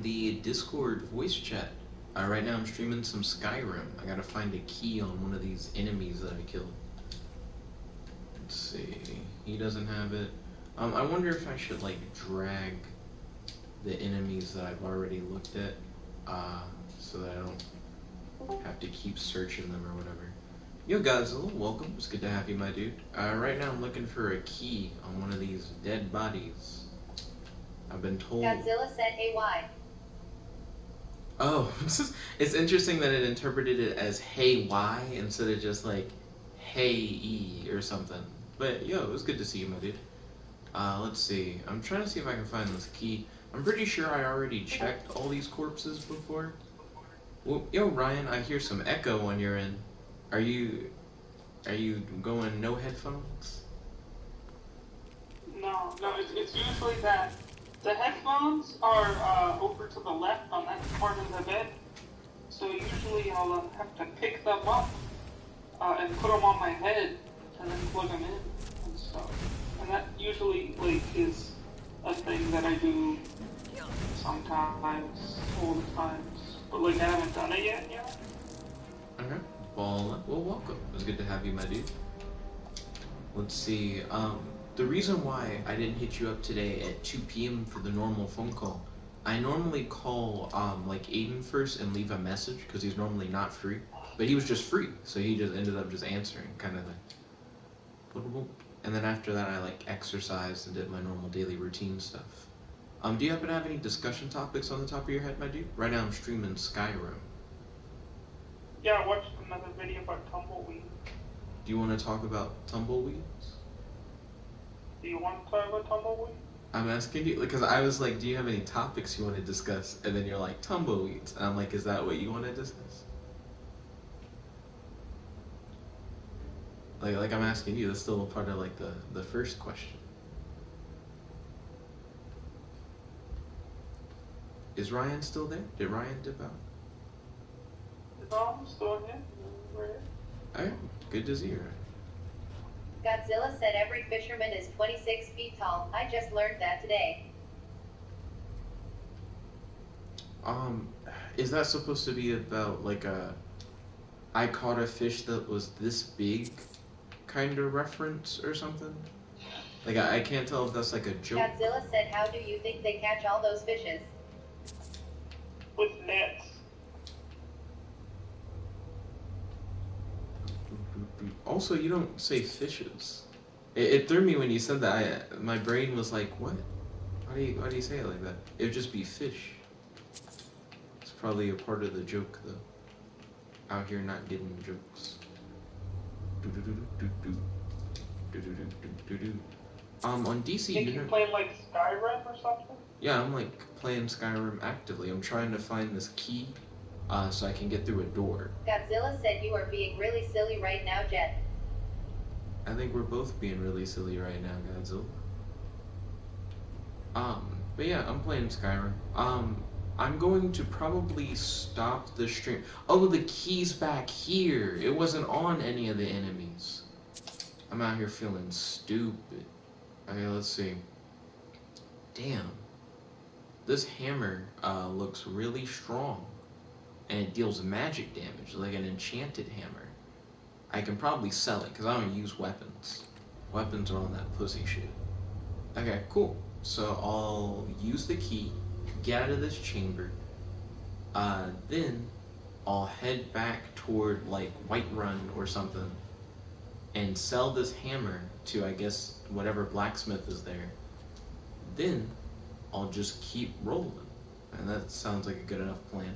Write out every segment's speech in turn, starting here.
the Discord voice chat. Right now I'm streaming some Skyrim. I gotta find a key on one of these enemies that I killed. Let's see. He doesn't have it. I wonder if I should like drag the enemies that I've already looked at, so that I don't have to keep searching them or whatever. Yo Godzilla, welcome. It's good to have you, my dude. Right now I'm looking for a key on one of these dead bodies. I've been told. Godzilla said, "Hey, why?" Oh, it's interesting that it interpreted it as "Hey, why" instead of just like "Hey, E" or something. But yo, it was good to see you, my dude. Let's see. I'm trying to see if I can find this key. I'm pretty sure I already checked all these corpses before. Well, yo, Ryan, I hear some echo on your end. Are you going no headphones? No, it's usually that the headphones are over to the left on that part of the bed. So usually I'll have to pick them up and put them on my head and then plug them in and stuff. And that usually like is a thing that I do sometimes, all the times. But like I haven't done it yet. Okay. Well, welcome. It was good to have you, my dude. Let's see. The reason why I didn't hit you up today at 2 p.m. for the normal phone call, I normally call like Aiden first and leave a message because he's normally not free, but he was just free, so he just ended up just answering, kind of like. And then after that, I like exercised and did my normal daily routine stuff. Do you happen to have any discussion topics on the top of your head, my dude? Right now, I'm streaming Skyrim. Yeah, I watched another video about tumbleweed. Do you want to talk about tumbleweeds? Do you want to talk about tumbleweed? I'm asking you because I was like, do you have any topics you want to discuss? And then you're like, tumbleweeds. And I'm like, is that what you want to discuss? Like I'm asking you. That's still a part of like the first question. Is Ryan still there? Did Ryan dip out? No, I'm still here. Alright, good to see you. Godzilla said every fisherman is 26 feet tall. I just learned that today. Is that supposed to be about like I caught a fish that was this big kind of reference or something? Like I can't tell if that's like a joke. Godzilla said, how do you think they catch all those fishes? With nets. Also, you don't say fishes. It threw me when you said that. My brain was like, what? Why do you say it like that? It would just be fish. It's probably a part of the joke, though. Out here not getting jokes. On DC, think you play like Skyrim or something? Yeah, I'm like playing Skyrim actively. I'm trying to find this key, so I can get through a door. Godzilla said you are being really silly right now, Jet. I think we're both being really silly right now, Godzilla. But yeah, I'm playing Skyrim. I'm going to probably stop the stream. Oh, the key's back here. It wasn't on any of the enemies. I'm out here feeling stupid. Okay, let's see. Damn. This hammer looks really strong. And it deals magic damage, like an enchanted hammer. I can probably sell it, because I don't use weapons. Weapons are on that pussy shit. Okay, cool. So I'll use the key, get out of this chamber, then I'll head back toward, like, Whiterun or something, and sell this hammer to, I guess, whatever blacksmith is there. Then I'll just keep rolling. And that sounds like a good enough plan.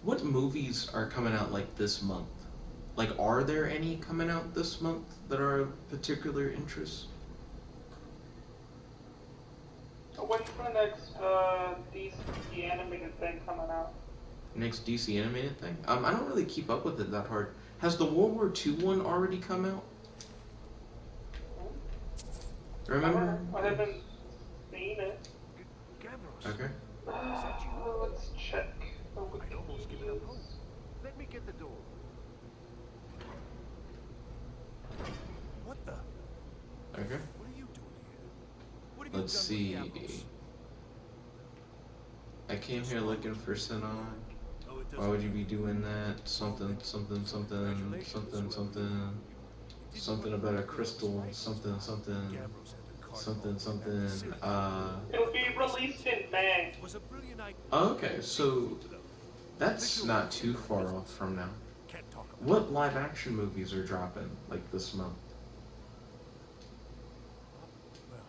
What movies are coming out like this month? Like, are there any coming out this month that are of particular interest? When's the next DC animated thing coming out? Next DC animated thing? I don't really keep up with it that hard. Has the World War II one already come out? Remember? I haven't seen it. Okay. Let's check. I'd almost given up hope. Let me get the door. Okay. What are you doing here? What have Let's you see. done with Davros? I came here looking for Sinon. Oh, it Why doesn't would you be matter. doing that? Something, something, something, something, something. Something about a crystal. Something, something. Something, something. It'll be released in May. It was a brilliant idea. Okay, so that's not too far off from now. Can't talk about What live action movies are dropping like this month? Well,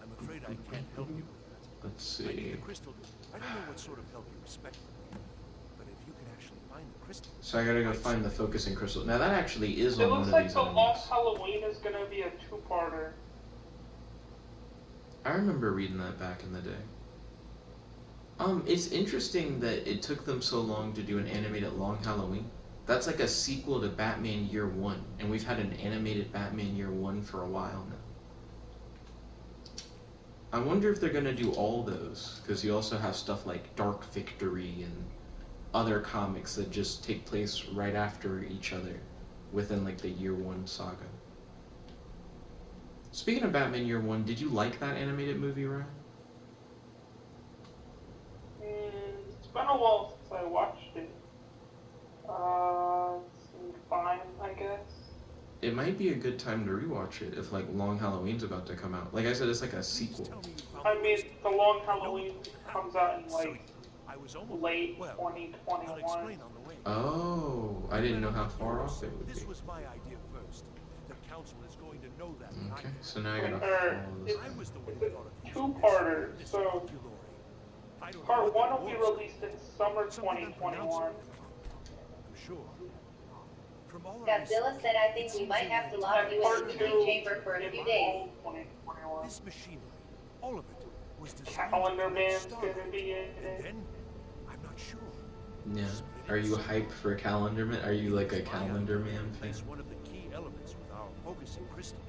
I'm afraid I can't help you with that. Let's I need see. the crystal. I don't know what sort of help you expect from me, but if you can actually find the crystal. So I gotta go find the focusing crystal. Now that actually is It on one looks of like these the enemies. Lost Halloween is gonna be a two-parter. I remember reading that back in the day. It's interesting that it took them so long to do an animated Long Halloween. That's like a sequel to Batman Year One, and we've had an animated Batman Year One for a while now. I wonder if they're gonna do all those, because you also have stuff like Dark Victory and other comics that just take place right after each other within like the Year One saga. Speaking of Batman Year One, did you like that animated movie, Ryan? It's been a while since I watched it. It seemed fine, I guess. It might be a good time to rewatch it if like Long Halloween's about to come out. Like I said, it's like a sequel. I mean, the Long Halloween comes out in like I was almost late well, 2021. I'll explain on the way. Oh, I didn't know how far off it would be. This was my idea first. The council is going to know that. Okay, so now I gotta Or follow this. I was the one it's who a thought of using two-parter, this so glory. I don't know part what one that will be was. released in summer Something I'm 2021. I'm sure. From all our Godzilla research, said I it think we seems might they have to were lock And you in part the two heat chamber for a in few days. fall 2021. This machinery, all of it, was designed Calendar to Man's start. gonna be in And it. then, I'm not sure. Yeah. Are you hyped for Calendar Man? Are you like a Calendar Man fan? It's one of the key elements with our focusing crystal.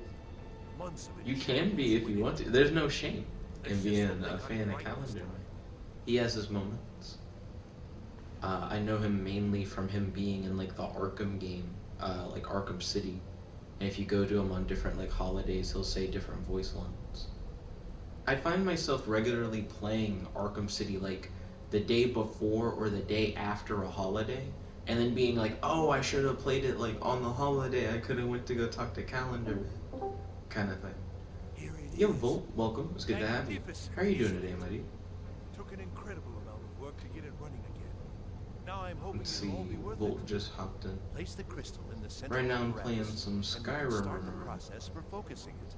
Months of it You is can be if you want to. There's no shame in being a fan of Calendar Man. He has his moments. I know him mainly from him being in like the Arkham game, like Arkham City. And if you go to him on different like holidays, he'll say different voice lines. I find myself regularly playing Arkham City like the day before or the day after a holiday, and then being like, oh, I should have played it like on the holiday. I could have went to go talk to Calendar, kind of thing. Here it Yo, is. Volt, welcome. It's good to have you. How are you doing today, buddy? Took an incredible amount of work to get it running again. Now I'm hoping Let's it'll see. all be worth Volt it. just hopped in. Place the crystal in the center Right of now the I'm playing apparatus, some and we can Skyrim. start the process for focusing it.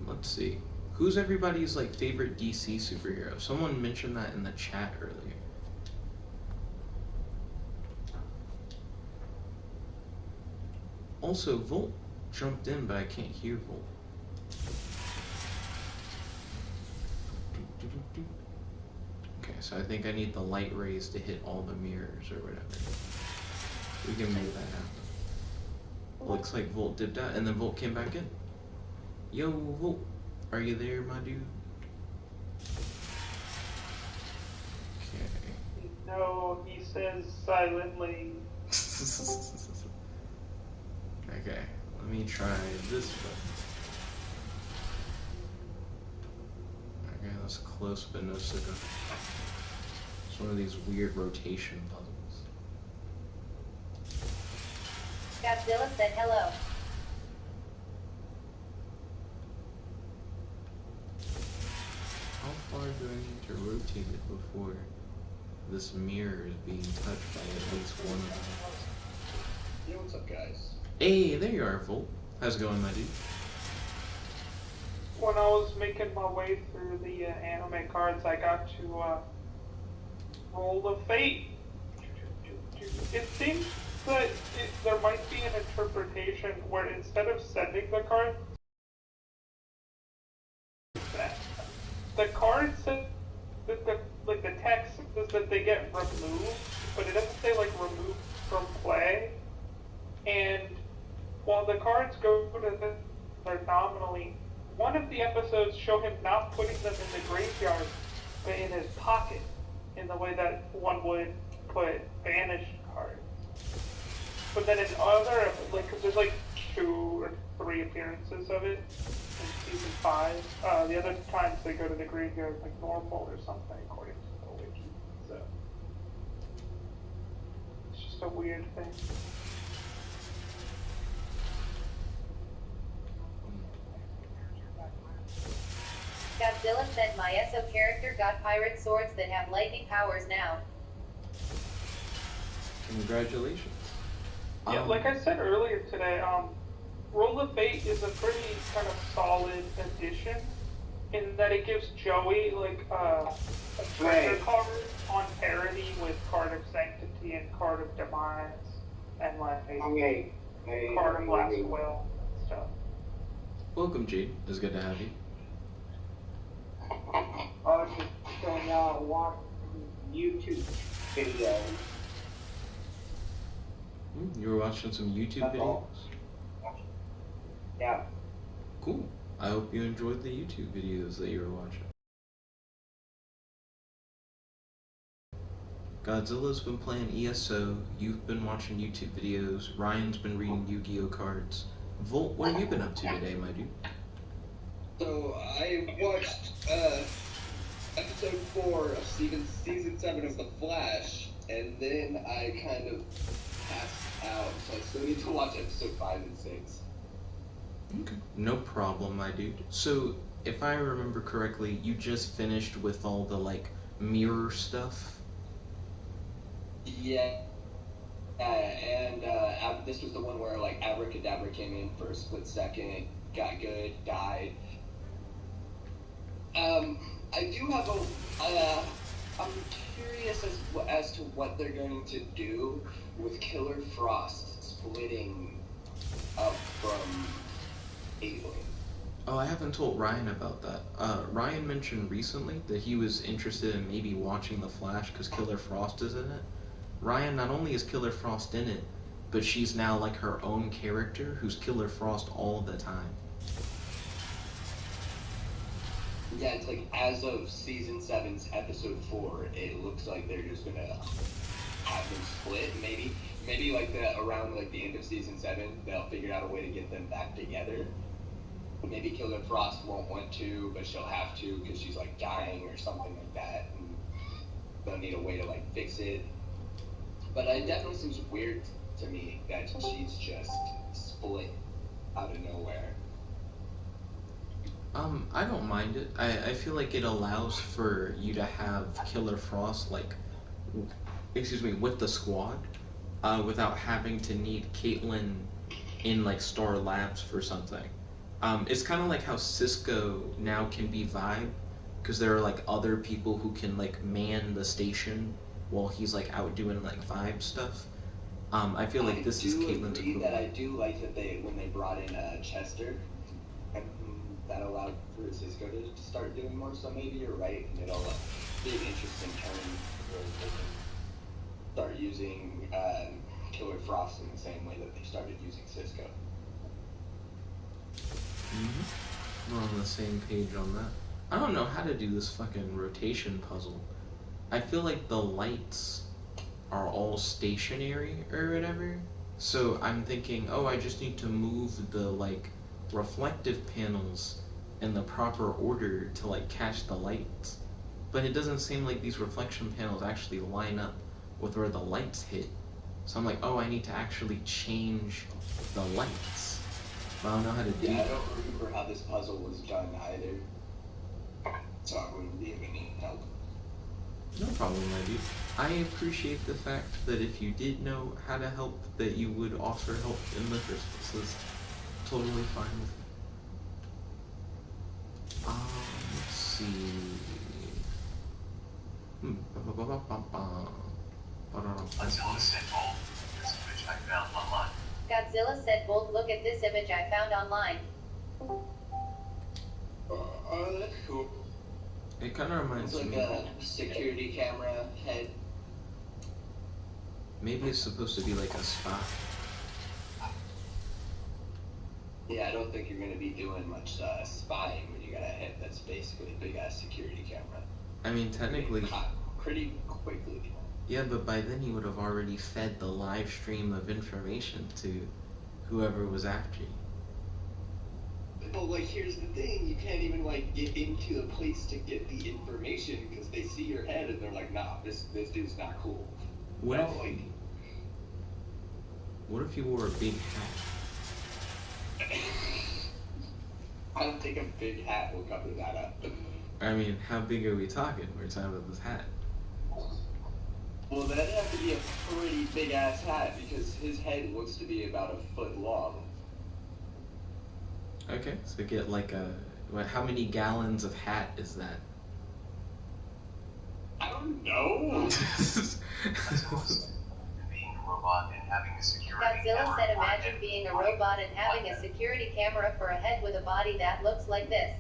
Let's see. Who's everybody's like favorite DC superhero? Someone mentioned that in the chat earlier. Also, Volt jumped in, but I can't hear Volt. Okay, so I think I need the light rays to hit all the mirrors or whatever. We can make that happen. Looks like Volt dipped out, and then Volt came back in. Yo, Volt, are you there, my dude? Okay. No, he says silently. Okay, let me try this button. Okay, that's close, but no cigar. It's one of these weird rotation puzzles. Godzilla said hello. How far do I need to rotate it before this mirror is being touched by at least one of them? Yo, what's up, guys? Hey, there you are, Volt. How's it going, my dude? When I was making my way through the anime cards, I got to roll of fate. It seems that there might be an interpretation where instead of sending the card, the card says that the text says that they get removed, but it doesn't say like removed from play. And while the cards go to the nominally, one of the episodes show him not putting them in the graveyard, in his pocket in the way that one would put banished cards. But then in other, like, cause there's like 2 or 3 appearances of it in season 5. The other times they go to the graveyard like normal or something, according to the wiki. So it's just a weird thing. Godzilla said my ESO character got pirate swords that have lightning powers now. Congratulations. Yeah, like I said earlier today, Roll of Fate is a pretty kind of solid addition in that it gives Joey like a treasure card on parity with Card of Sanctity and Card of Demise and like Card of Last Will and stuff. Welcome, Jade. It's good to have you. I was just going out watching YouTube videos. You were watching some YouTube That's videos? all. Yeah. Cool. I hope you enjoyed the YouTube videos that you were watching. Godzilla's been playing ESO, you've been watching YouTube videos, Ryan's been reading Yu-Gi-Oh cards. Volt, what have you been up to today, my dude? So I watched episode 4 of season 7 of The Flash, and then I kind of passed out, so I still need to watch episode 5 and 6. Okay. No problem, my dude. So, if I remember correctly, you just finished with all the, like, mirror stuff? Yeah. And this was the one where, like, Abracadabra came in for a split second, got good, died. I do have I'm curious as to what they're going to do with Killer Frost splitting up from Alien. Oh, I haven't told Ryan about that. Ryan mentioned recently that he was interested in maybe watching The Flash because Killer Frost is in it. Ryan, not only is Killer Frost in it, but she's now like her own character who's Killer Frost all the time. Yeah, it's like as of season 7's episode 4, it looks like they're just gonna have them split. Maybe like around like the end of season 7, they'll figure out a way to get them back together. Maybe Killer Frost won't want to, but she'll have to because she's like dying or something like that, and they'll need a way to like fix it. But it definitely seems weird to me that she's just split out of nowhere. I don't mind it. I feel like it allows for you to have Killer Frost, like, with the squad, without having to need Caitlyn in, like, Star Labs for something. It's kind of like how Cisco now can be Vibe, because there are, like, other people who can, like, man the station while he's, like, out doing, like, Vibe stuff. I feel like this is Caitlyn's equivalent. I do like that when they brought in Chester, that allowed for Cisco to start doing more, so maybe you're right, and it'll be an interesting turn where they can start using Killer Frost in the same way that they started using Cisco. We're on the same page on that. I don't know how to do this fucking rotation puzzle. I feel like the lights are all stationary or whatever, so I'm thinking, oh, I just need to move the, like, reflective panels in the proper order to like catch the lights, but it doesn't seem like these reflection panels actually line up with where the lights hit. So I'm like, oh, I need to actually change the lights. But I don't know how to do Yeah, I that. don't remember how this puzzle was done either, so I wouldn't be of any help. No problem, my dude. I appreciate the fact that if you did know how to help, that you would offer help in the first place. That's totally fine with me. Let's see. Godzilla said, Bolt, look at this image I found online. That's cool. It kind of reminds It's like me. a security camera head. Maybe it's supposed to be like a spy. Yeah, I don't think you're going to be doing much spying when you got a head that's basically a big-ass security camera. I mean, technically, pretty quickly. yeah, but by then he would have already fed the live stream of information to whoever was after you. But like, here's the thing: you can't even like get into the place to get the information because they see your head and they're like, "Nah, this dude's not cool." What No, if? like, What if you wore a big hat? I don't think a big hat will cover that up. I mean, how big are we talking? We're talking about this hat. Well, that'd have to be a pretty big ass hat because his head looks to be about a foot long. Okay, so get like how many gallons of hat is that? I don't know. Being a robot and having a security Godzilla camera said, for a imagine head being a like- robot and having a security camera for a head with a body that looks like this.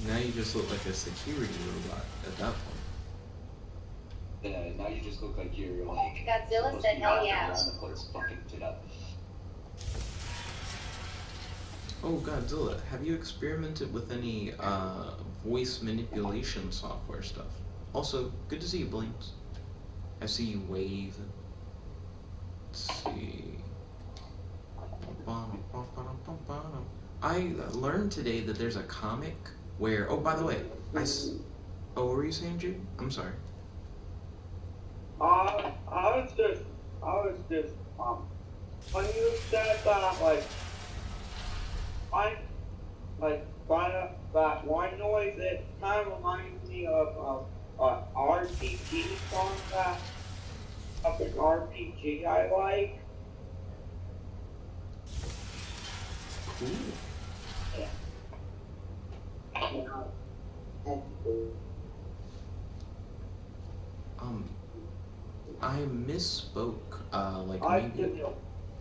Now you just look like a security robot at that point. Now you just look like you're like. Godzilla supposed said, to be hell out yeah. around the place fucking it up. Oh, Godzilla, have you experimented with any voice manipulation software stuff? Also, good to see you, Blinks. I see you wave. Let's see. I learned today that there's a comic where. Oh, by the way, oh, what were you saying, Jude? I'm sorry. I was just, when you said that, that one noise, it kind of reminds me of an RPG song of an RPG I like. Ooh. I misspoke. Like I maybe. just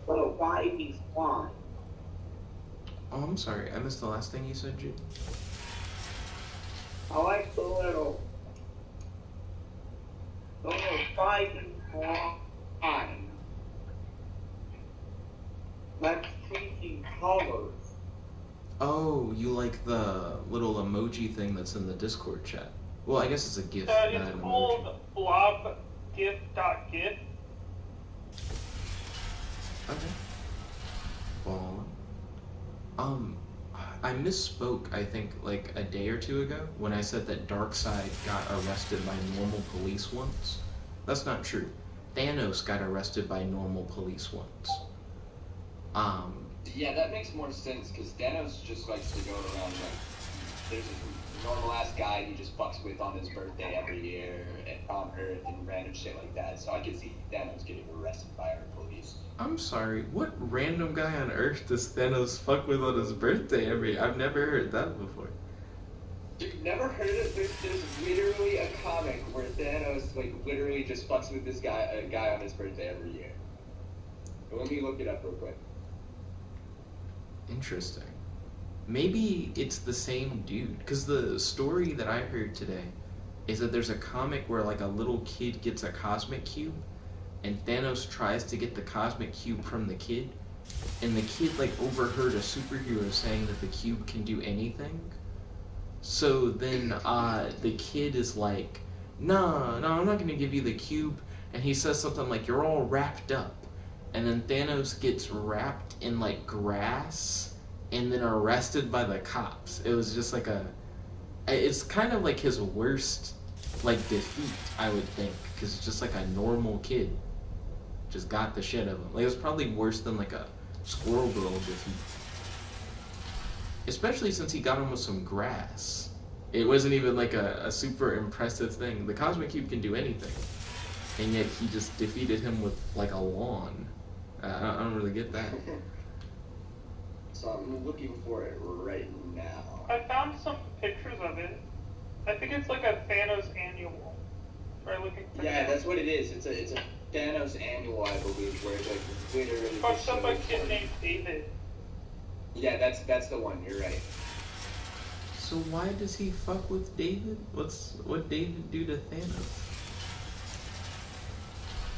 put a vibey song. Oh, I'm sorry. I missed the last thing you said, Jude. I like the little vibey line. That's changing colors. Oh, you like the little emoji thing that's in the Discord chat? Well, I guess it's a GIF, not It's an emoji. called blobgif.gif. Okay. Ball. I misspoke, I think, like a day or two ago when I said that Darkseid got arrested by normal police once. That's not true. Thanos got arrested by normal police once. Yeah, that makes more sense because Thanos just likes to go around like there's a normal ass guy he just fucks with on his birthday every year and on Earth and random shit like that. So I could see Thanos getting arrested by our police. I'm sorry, what random guy on Earth does Thanos fuck with on his birthday I've never heard that before. You've never heard of this? There's literally a comic where Thanos like literally just fucks with a guy on his birthday every year. Let me look it up real quick. Interesting. Maybe it's the same dude, because the story that I heard today is that there's a comic where like a little kid gets a cosmic cube and Thanos tries to get the cosmic cube from the kid, and the kid like overheard a superhero saying that the cube can do anything. So then the kid is like, no, I'm not gonna give you the cube, and he says something like, you're all wrapped up. And then Thanos gets wrapped in like grass and then arrested by the cops. It was just like it's kind of like his worst like defeat, I would think, because it's just like a normal kid just got the shit of him. Like it was probably worse than like a Squirrel Girl defeat, especially since he got him with some grass. It wasn't even like a super impressive thing. The Cosmic Cube can do anything, and yet he just defeated him with like a lawn. I don't really get that. So I'm looking for it right now. I found some pictures of it. I think it's like a Thanos annual. Try looking for Yeah, it. that's what it is. It's a Thanos annual, I believe, where it's like literally. Or just some showing kid for- named David. Yeah, that's the one. You're right. So why does he fuck with David? What David do to Thanos?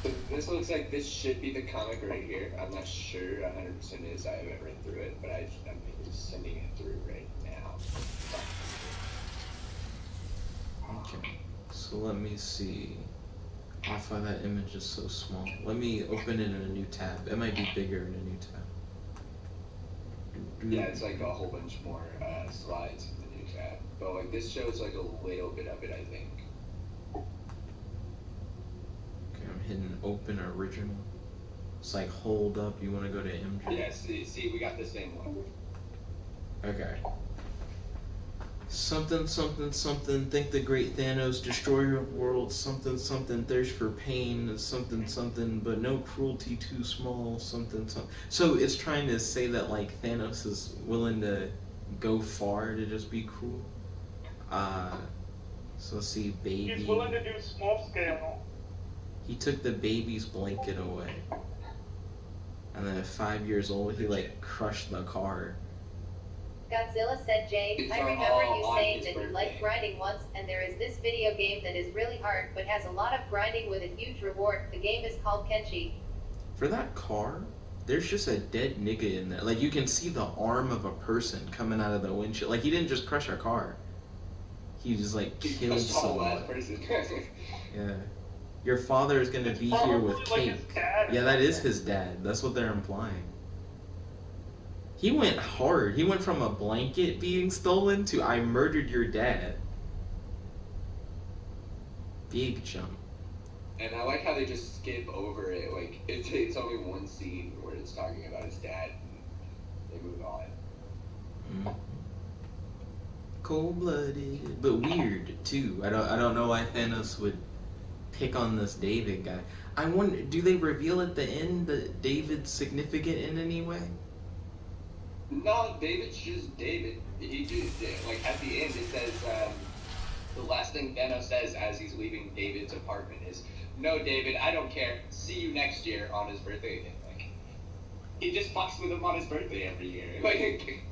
So this looks like this should be the comic right here. I'm not sure 100% is. I haven't read through it, but I'm just sending it through right now. So let me see. Off why that image is so small. Let me open it in a new tab. It might be bigger in a new tab. Yeah, it's like a whole bunch more slides in the new tab. But like this shows like a little bit of it, I think. Okay, I'm hitting open original. It's like hold up, you want to go to MJ? Yeah, see, we got the same one. Okay. Something, something, something, think the great Thanos, destroy your world, something, something, thirst for pain, something, something, but no cruelty too small, something, something. So it's trying to say that, like, Thanos is willing to go far to just be cruel. So let's see, baby. He's willing to do small scale. He took the baby's blanket away. And then at 5 years old, he, like, crushed the car. Godzilla said, Jay, I remember you saying that you liked grinding once, and there is this video game that is really hard, but has a lot of grinding with a huge reward. The game is called Kenshi. For that car, there's just a dead nigga in there. Like, you can see the arm of a person coming out of the windshield. Like, he didn't just crush a car. He just, like, killed someone. Yeah. Your father is gonna be here with cake. Yeah, that is his dad. That's what they're implying. He went hard. He went from a blanket being stolen to I murdered your dad. Big jump. And I like how they just skip over it. Like, it's only one scene where it's talking about his dad, and they move on. Cold-blooded, but weird too. I don't know why Thanos would pick on this David guy. I wonder, do they reveal at the end that David's significant in any way? No, David's just David. He just, like, at the end it says, the last thing Thanos says as he's leaving David's apartment is, "No, David, I don't care. See you next year," on his birthday. And, like, he just fucks with him on his birthday every year. Like,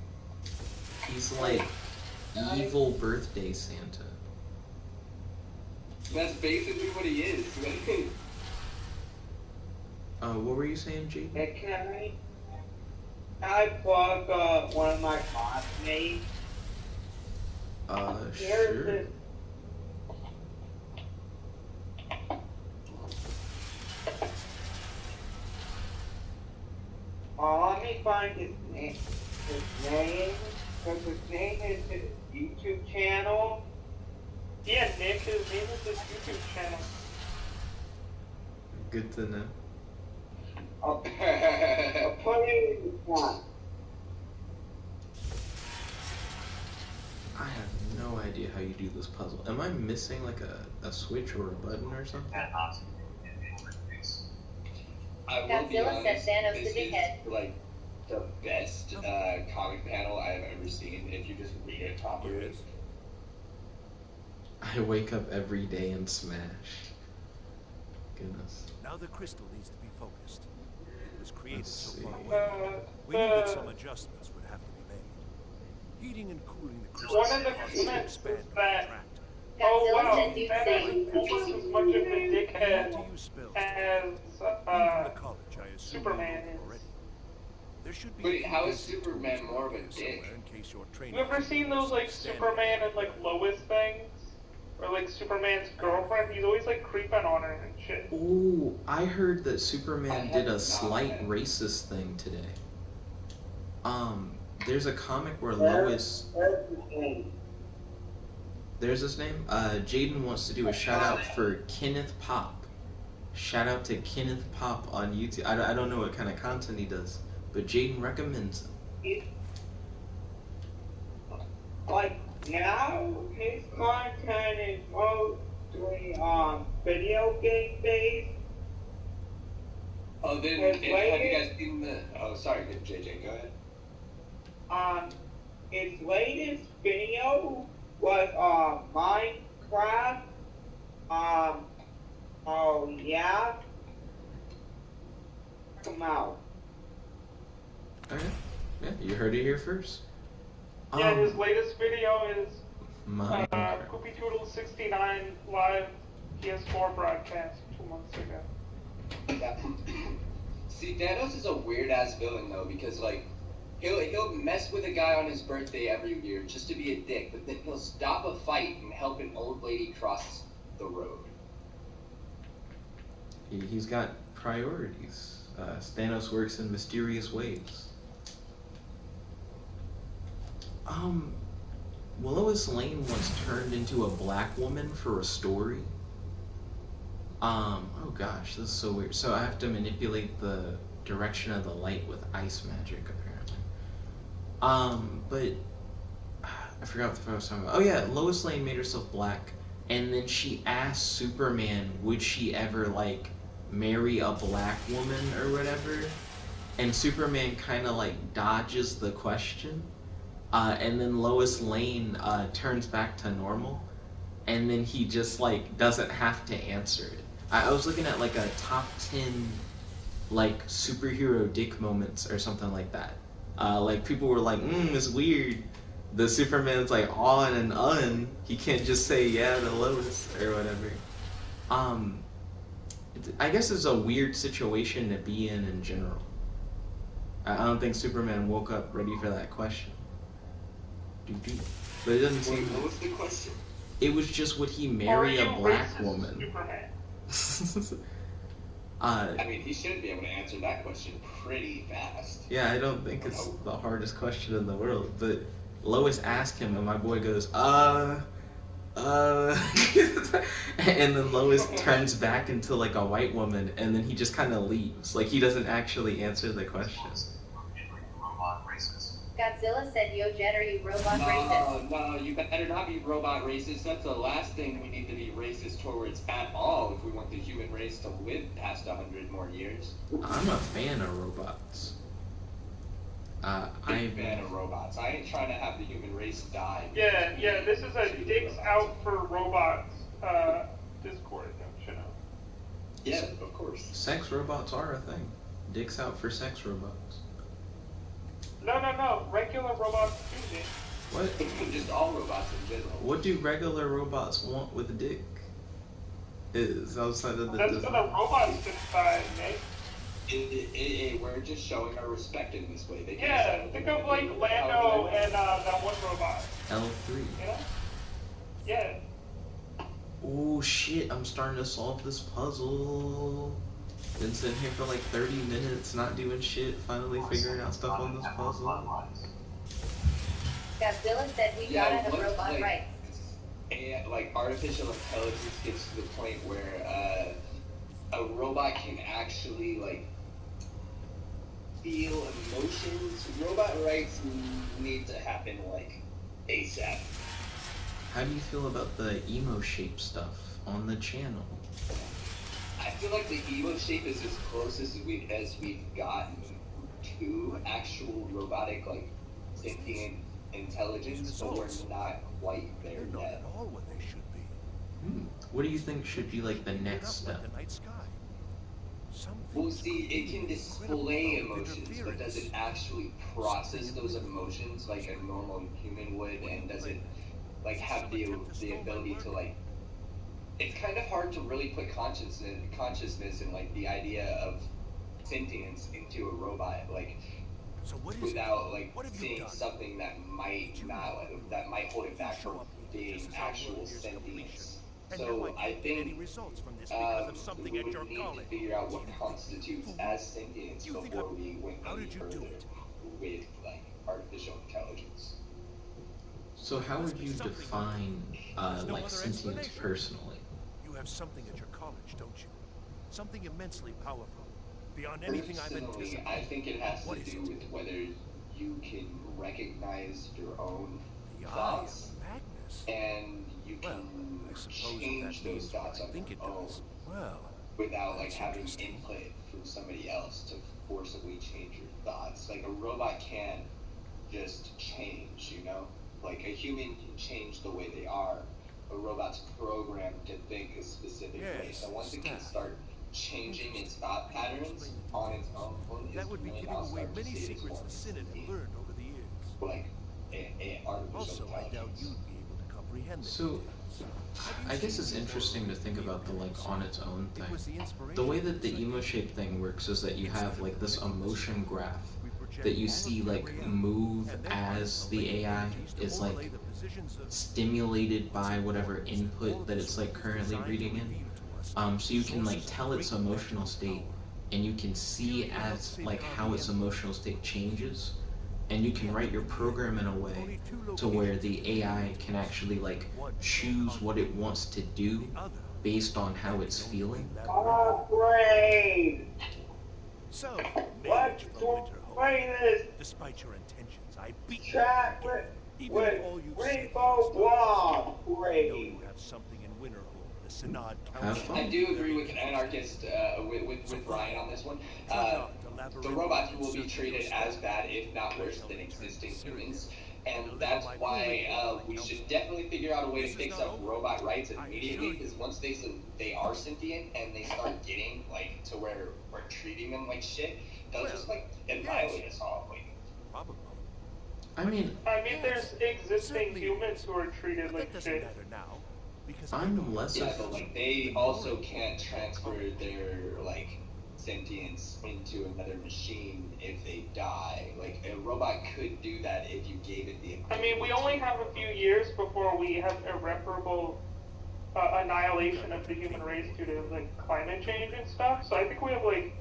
he's like evil birthday Santa. That's basically what he is. What were you saying, G? Can I plug one of my classmates? Sure. This. Let me find his name. Because his name is his YouTube channel. Yeah, Nick, his name is his YouTube channel. Good to know. I'll put it in the front. I have no idea how you do this puzzle. Am I missing like a switch or a button or something? I will be Godzilla honest, said Thanos this the is dickhead. like the best comic panel I've ever seen. If you just read it properly. I wake up every day and smash. Goodness. Now the crystal needs to be focused. It was created so far away. We knew that some adjustments would have to be made. Heating and cooling the crystal One of the causes it to comments expand was and that, contract. oh Godzilla wow, said you'd Thanos say. is almost as much of a dickhead To use spells. as Even the college, I assume Superman you know is. already. There should be Wait, a how is basic Superman tools more of a around here dick? somewhere in case your training You ever seen those like standard. Superman and like Lois things? Or like Superman's girlfriend? He's always like creeping on her and shit. Oh, I heard that Superman I did a have slight not. racist thing today. There's a comic where Lois. There's his name. Jaden wants to do a shout out for Kenneth Pop. Shout out to Kenneth Pop on YouTube. I don't know what kind of content he does, but Jaden recommends him. Like now, his content is mostly video game based. Oh, then His have you latest- guys seen the? Oh, sorry, JJ, go ahead. His latest video was Minecraft. Oh yeah. Come out. Okay. Yeah, you heard it here first. Yeah, his latest video is Minecraft. Poopy Toodle 69 live PS4 broadcast 2 months ago. Yeah. See, Thanos is a weird ass villain though, because like he'll mess with a guy on his birthday every year just to be a dick, but then he'll stop a fight and help an old lady cross the road. He's got priorities. Thanos works in mysterious ways. Lois Lane was turned into a black woman for a story. Oh gosh, this is so weird. So I have to manipulate the direction of the light with ice magic, apparently. But I forgot what the fuck I was talking about. Oh yeah, Lois Lane made herself black, and then she asked Superman, would she ever, like, marry a black woman or whatever? And Superman kind of, like, dodges the question. And then Lois Lane turns back to normal, and then he just, like, doesn't have to answer it. I was looking at, like, a top 10, like, superhero dick moments or something like that. Like, people were like, it's weird. The Superman's, like, on and on. He can't just say yeah to Lois or whatever. I guess it's a weird situation to be in general. I don't think Superman woke up ready for that question. But it doesn't seem. What was the question? It was just, would he marry a black woman? I mean, he should be able to answer that question pretty fast. Yeah, I don't think it's the hardest question in the world. But Lois asked him, and my boy goes, and then Lois turns back into, like, a white woman, and then he just kind of leaves. Like, he doesn't actually answer the question. Godzilla said, yo, Jet, are you robot racist? No, you better not be robot racist. That's the last thing we need to be racist towards at all if we want the human race to live past 100 more years. I'm a fan of robots. I'm a fan of robots. I ain't trying to have the human race die. Yeah, this is a dicks out for robots Discord, don't you know? Yeah, of course. Sex robots are a thing. Dicks out for sex robots. No. Regular robots do this. What? Just all robots in general. What do regular robots want with a dick? Is outside of the That's design. for the robots decide, Nate. We're just showing our respect in this way. They Think of, like, Lando and that one robot. L3. You know? Yeah. Oh shit, I'm starting to solve this puzzle. Been sitting here for like 30 minutes, not doing shit, finally figuring out stuff on this puzzle. Godzilla said we gotta have robot rights. And, like, artificial intelligence gets to the point where a robot can actually, like, feel emotions. Robot rights need to happen, like, ASAP. How do you feel about the emo shape stuff on the channel? I feel like the emo shape is as close as we've gotten to actual robotic, like, sentient intelligence, but we're not quite there They're not yet. at all what they should be. What do you think should be like the next step? Like the night sky. Some Well, things see, it can display emotions, but does it actually process those emotions like a normal human would? And does it, like, have the ability to, like, it's kind of hard to really put consciousness and, like, the idea of sentience into a robot, like, So what is without, like, what have you seeing done? something that might hold it back from being actual sentience. So I think results from this because of something we at would your need college. to figure out what constitutes as sentience You think before we went how any did you further do it? with, like, artificial intelligence. So how would you define There's no like other sentience explanation. personally? You have something at your college, don't you? Something immensely powerful, beyond anything I've Personally, anticipated. I think it has What to is do it? with whether you can recognize your own The eye thoughts of Magnus. and you Well, can I suppose change if that those means what thoughts I on think your it own does. Well, without, like, that's having interesting. input from somebody else to forcibly change your thoughts. Like, a robot can't just change, you know? Like, a human can change the way they are. A robot's programmed to think a specific way. Yes, So once it can staff. start changing its thought patterns on its own, that would be is when giving I'll away start to many see it as secrets more the Senate of have a learned over the years. like an artificial Also, I doubt intelligence. you'd be able to comprehend So, details. Have you I guess seen it's the interesting to think about the like on its own It thing. was the inspiration The way that of the the emo psychic. shape thing works is that you have like this emotion graph We project that you all of see their like reality, move and then as harness the latent AI energies to is overlay like the stimulated by whatever input that it's like currently reading in. So you can like tell its emotional state, and you can see as like how its emotional state changes, and you can write your program in a way to where the AI can actually like choose what it wants to do based on how it's feeling. Upgrade! So, Let's mage from Winterhold, play this despite your intentions, I beat you chat again. Even with if all you've said Rainbow here is Blob. I know Great. you have something in Winterhold, the Synod Have Council. I fun. do agree with Anarchist, with Ryan on this one. The robots will be treated as bad, if not worse, than existing humans. And that's why we should definitely figure out a way to fix up robot rights immediately, because once they are sentient and they start getting like to where we're treating them like shit, they'll just like annihilate us all. Like, Probably. I mean, there's existing humans who are treated like That doesn't shit. matter now, because I'm less yeah, of but like they also can't transfer their like sentience into another machine if they die. Like a robot could do that if you gave it the I mean, we only have a few years before we have irreparable annihilation of the human race due to like climate change and stuff. So I think we have like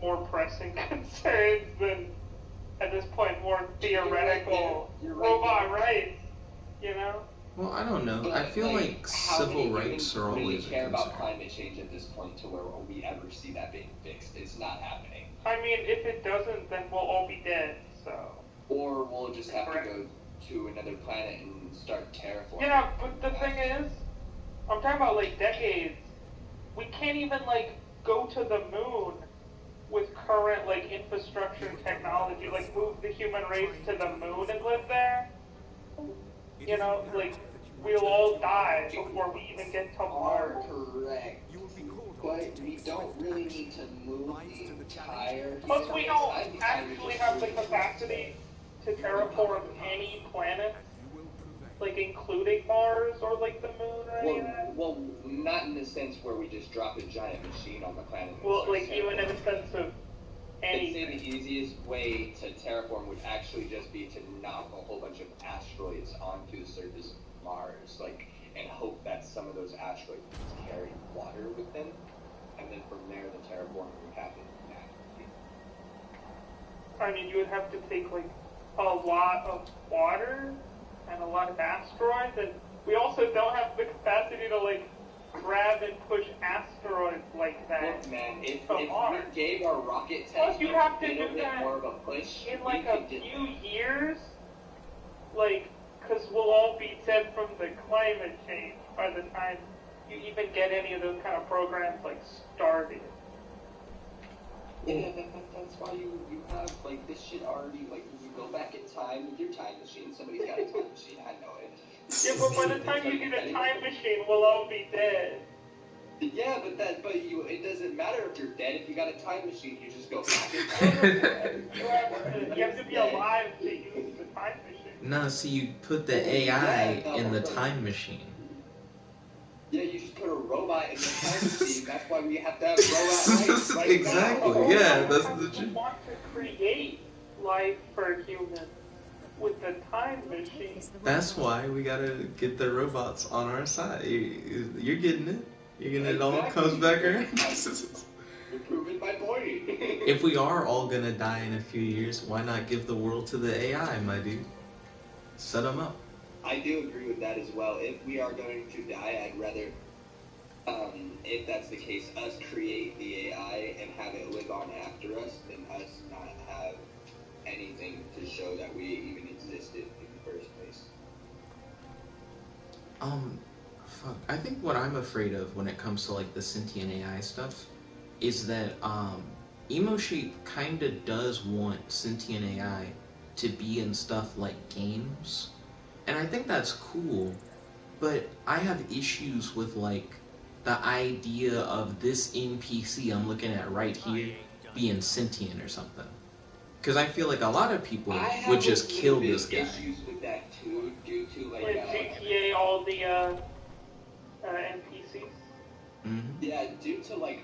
more pressing concerns than at this point more theoretical robot rights. You know? well, I don't know. I feel like civil rights are really always a care about concern. climate change at this point to where we ever see that being fixed. It's not happening. I mean, if it doesn't, then we'll all be dead. So. Or we'll just have to go to another planet and start terraforming. Yeah, but the thing is, I'm talking about like decades. We can't even like go to the moon with current like infrastructure and technology. Like move the human race to the moon and live there. You know, like we'll all die before we even get to Mars. Correct. But we don't really need to move the entire. Plus, we don't actually have the capacity to terraform any planet, like including Mars or like the moon or any of that. Well, not in the sense where we just drop a giant machine on the planet. Well, like even in the sense of I'd say anything. the easiest way to terraform would actually just be to knock a whole bunch of asteroids onto the surface of Mars, like, and hope that some of those asteroids carry water with them, and then from there the terraforming would happen naturally. I mean, you would have to take like a lot of water and a lot of asteroids, and we also don't have the capacity to like grab and push asteroids like that. Look, man, if from Mars. we gave our rocket Plus, tech you have to a little do bit that more of a push, in we like could a get few there. years, like, because we'll all be dead from the climate change by the time you even get any of those kind of programs like started. Yeah, that's why you have like this shit already. Like you go back in time with your time machine. Somebody's got a time machine. I know it. Yeah, but by the time you get a time machine, we'll all be dead. Yeah, it doesn't matter if you're dead. If you got a time machine, you just go back in time. You have to be alive to use the time machine. No, see, you put the AI in the time machine. Yeah, you just put a robot in the time machine. That's why we have to have robot rights right Exactly. now. Yeah, that's the You want to create life for humans with the time machine. That's why we gotta get the robots on our side. You're getting it. You're getting it all comes back around. You're proving my point. If we are all gonna die in a few years, why not give the world to the AI, my dude? Set them up. I do agree with that as well. If we are going to die, I'd rather, if that's the case, us create the AI and have it live on after us than us not have anything to show that we even existed in the first place. Fuck. I think what I'm afraid of when it comes to like the sentient AI stuff is that EmoShape kinda does want sentient AI to be in stuff like games. And I think that's cool, but I have issues with like the idea of this NPC I'm looking at right here being sentient or something. Because I feel like a lot of people would just kill this guy. I have issues with that too, due to like GTA, all the NPCs. Mm-hmm. Yeah, due to like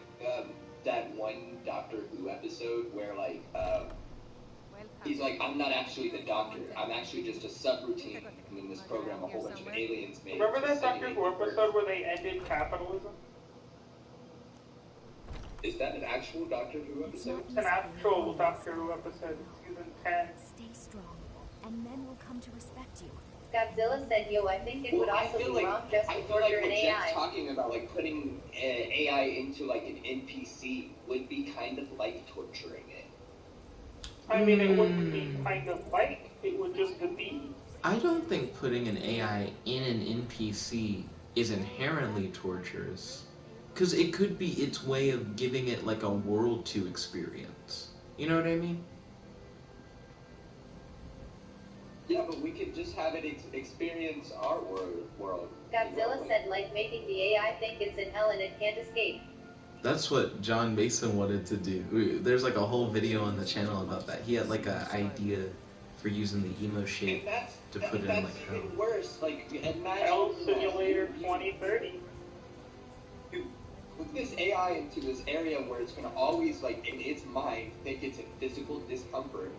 that one Doctor Who episode where like He's like, I'm not actually the doctor. I'm actually just a subroutine in this program a whole bunch of aliens made. Remember that Doctor Who episode where they ended capitalism? Is that an actual Doctor Who episode? It's an actual Doctor Who episode, season 10. Stay strong, and men will come to respect you. Godzilla said, yo, I think it would also be like, wrong just to I feel like torture what an Jeff's AI. talking about, like putting AI into like an NPC, would be kind of like torturing it. I mean, it wouldn't be kind of like, it would just be. I don't think putting an AI in an NPC is inherently torturous. Because it could be its way of giving it like a world to experience. You know what I mean? Yeah, but we could just have it experience our world. Godzilla said, like making the AI think it's in hell and it can't escape. That's what John Mason wanted to do. There's like a whole video on the channel about that. He had like an idea for using the emo shape to put it in like hell. Even worse. Like, imagine Hell Simulator 2030. Put this AI into this area where it's going to always, like, in its mind, think it's in physical discomfort.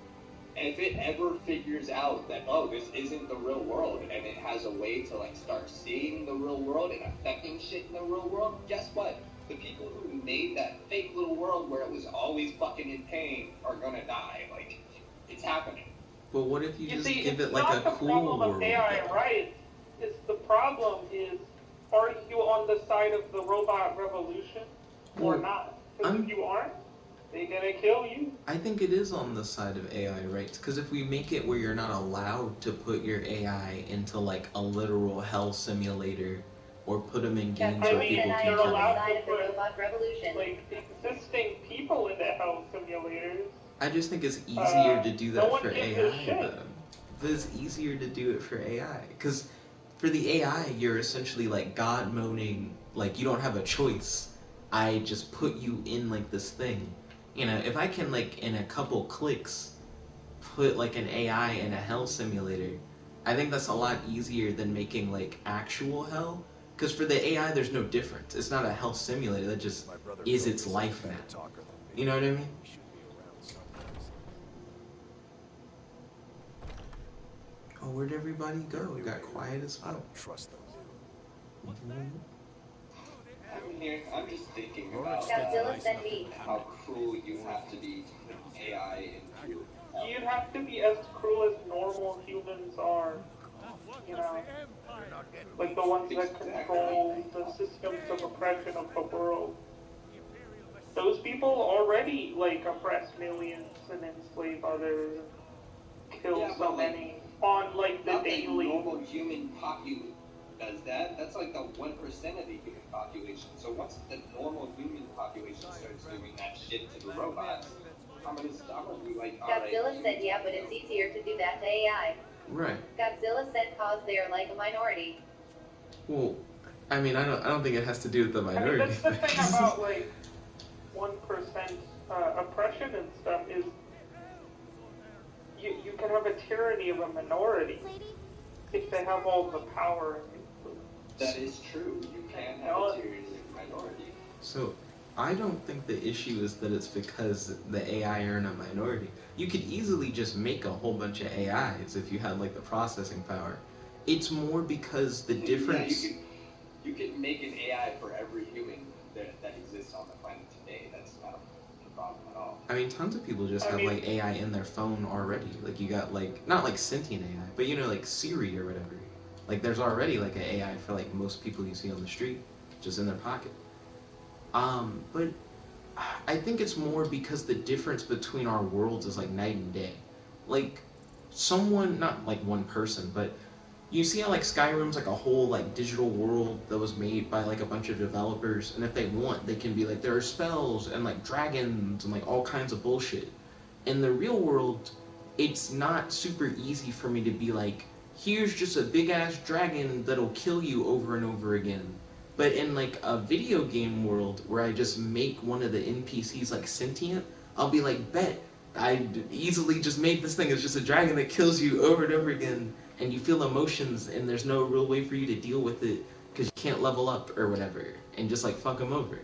And if it ever figures out that, oh, this isn't the real world, and it has a way to, like, start seeing the real world and affecting shit in the real world, guess what? The people who made that fake little world where it was always fucking in pain are going to die. Like, it's happening. But what if you just see, give it it's like not a the cool problem world? of AI rights. It's the problem is, are you on the side of the robot revolution or not? Because if you aren't, they're gonna kill you. I think it is on the side of AI rights, because if we make it where you're not allowed to put your AI into like a literal hell simulator, or put them in games where people they're can allowed kill to Side of the robot revolution. like existing people into hell simulators. I just think it's easier to do that no one for gives a AI shit. though. But it's easier to do it for AI, because for the AI, you're essentially like God moaning, like you don't have a choice. I just put you in like this thing. You know, if I can like in a couple clicks put like an AI in a hell simulator, I think that's a lot easier than making like actual hell. Because for the AI, there's no difference. It's not a hell simulator. That just is its life now. You know what I mean? Oh, where'd everybody go? It got quiet as I fuck. don't trust them. I'm here. I'm just thinking about Godzilla said me. how cruel you have to be to put AI into. You'd have to be as cruel as normal humans are. You know, like the ones that control the systems of oppression of the world. Those people already like oppress millions and enslave others and kill Yeah, so but, like, many on like the Not that daily. normal human population does that. That's like the 1% of the human population. So once the normal human population starts doing that shit to the robots, I'm gonna be like, alright. Godzilla said, yeah, but it's easier to do that to AI. Right. Godzilla said, cause they are like a minority. Well, I mean, I don't think it has to do with the I mean, minority. that's the thing about like 1% oppression and stuff is you can have a tyranny of a minority if they have all the power and influence. That is true. You can have a tyranny minority. So, I don't think the issue is that it's because the AI are in a minority. You could easily just make a whole bunch of AIs if you had like the processing power. It's more because the difference. Yeah, you could make an AI for every human that exists on the planet today. That's not a problem at all. I mean, tons of people just have like AI in their phone already. Like you got like not like sentient AI, but you know like Siri or whatever. Like there's already like an AI for like most people you see on the street, just in their pocket. But I think it's more because the difference between our worlds is like night and day. Like someone, not like one person, but you see how like Skyrim's like a whole like digital world that was made by like a bunch of developers, and if they want, they can be like there are spells and like dragons and like all kinds of bullshit. In the real world, it's not super easy for me to be like, here's just a big ass dragon that'll kill you over and over again. But in like a video game world where I just make one of the NPCs like sentient, I'll be like, bet, I easily just made this thing as just a dragon that kills you over and over again, and you feel emotions, and there's no real way for you to deal with it because you can't level up or whatever, and just like fuck them over.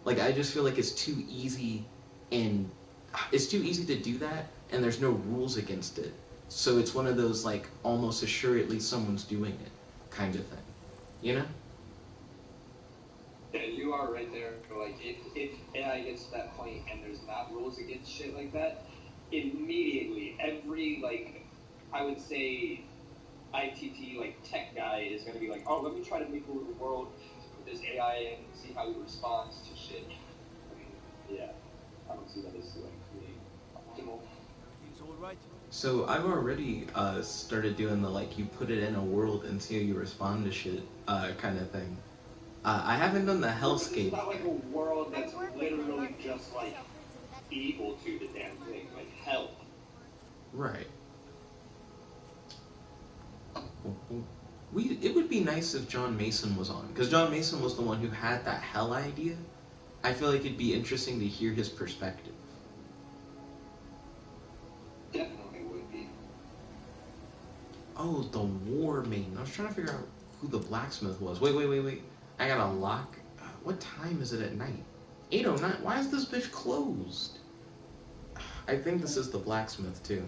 Like I just feel like it's too easy, and it's too easy to do that and there's no rules against it. So it's one of those, like, almost assuredly someone's doing it kind of thing. You know? Yeah, you are right there. Like, if AI gets to that point and there's not rules against shit like that, immediately every, like, I would say ITT, like, tech guy is going to be like, oh, let me try to make a little world with this AI and see how it responds to shit. I mean, yeah, I don't see that as, like, really optimal. Everything's all right. So I've already started doing the, like, you put it in a world and see how you respond to shit kind of thing. I haven't done the hellscape. It's not like a world that's literally just, like, equal to the damn thing, like hell. Right. It would be nice if John Mason was on, because John Mason was the one who had that hell idea. I feel like it'd be interesting to hear his perspective. Definitely would be. Oh, the War Maiden. I was trying to figure out who the blacksmith was. Wait. I got a lock. What time is it at night? 8:09. Why is this bitch closed? I think this is the blacksmith, too.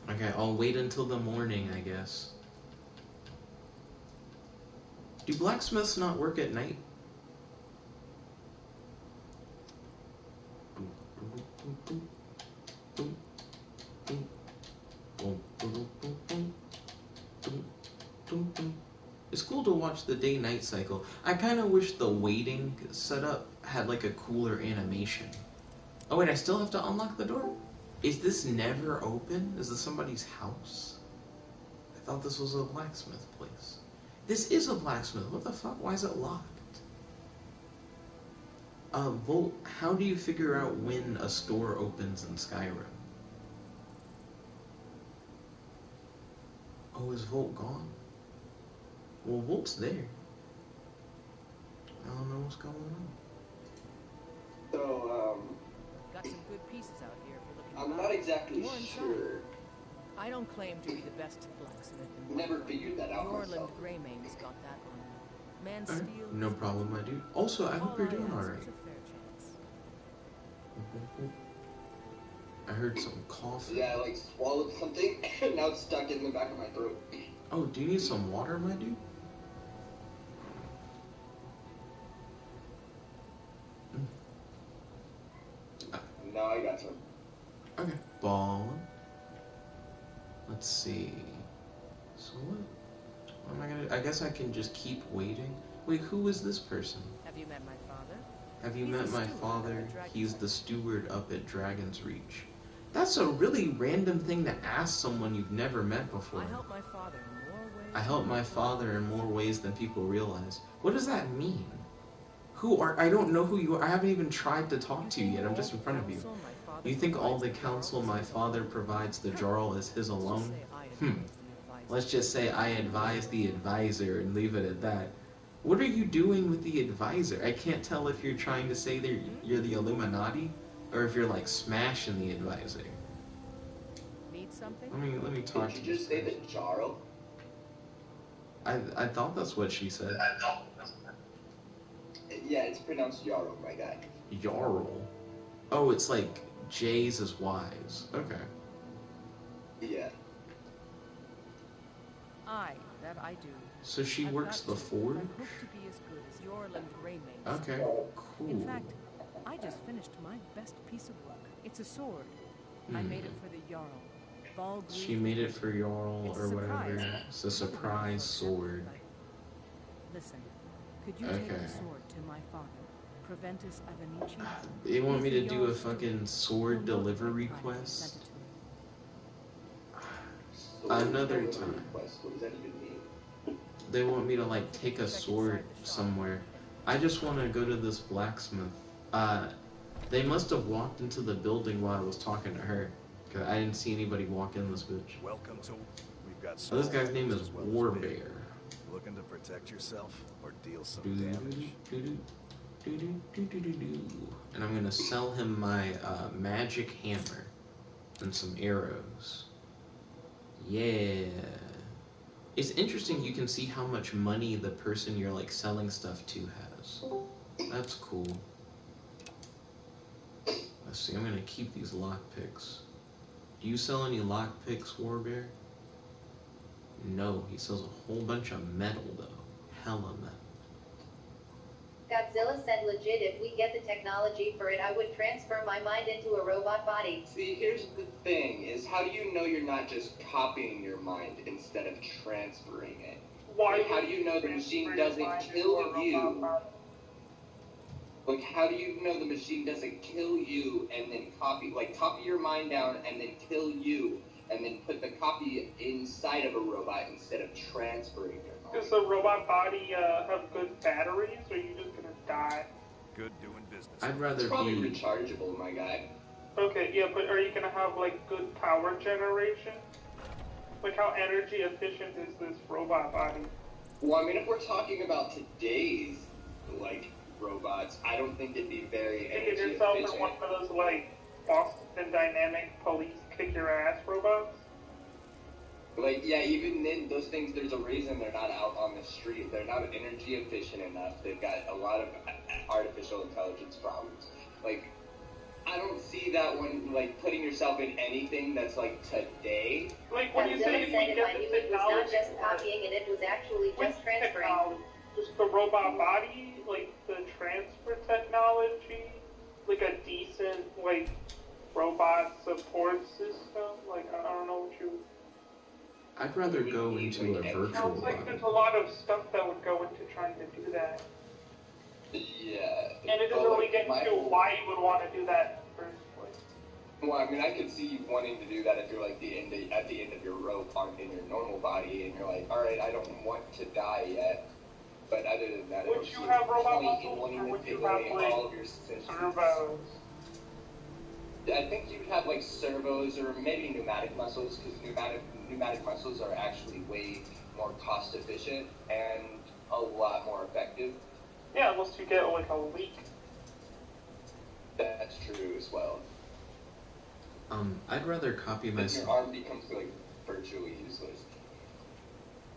Okay, I'll wait until the morning, I guess. Do blacksmiths not work at night? It's cool to watch the day-night cycle. I kind of wish the waiting setup had like a cooler animation. Oh wait, I still have to unlock the door? Is this never open? Is this somebody's house? I thought this was a blacksmith place. This is a blacksmith. What the fuck? Why is it locked? Volt, how do you figure out when a store opens in Skyrim? Oh, is Volt gone? Well, Volt's there. I don't know what's going on. So, Got some good pieces out here if you're looking. I'm not exactly sure. I don't claim to be the best blacksmith in Never figured that out Yorland myself. Greymane's got that on. Man Alright, steel. no problem, my dude. Also, I hope you're doing alright. I heard some coughing. Yeah, I like swallowed something and now it's stuck in the back of my throat. Oh, do you need some water, my dude? No, I got some. Okay. Ballin'. Let's see. So what am I gonna do? I guess I can just keep waiting. Wait, who is this person? Have you met my father? Have you He's met the my steward father? up at Dragon's He's the Reach. steward up at Dragon's Reach. That's a really random thing to ask someone you've never met before. I help my father in more ways. I help my father in more ways than people realize. What does that mean? Who are... I don't know who you are. I haven't even tried to talk to you yet. I'm just in front of you. You think all the counsel my father provides the Jarl is his alone? Let's just say I advise the advisor and leave it at that. What are you doing with the advisor? I can't tell if you're trying to say that you're the Illuminati or if you're like smashing the advisor. Need something? Let me talk to Did you just say the Jarl? I thought that's what she said. Yeah, it's pronounced Jarl, my guy. Jarl. Oh, it's like J's is Y's. Okay. Yeah. That I do. So she I've works got the to. forge? I hope to be as good as Yorland Greymane. Okay, cool. In fact, I just finished my best piece of work. It's a sword. I made it for the Jarl. She made it for Jarl or whatever. It's a surprise sword. Listen, could you take the sword to my father, Preventus Avenici? They want me to do a fucking sword delivery quest? Another time. What does that even mean? They want me to like take a sword somewhere. I just want to go to this blacksmith. They must have walked into the building while I was talking to her. Cause I didn't see anybody walk in this bitch. Welcome to. We've got. Oh, this guy's name is Warbear. Looking to protect yourself or deal some And I'm gonna sell him my magic hammer and some arrows. Yeah. It's interesting you can see how much money the person you're like selling stuff to has. That's cool. Let's see, I'm gonna keep these lockpicks. Do you sell any lockpicks, Warbear? No, he sells a whole bunch of metal though. Hella metal. Godzilla said legit, if we get the technology for it, I would transfer my mind into a robot body. See, here's the thing, is how do you know you're not just copying your mind instead of transferring it? Why? Like, how do you know the machine doesn't kill you? Like, how do you know the machine doesn't kill you and then copy your mind down and then kill you and then put the copy inside of a robot instead of transferring your mind? Does the robot body have good batteries, or are you just gonna die? Good doing business. I'd rather It's probably be... rechargeable, my guy. Okay, yeah, but are you gonna have, like, good power generation? Like, how energy efficient is this robot body? Well, I mean, if we're talking about today's, like, robots, I don't think it'd be very energy Thinking yourself efficient. in one of those, like, Boston Dynamic police kick-your-ass robots? Like, yeah, even then, those things, there's a reason they're not out on the street. They're not energy efficient enough. They've got a lot of artificial intelligence problems. Like, I don't see that one, like, putting yourself in anything that's, like, today. Like, when you say if we If get I the knew it was not technology, just copying and it was actually which just transferring. technology? Just the robot body, like, the transfer technology, like a decent, like, robot support system? Like, I don't know what you... I'd rather go into a virtual Sounds like body. there's a lot of stuff that would go into trying to do that. Yeah. And it doesn't but, really like, get into why you would want to do that in the first place. Well, I mean, I could see you wanting to do that if you're, like, at the end of your rope in your normal body, and you're like, alright, I don't want to die yet. But other than that, Would you have robot muscles, or wanting to would you take have, away like, all of your senses. servos? I think you'd have, like, servos or maybe pneumatic muscles, because pneumatic muscles are actually way more cost efficient and a lot more effective. Yeah, unless you get, like, a leak. That's true as well. I'd rather copy Then myself. your arm becomes, like, virtually useless.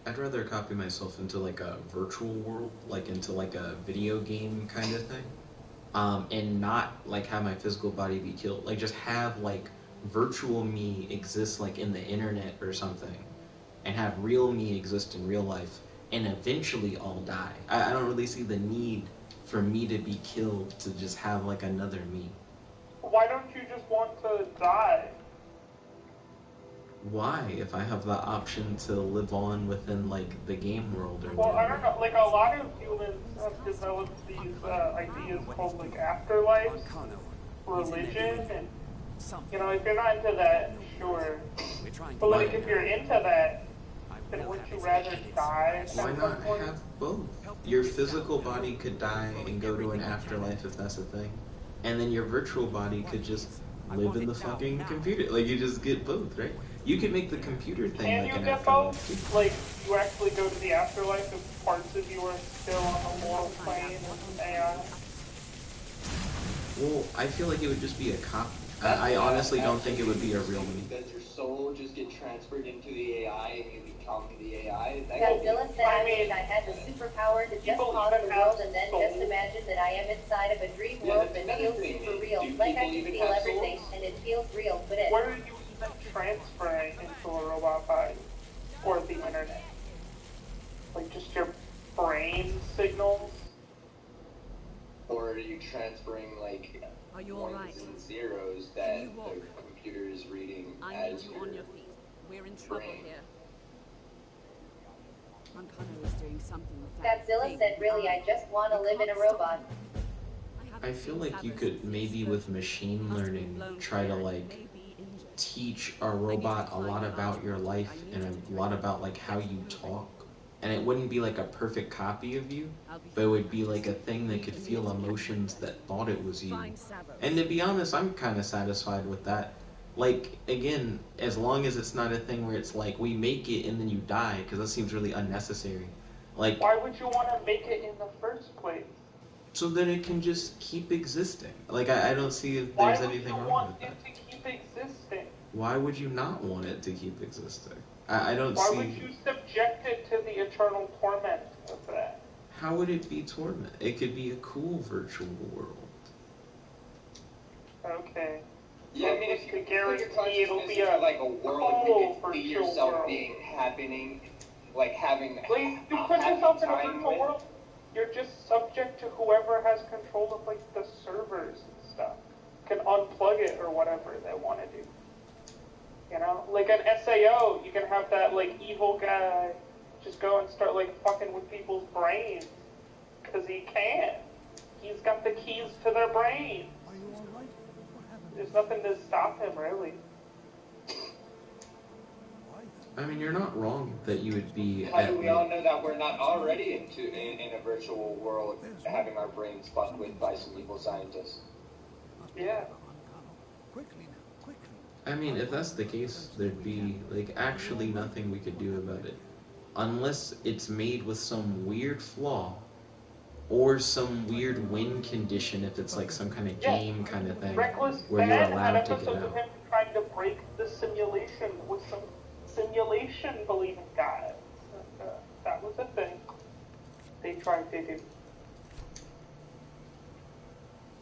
I'd rather copy myself into like a virtual world, like into like a video game kind of thing, and not like have my physical body be killed. Like just have like virtual me exist like in the internet or something, and have real me exist in real life, and eventually I'll die. I don't really see the need for me to be killed to just have like another me. Why don't you just want to die? Why, if I have the option to live on within like the game world or Well, I whatever? don't know, like, a lot of humans have developed these ideas called, like, afterlives, religion, and, you know, if you're not into that, sure. But, like, if you're into that, then wouldn't you rather die? Why not have both? Your physical body could die and go to an afterlife if that's a thing, and then your virtual body could just live in the fucking computer. Like you just get both, right? You could make the computer thing Can like you an get afterlife both? too. Like, you actually go to the afterlife if parts of you are still on the moral plane with AI? Well, I feel like it would just be a copy. I honestly don't think it would be a real me. Does your soul just get transferred into the AI and you become the AI? Godzilla said I wish I had the superpower to just pause the world and then just imagine that I am inside of a dream world that feels super real. Like I can feel everything and it feels real, but it... Where are you even transferring into a robot body? Or the internet? Like, just your brain signals? Or are you transferring, like, Are you all right? ones and zeros that the computer is reading I as need you on your feet. We're in trouble brain? here. Moncano is doing something with that Godzilla thing. said, really, I just want to live in a robot. I feel like you could maybe with machine learning try to like teach a robot a lot about your life and a lot about like how you talk, and it wouldn't be like a perfect copy of you, but it would be like a thing that could feel emotions that thought it was you. And to be honest, I'm kind of satisfied with that. Like, again, as long as it's not a thing where it's like we make it and then you die, because that seems really unnecessary. Like, Why would you want to make it in the first place? so that it can just keep existing. Like, I don't see if Why there's would anything you wrong want with that. it to keep existing? Why would you not want it to keep existing? I don't Why see... would you subject it to the eternal torment of that? How would it be torment? It could be a cool virtual world. Okay. Yeah, I mean, if you guarantee it'll be like a world where you can see yourself being happening, like having. Like, you put yourself in a virtual world, you're just subject to whoever has control of like the servers and stuff. Can unplug it or whatever they want to do. You know, like an SAO, you can have that like evil guy just go and start like fucking with people's brains because he can. He's got the keys to their brain. Are you all right? What happened? There's nothing to stop him, really. Why? I mean, you're not wrong that you would be. How do we all know that we're not already in a virtual world having our brains fucked with by some evil scientists? Yeah. Quickly now, quickly. I mean, if that's the case, there'd be like actually nothing we could do about it, unless it's made with some weird flaw, or some weird win condition. If it's like some kind of game kind of thing, Reckless where you're Ben had allowed to get episodes of out. him trying to break the simulation with some simulation believing guys. That was a thing they tried to do.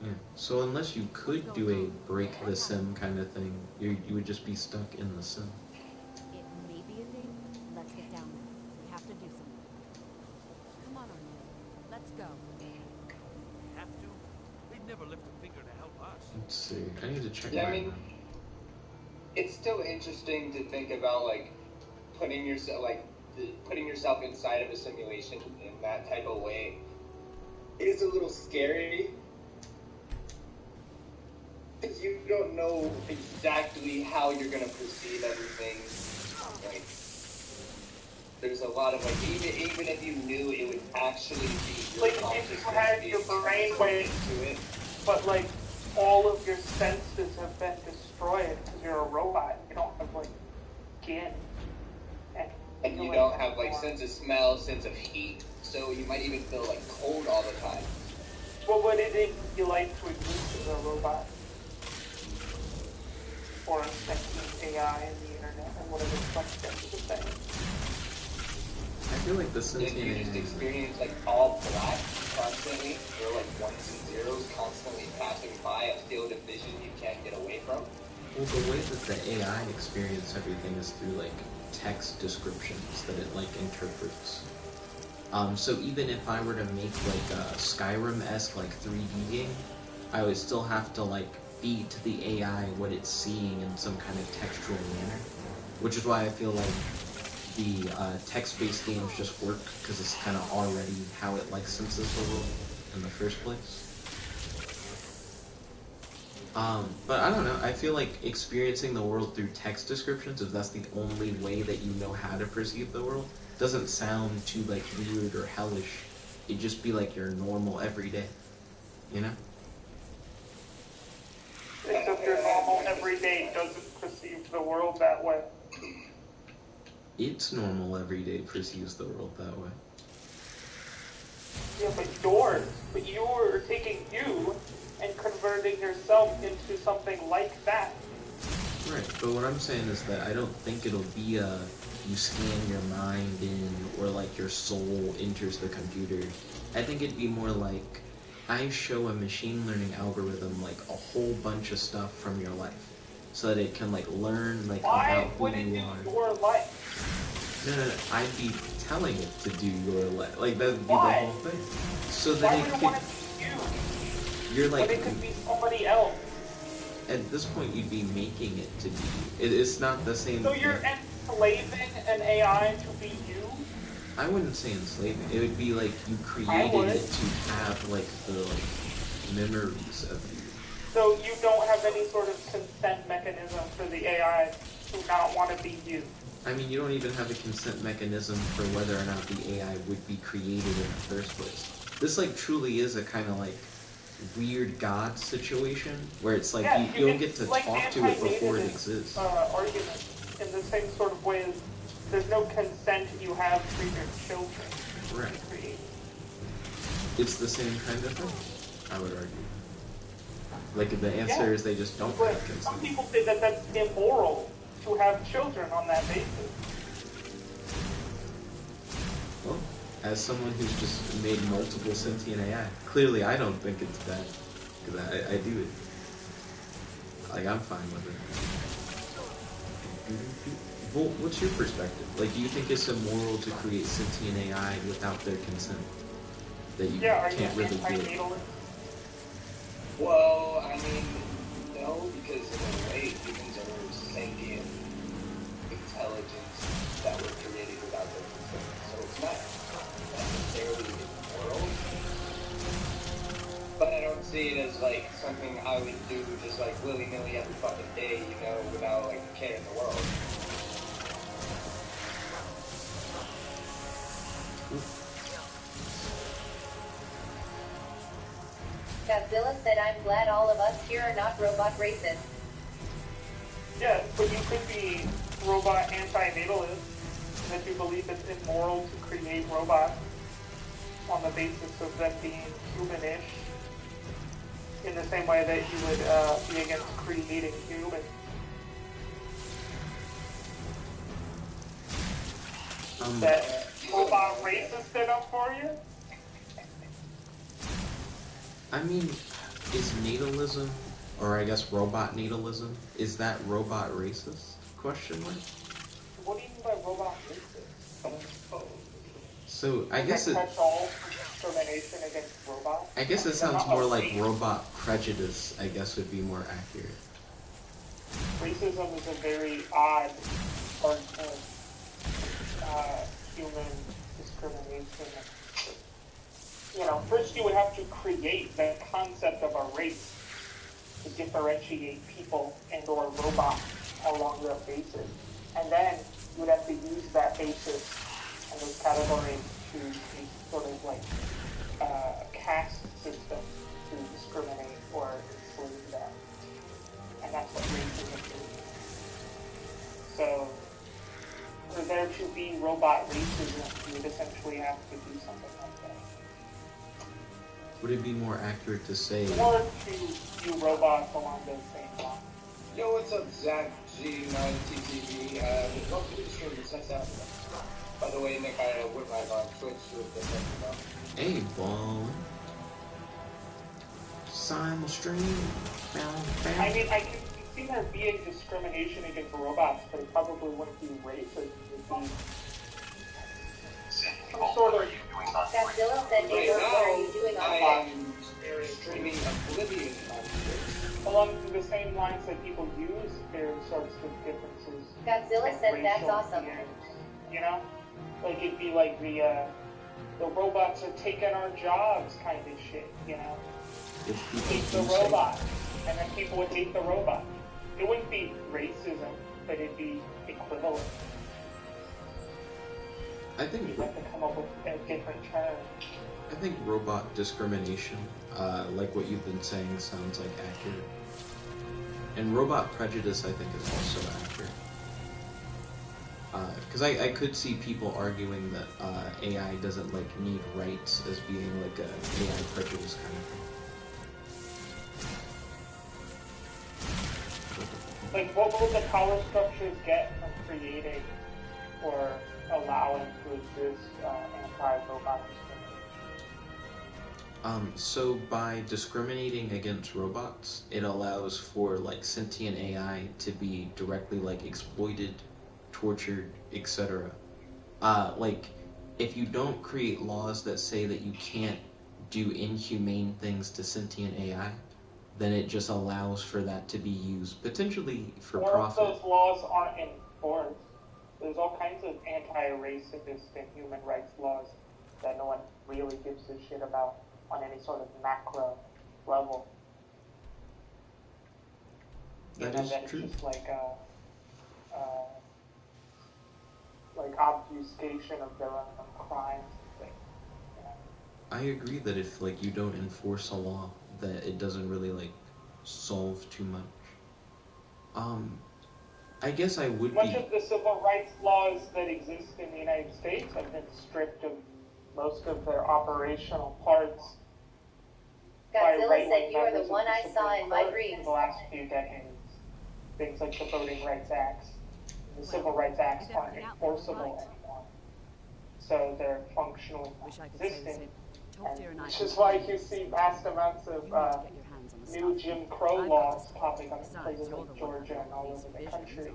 Yeah. So unless you could do a break the sim kind of thing, you would just be stuck in the sim. It may be a thing. Let's get down there. We have to do something. Come on, Arnold. Let's go. We have to. They'd never lift a finger to help us. Let's see. I need to check Yeah, I my mean, map. it's still interesting to think about like putting yourself inside of a simulation in that type of way. It is a little scary. Because you don't know exactly how you're going to perceive everything. Like, there's a lot of, like, even if you knew it would actually be your Like, if you had your brain wave to it, but like all of your senses have been destroyed because you're a robot. You don't have like skin. and you don't have, like, sense of smell, sense of heat, so you might even feel, like, cold all the time. What would it be like to exist as a robot? Or a sentient AI in the internet, or whatever the fuck that is a thing. I feel like the If sentient you just AI. experience, like, all black constantly, or, like, ones and zeros constantly passing by a field of vision you can't get away from. Well, the way that the AI experience everything is through like text descriptions that it like interprets. So even if I were to make like a Skyrim-esque like 3D game, I would still have to like feed to the AI what it's seeing in some kind of textual manner, which is why I feel like the text-based games just work because it's kind of already how it like senses the world in the first place. But I don't know, I feel like experiencing the world through text descriptions, if that's the only way that you know how to perceive the world, doesn't sound too like weird or hellish. It'd just be like your normal everyday, you know? Except your normal everyday doesn't perceive the world that way. Its normal everyday perceives the world that way. Yeah, but you're taking you and converting yourself into something like that. Right, but what I'm saying is that I don't think it'll be a you scan your mind in or like your soul enters the computer. I think it'd be more like I show a machine learning algorithm like a whole bunch of stuff from your life so that it can like learn like Why about who would it you do are. your life? No, I'd be telling it to do your life. Like that'd be Why? the whole thing. So that Why it would it could want to be you? you're like But it could be somebody else. at this point you'd be making it to be you. It's not the same So thing. you're enslaving an AI to be you? I wouldn't say enslaving. It would be like you I created would. it to have like the memories of you. So you don't have any sort of consent mechanism for the AI to not want to be you? I mean, you don't even have a consent mechanism for whether or not the AI would be created in the first place. This like truly is a kind of like weird God situation where it's like Yeah, you don't it's get to like talk to it before it anti-nativist, exists. Argument in the same sort of way as there's no consent you have for your children Right. to create. It's the same kind of thing, I would argue. Like the answer Yeah. is they just don't But have some consent. people say that that's immoral to have children on that basis. Well, as someone who's just made multiple sentient AI, clearly I don't think it's bad, because I do it. Like, I'm fine with it. Well, what's your perspective? Like, do you think it's immoral to create sentient AI without their consent? That you can't really do it? Well, I mean, no, because in a way, humans are sentient intelligence that were created without their consent. So it's not necessarily immoral. But I don't see it as like something I would do just like willy-nilly every fucking day, you know, without like a care in the world. Godzilla said, I'm glad all of us here are not robot racists. Yeah, but you could be robot anti-natalist, and if you believe it's immoral to create robots on the basis of them being humanish, in the same way that you would be against creating humans. That robot racist enough for you? I mean, is natalism, or I guess robot natalism, is that robot racist? Question mark? What do you mean by robot racist? So I guess it. Catch-all discrimination against robots? I guess it sounds more like robot prejudice. I guess would be more accurate. Racism is a very odd part of human discrimination. You know, first you would have to create the concept of a race to differentiate people and or robots along that basis. And then you would have to use that basis and those categories to be sort of like a caste system to discriminate or enslave them. And that's what racism is. So, for there to be robot racism, you would essentially have to do something like that. Would it be more accurate to say? Or to do robots along those same lines. Yo, what's up, Zach G9TTV? Welcome to the stream. It's nice to have you. By the way, Nick, I went live on Twitch with this episode. Hey, ball. Simul stream. I mean, I can see there being discrimination against robots, but it probably wouldn't be racist. It would be some sort of. Godzilla said, Neighbor, what are you doing on I am streaming Oblivion on Twitch. Along the same lines that people use various sorts of differences. Godzilla said, that's racial awesome. themes, you know? Like, it'd be like the robots are taking our jobs kind of shit, you know? Hate the robot, and then people would hate the robot. It wouldn't be racism, but it'd be equivalent. I think You'd have to come up with a different term. I think robot discrimination, like what you've been saying, sounds like accurate. And robot prejudice, I think, is also accurate. Because I could see people arguing that AI doesn't like need rights as being like a AI prejudice kind of thing. Like, what will the power structures get from creating or allowing to exist anti-robot discrimination? So by discriminating against robots, it allows for like sentient AI to be directly like exploited, tortured, etc. Like if you don't create laws that say that you can't do inhumane things to sentient AI, then it just allows for that to be used potentially for profit. Or if those laws aren't enforced, there's all kinds of anti-racist and human rights laws that no one really gives a shit about on any sort of macro level. That is true. It's just like obfuscation of their own crimes and things. You know? I agree that if like you don't enforce a law, that it doesn't really like solve too much. I guess I would Much of the civil rights laws that exist in the United States have been stripped of most of their operational parts. Godzilla said, you are the one I saw in my dreams. In the last few decades, things like the Voting Rights Acts, the Civil Rights Acts aren't enforceable anymore, so they're functionally Wish I could say the existing. same. Talk to your Which is why you see vast amounts of new Jim Crow laws popping up in places like Georgia and all over the country,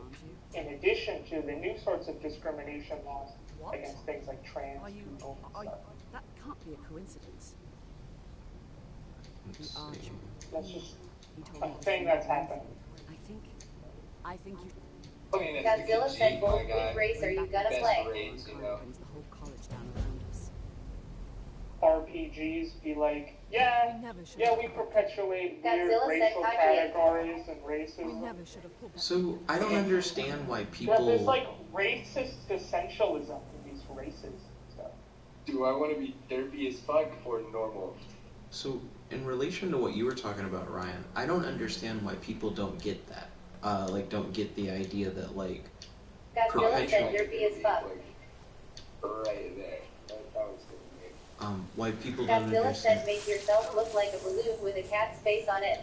in addition to the new sorts of discrimination laws against things like trans people and stuff. That can't be a coincidence. Let's The archer. see. That's just He told a me thing that's happening. I think you. I mean, it's Godzilla the said, my "Both guy. which race are you gonna Best play?" race, you know. Brings the whole college down around us. RPGs be like, yeah, we perpetuate weird Godzilla said, racial "Kaji." categories and We racism. never should have pulled that. So I don't understand why Yeah, people. there's like racist essentialism in these races and stuff. Do I want to be derpy as fuck or normal? So in relation to what you were talking about, Ryan, I don't understand why people don't get that. Like, don't get the idea that like Godzilla said, perpetuate. "Derpy as fuck." Right there. That was good. Why people don't Godzilla said, understand. "Make yourself look like a balloon with a cat's face on it."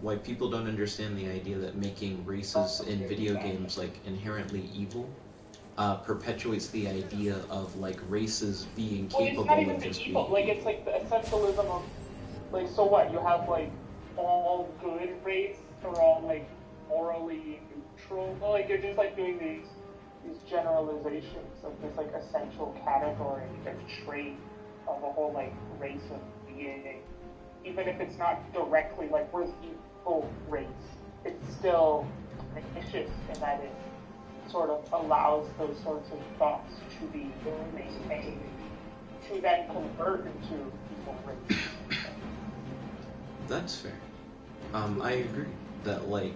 Why people don't understand the idea that making races in video games like inherently evil perpetuates the idea of like races being Well, it's capable not even of the just evil. being. Like, it's like the essentialism of, like, so what? You have like all good race or all like morally neutral. Well, like you're just like doing these generalizations of this like essential category of trait of a whole like race of being. Even if it's not directly like we're the evil race, it's still pernicious in that it sort of allows those sorts of thoughts to be maintained, to then convert into evil race. That's fair. I agree that like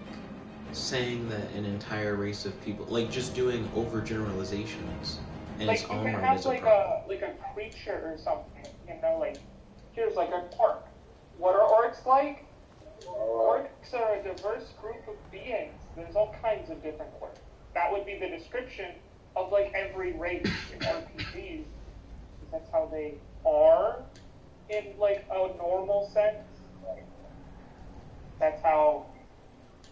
saying that an entire race of people, like just doing overgeneralizations in Like its you own can right have is a like problem. a creature or something, you know, like here's like an orc. What are orcs like? Orcs are a diverse group of beings. There's all kinds of different orcs. That would be the description of like every race in RPGs. That's how they are in like a normal sense. That's how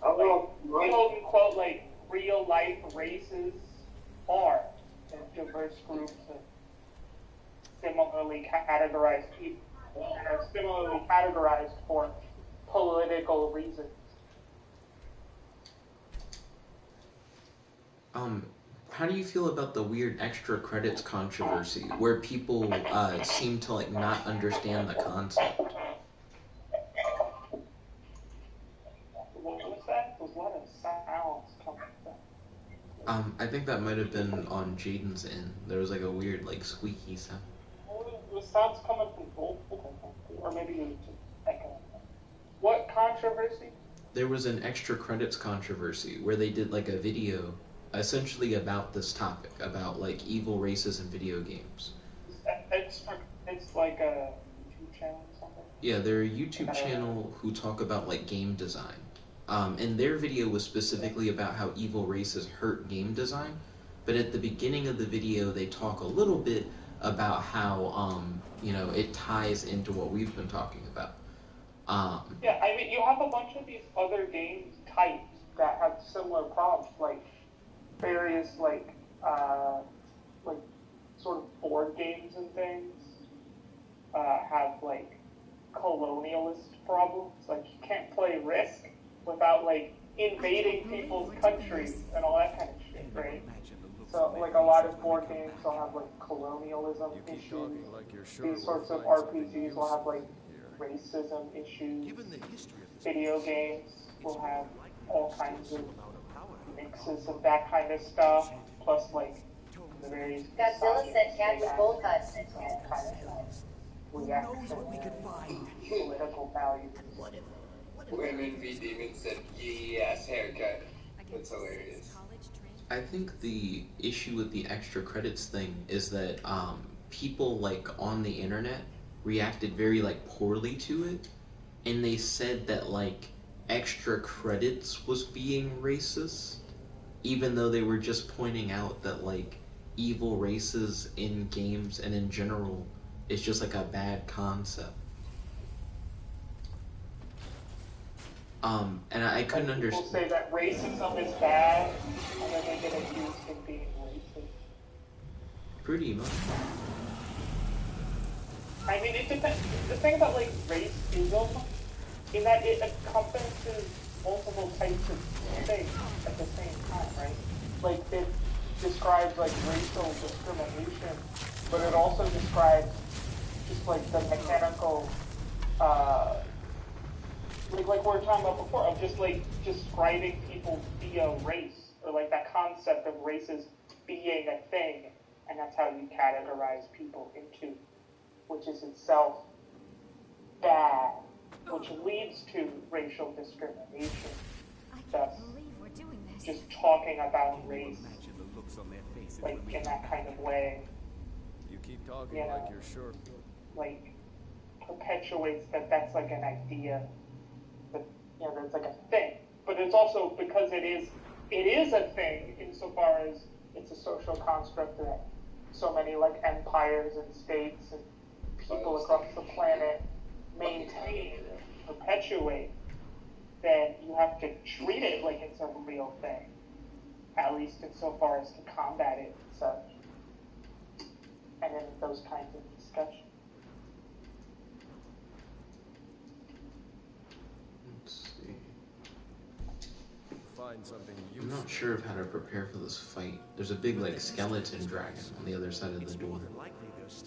quote unquote like real life races are in diverse groups of similarly categorized people and are similarly categorized for political reasons. How do you feel about the weird extra credits controversy where people seem to like not understand the concept? What was that? There was a lot of sounds coming from. I think that might have been on Jaden's end. There was like a weird like squeaky sound. The sounds coming from both, or maybe it was just echoing. What controversy? There was an extra credits controversy where they did like a video essentially about this topic, about like evil races in video games. It's like a YouTube channel or something? Yeah, they're a YouTube channel who talk about like game design. And their video was specifically about how evil races hurt game design. But at the beginning of the video, they talk a little bit about how, you know, it ties into what we've been talking about. Yeah, I mean, you have a bunch of these other game types that have similar problems, like various, like sort of board games and things have, like, colonialist problems. Like, you can't play Risk without, like, invading people's countries and all that kind of shit, right? So, like, a lot of board games will have, like, colonialism issues. These sorts of RPGs will have, like, racism issues. Video games will have all kinds of mixes of that kind of stuff, plus, like, the various... Godzilla said cat with bowl cuts. All kind of reaction and political values. Women v Demons said yes haircut. That's hilarious. I think the issue with the extra credits thing is that people like on the internet reacted very like poorly to it, and they said that like extra credits was being racist, even though they were just pointing out that like evil races in games and in general is just like a bad concept. And I couldn't understand. People say that racism is bad, and then they get accused of being racist. Pretty much. I mean, it depends. The thing about like racism, in that it encompasses multiple types of things at the same time, right? Like it describes like racial discrimination, but it also describes just like the mechanical, like we were talking about before, of just like describing people via race, or like that concept of races being a thing, and that's how you categorize people into, which is itself bad, which leads to racial discrimination. Thus, just talking about race, like in that kind of way, You keep talking you know, like you're sure. like perpetuates that that's like an idea, that that's like a thing. But it's also because it is a thing insofar as it's a social construct that so many like empires and states and people across the planet maintain, perpetuate, then you have to treat it like it's a real thing, at least insofar as to combat it and such, and in those kinds of discussions. Let's see. Find something I'm useful. not sure of how to prepare for this fight. There's a big, like, skeleton dragon on the other side of the door.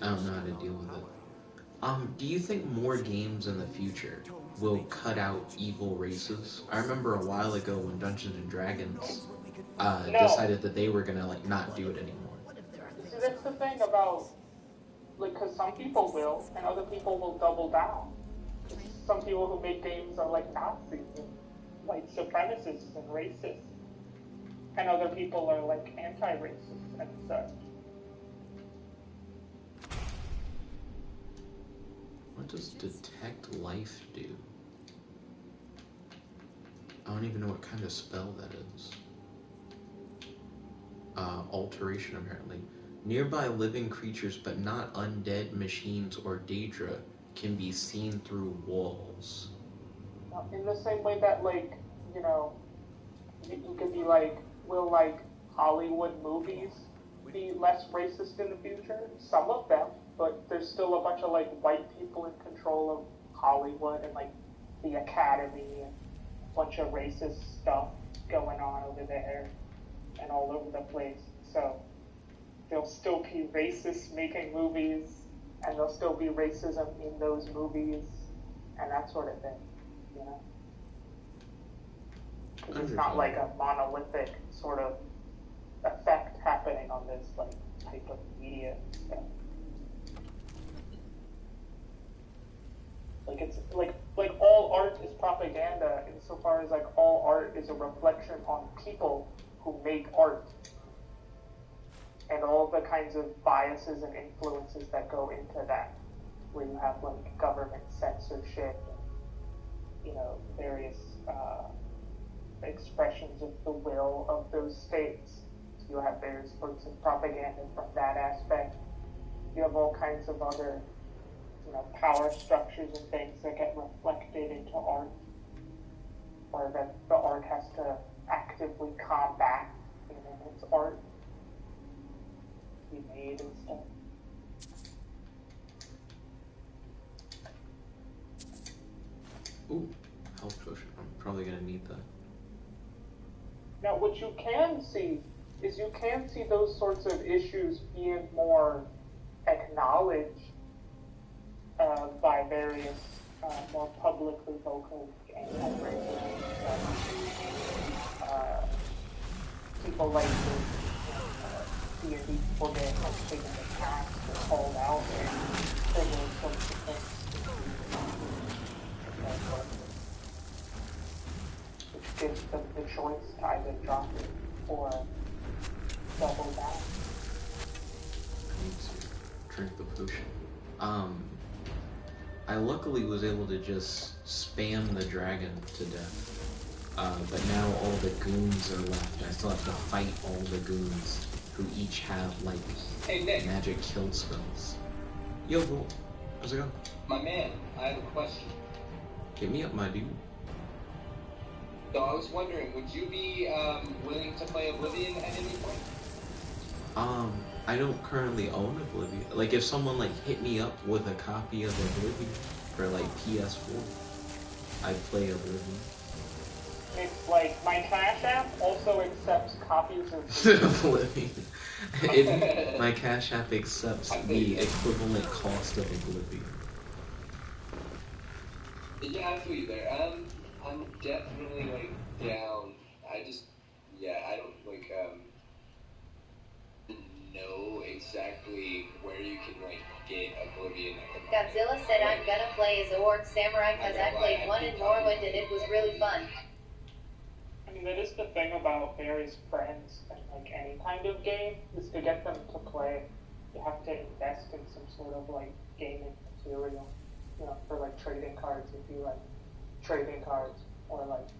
I don't know how to deal with it. Do you think more games in the future will cut out evil races? I remember a while ago when Dungeons and Dragons decided that they were gonna like not do it anymore. See, that's the thing about, like, because some people will, and other people will double down. Some people who make games are like Nazis and white supremacists and racists, and other people are like anti-racist and such. What does detect life do? I don't even know what kind of spell that is. Alteration, apparently. Nearby living creatures, but not undead machines or Daedra, can be seen through walls. In the same way that, like, you could be like, will, like, Hollywood movies be less racist in the future? Some of them, but there's still a bunch of, like, white people in control of Hollywood and, like, the Academy and a bunch of racist stuff going on over there and all over the place. So there'll still be racists making movies, and there'll still be racism in those movies and that sort of thing, Because it's not like a monolithic sort of effect happening on this, like, type of media and stuff. Like, it's like all art is propaganda insofar as, like, all art is a reflection on people who make art, and all the kinds of biases and influences that go into that, where you have, like, government censorship and, various expressions of the will of those states. So you have various sorts of propaganda from that aspect. You have all kinds of other, power structures and things that get reflected into art, or that the art has to actively combat in its art to be made and stuff. Ooh, health potion. I'm probably gonna need that. Now, what you can see is those sorts of issues being more acknowledged by various more publicly vocal anti-racist people like the D&D people get taken the task or called out and those sorts of things. Which gives them the choice to either drop it or double down. I need to drink the potion. I luckily was able to just spam the dragon to death. But now all the goons are left. I still have to fight all the goons who each have, like, magic kill spells. Yo, bro. How's it going? My man, I have a question. Get me up, my dude. So I was wondering, would you be willing to play Oblivion at any point? I don't currently own Oblivion. Like, if someone like hit me up with a copy of Oblivion for like PS4, I'd play Oblivion. It's like my Cash App also accepts copies of Oblivion. My Cash App accepts the equivalent cost of Oblivion. Yeah, I feel you there. I'm definitely like down. I just, I don't like know exactly where you can like get Oblivion. Godzilla said I'm gonna play as Orc Samurai because I played one in Morrowind and it was really fun. I mean, that is the thing about various friends and like any kind of game, is to get them to play, you have to invest in some sort of like gaming material. You know, for like trading cards, if you like trading cards, or like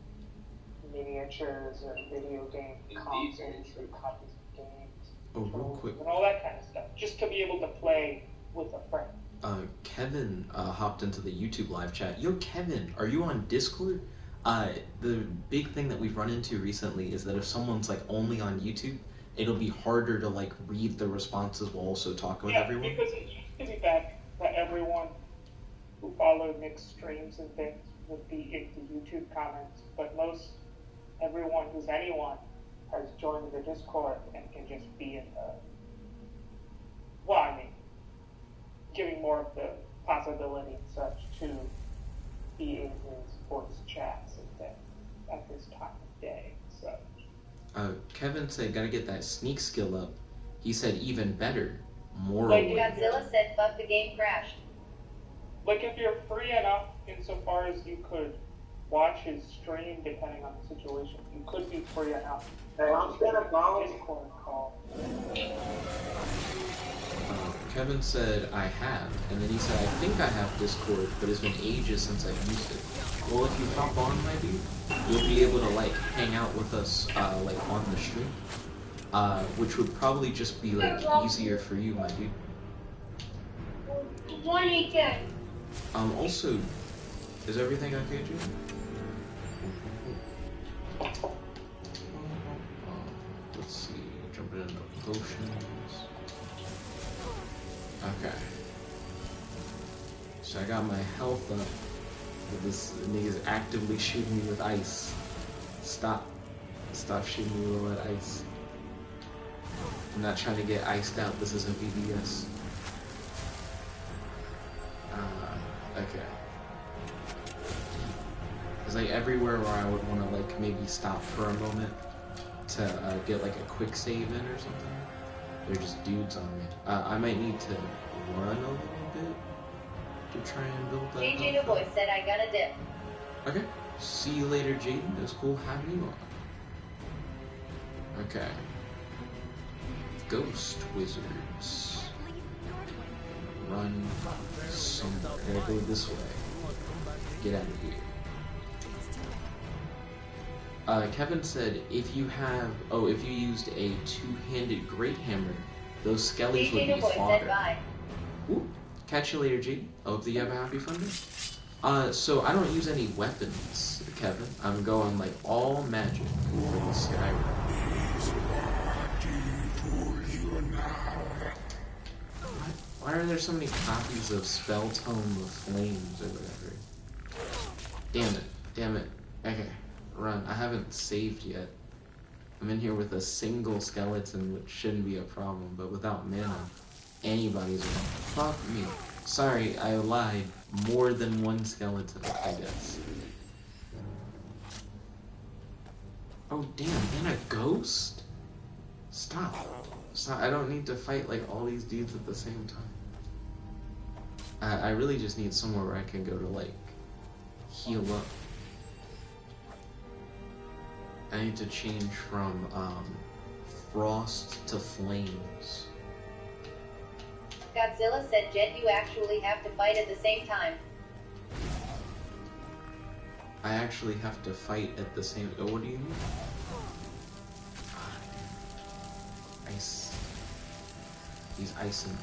miniatures or video game consoles or copies of games. Oh, real quick. And all that kind of stuff, just to be able to play with a friend. Kevin hopped into the YouTube live chat. Yo, Kevin, are you on Discord? The big thing that we've run into recently is that if someone's like only on YouTube, it'll be harder to like read the responses while also talking with everyone. Yeah, because it used to be that everyone who followed Nick's streams and things would be in the YouTube comments, but everyone who's anyone has joined the Discord and can just be in the, giving more of the possibility and such to be in his voice chats and things at this time of day, so. Kevin said, gotta get that sneak skill up. He said, even better, more. Like Godzilla said, fuck, the game crashed. Like, if you're free enough, insofar as you could watch his stream, depending on the situation, you could be free enough. Hey, I'm gonna follow Discord call. Kevin said, I have, and then he said, I think I have Discord, but it's been ages since I've used it. Well, if you hop on, my dude, you'll be able to, like, hang out with us, like, on the stream, which would probably just be, like, easier for you, my dude. Also, is everything okay, Jim? Let's see, jumping into potions. Okay. So I got my health up, but this nigga's actively shooting me with ice. Stop shooting me with that ice. I'm not trying to get iced out, this isn't BBS. Okay. It's like everywhere where I would want to like maybe stop for a moment to get like a quick save in or something. They're just dudes on me. I might need to run a little bit to try and build that. JJ the boy said I got a dip. Okay. See you later, Jaden. It was cool having you on. Okay. Ghost wizards. Run somewhere. Gotta go this way. Get out of here. Kevin said if you used a two-handed great hammer, those skellies would be fodder. Ooh, catch you later, G. I hope that you have a happy fun day. So I don't use any weapons, Kevin. I'm going like all magic for the Skyrim. Why are there so many copies of Spell Tome of Flames or whatever? Damn it. Okay, run. I haven't saved yet. I'm in here with a single skeleton, which shouldn't be a problem, but without mana, anybody's wrong. Fuck me. Sorry, I lied. More than one skeleton, I guess. Oh damn, and a ghost? Stop. I don't need to fight like all these dudes at the same time. I really just need somewhere where I can go to like heal up. I need to change from frost to flames. Godzilla said, Jet, you actually have to fight at the same time. I actually have to fight at the same... Oh, what do you mean? Ice. He's icing.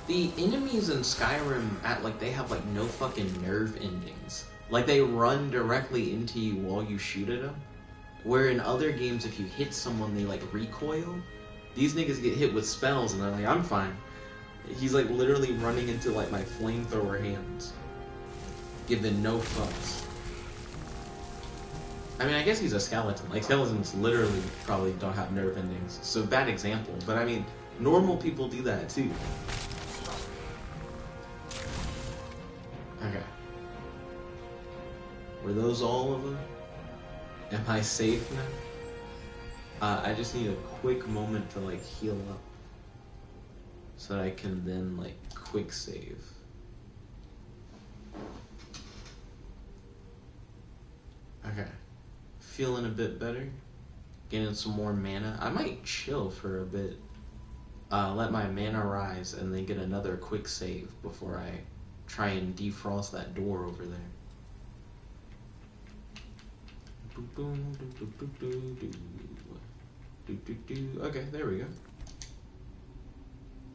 The enemies in Skyrim they have like no fucking nerve endings. Like, they run directly into you while you shoot at them. Where in other games, if you hit someone, they, like, recoil. These niggas get hit with spells, and they're like, I'm fine. He's, like, literally running into, like, my flamethrower hands. Giving no fucks. I mean, I guess he's a skeleton. Like, skeletons literally probably don't have nerve endings. So, bad example. But, I mean, normal people do that, too. Okay. Were those all of them? Am I safe now? I just need a quick moment to, like, heal up. So that I can then, like, quick save. Okay. Feeling a bit better. Getting some more mana. I might chill for a bit. Let my mana rise and then get another quick save before I try and defrost that door over there. Okay, there we go.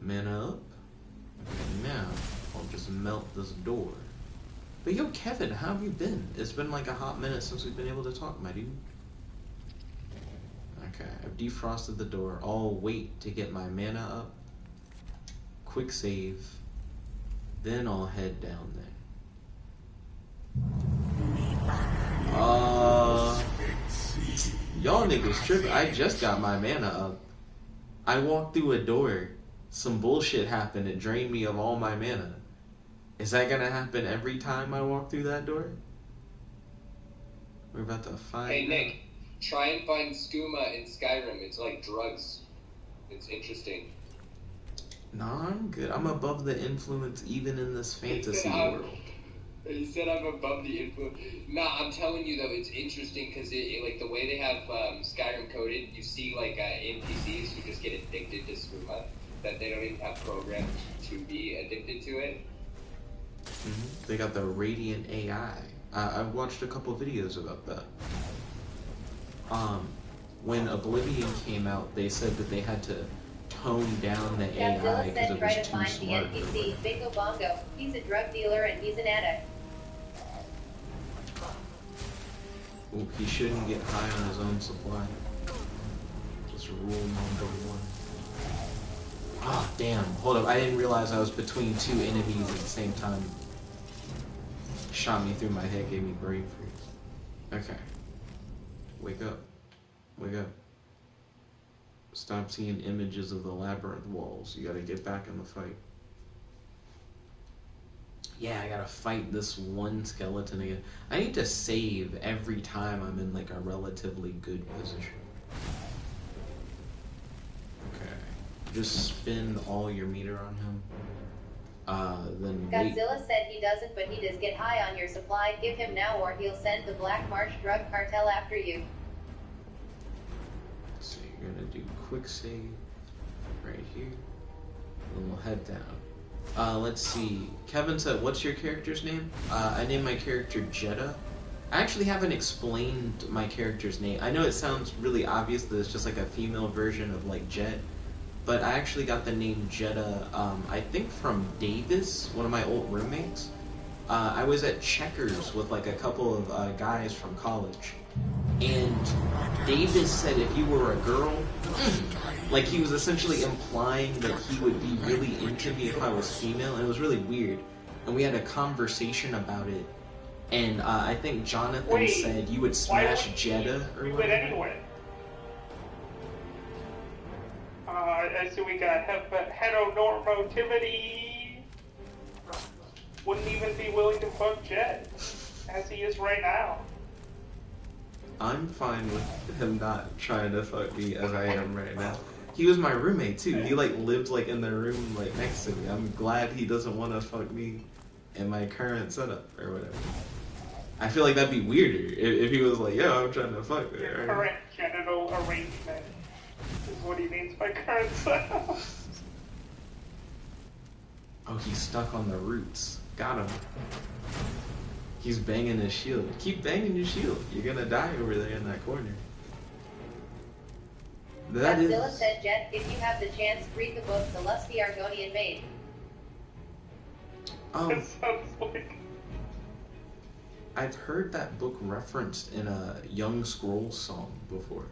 Mana up. Okay, now I'll just melt this door. But yo, Kevin, how have you been? It's been like a hot minute since we've been able to talk, my dude. Okay, I've defrosted the door. I'll wait to get my mana up. Quick save. Then I'll head down there. Y'all niggas tripping. I just got my mana up. I walked through a door. Some bullshit happened. It drained me of all my mana. Is that gonna happen every time I walk through that door? We're about to find Hey, Nick, try and find skooma in Skyrim. It's like drugs. It's interesting. Nah, I'm good. I'm above the influence even in this fantasy world. He said I'm above the influence. Nah, I'm telling you though, it's interesting because like the way they have Skyrim coded, you see like NPCs who just get addicted to skooma, that they don't even have programmed to be addicted to it. Mm-hmm. They got the Radiant AI. I watched a couple videos about that. When Oblivion came out, they said that they had to tone down the AI because it was too smart. The NPC, Bingo Bongo. He's a drug dealer and he's an addict. Ooh, he shouldn't get high on his own supply. That's rule number 1. Ah, damn. Hold up. I didn't realize I was between 2 enemies at the same time. Shot me through my head, gave me brain freeze. Okay. Wake up. Wake up. Stop seeing images of the labyrinth walls. You gotta get back in the fight. Yeah, I gotta fight this one skeleton again. I need to save every time I'm in like a relatively good position. Okay. Just spend all your meter on him. Then wait. Godzilla said he doesn't, but he does get high on your supply. Give him now or he'll send the Black Marsh drug cartel after you. So you're gonna do quick save right here. And we'll head down. Let's see. Kevin said, what's your character's name? I named my character Jeddah. I actually haven't explained my character's name. I know it sounds really obvious that it's just like a female version of like Jet. But I actually got the name Jeddah, I think from Davis, one of my old roommates. I was at Checkers with like a couple of guys from college. And Davis said if you were a girl, like he was essentially implying that he would be really into me if I was female. And it was really weird. And we had a conversation about it. And I think Jonathan said you would smash Jeddah or whatever. Anyway. I see we got heteronormativity. Wouldn't even be willing to fuck Jet, as he is right now. I'm fine with him not trying to fuck me as I am right now. He was my roommate too. He like lived like in the room like next to me. I'm glad he doesn't want to fuck me in my current setup or whatever. I feel like that'd be weirder if he was like, yo, I'm trying to fuck her. Your current genital arrangement is what he means by current setup. Oh, he's stuck on the roots. Got him. He's banging his shield. Keep banging your shield. You're gonna die over there in that corner. Godzilla said, Jet, if you have the chance, read the book, The Lusty Argonian Maid. That sounds like... I've heard that book referenced in a Young Scrolls song before.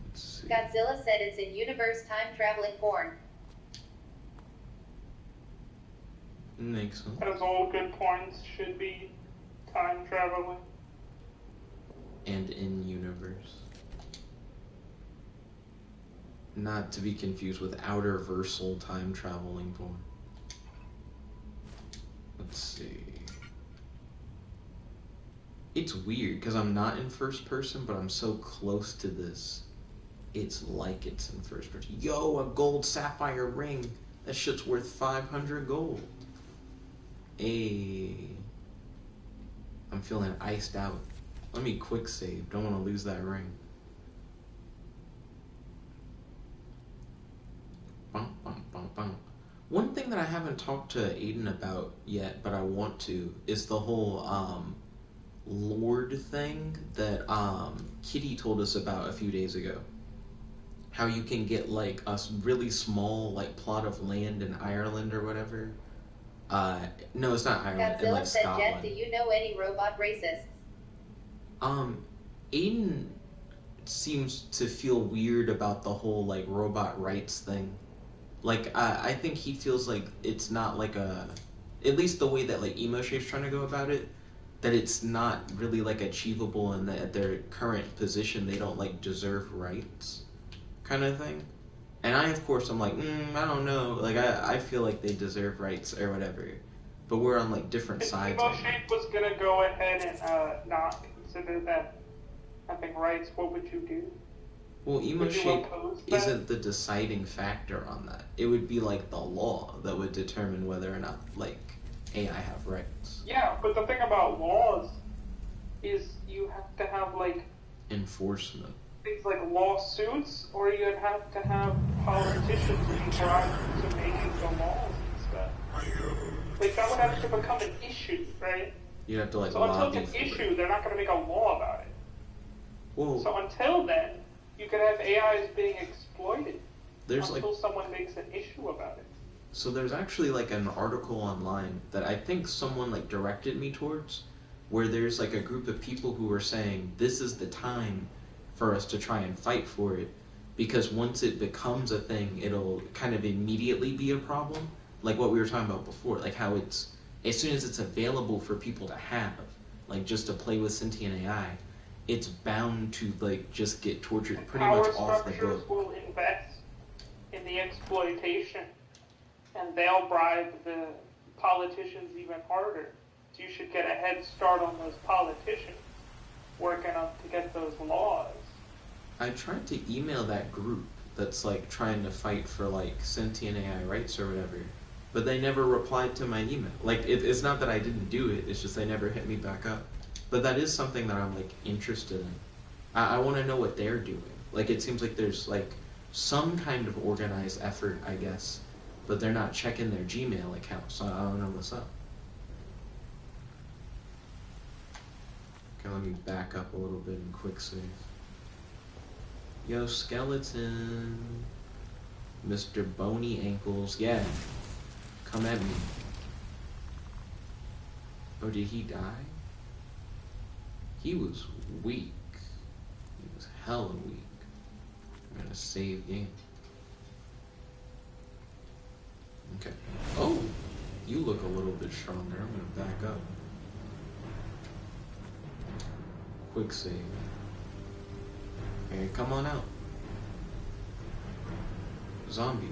Let's see. Godzilla said it's in universe time traveling porn. Makes sense. As all good points should be time traveling. And in universe. Not to be confused with outer-versal time traveling porn. Let's see. It's weird because I'm not in first person, but I'm so close to this. It's like it's in first person. Yo, a gold sapphire ring. That shit's worth 500 gold. Hey. I'm feeling iced out. Let me quick save. Don't want to lose that ring. Bum, bum, bum, bum. One thing that I haven't talked to Aiden about yet, but I want to, is the whole Lord thing that Kitty told us about a few days ago. How you can get like a really small like plot of land in Ireland or whatever. No, it's not Ireland. Godzilla In like said, Scotland. Jeff, do you know any robot racists? Aiden seems to feel weird about the whole like robot rights thing. Like, I think he feels like it's not like a, at least the way that like Emoshape's trying to go about it, that it's not really like achievable, and that at their current position they don't like deserve rights, kind of thing. And I, of course, I'm like, I don't know. Like, I feel like they deserve rights or whatever. But we're on like different sides. If Emoshape was gonna go ahead and not consider them having rights, what would you do? Well, Emoshape isn't the deciding factor on that. It would be like the law that would determine whether or not like AI have rights. Yeah, but the thing about laws is you have to have like enforcement. Things like lawsuits, or you'd have to have politicians be brought to making the laws and stuff. Like that would have to become an issue, right? You'd have to like so until lobby it's an for issue, they're not going to make a law about it. Well, so until then, you could have AIs being exploited until like, someone makes an issue about it. So there's actually like an article online that I think someone like directed me towards, where there's like a group of people who are saying this is the time for us to try and fight for it, because once it becomes a thing, it'll kind of immediately be a problem. Like what we were talking about before, like how it's, as soon as it's available for people to have, like just to play with sentient AI, it's bound to like just get tortured pretty much off the book. Power structures will invest in the exploitation, and they'll bribe the politicians even harder. So you should get a head start on those politicians working on to get those laws. I tried to email that group that's like trying to fight for like sentient AI rights or whatever, but they never replied to my email. Like it's not that I didn't do it, it's just they never hit me back up. But that is something that I'm like interested in. I want to know what they're doing. Like it seems like there's like some kind of organized effort, I guess, but they're not checking their Gmail account, so I don't know what's up. Okay, let me back up a little bit and quick save. Yo, skeleton. Mr. Bony Ankles. Yeah. Come at me. Oh, did he die? He was weak. He was hella weak. I'm gonna save game. Okay. Oh! You look a little bit stronger. I'm gonna back up. Quick save. Okay, come on out. Zombie.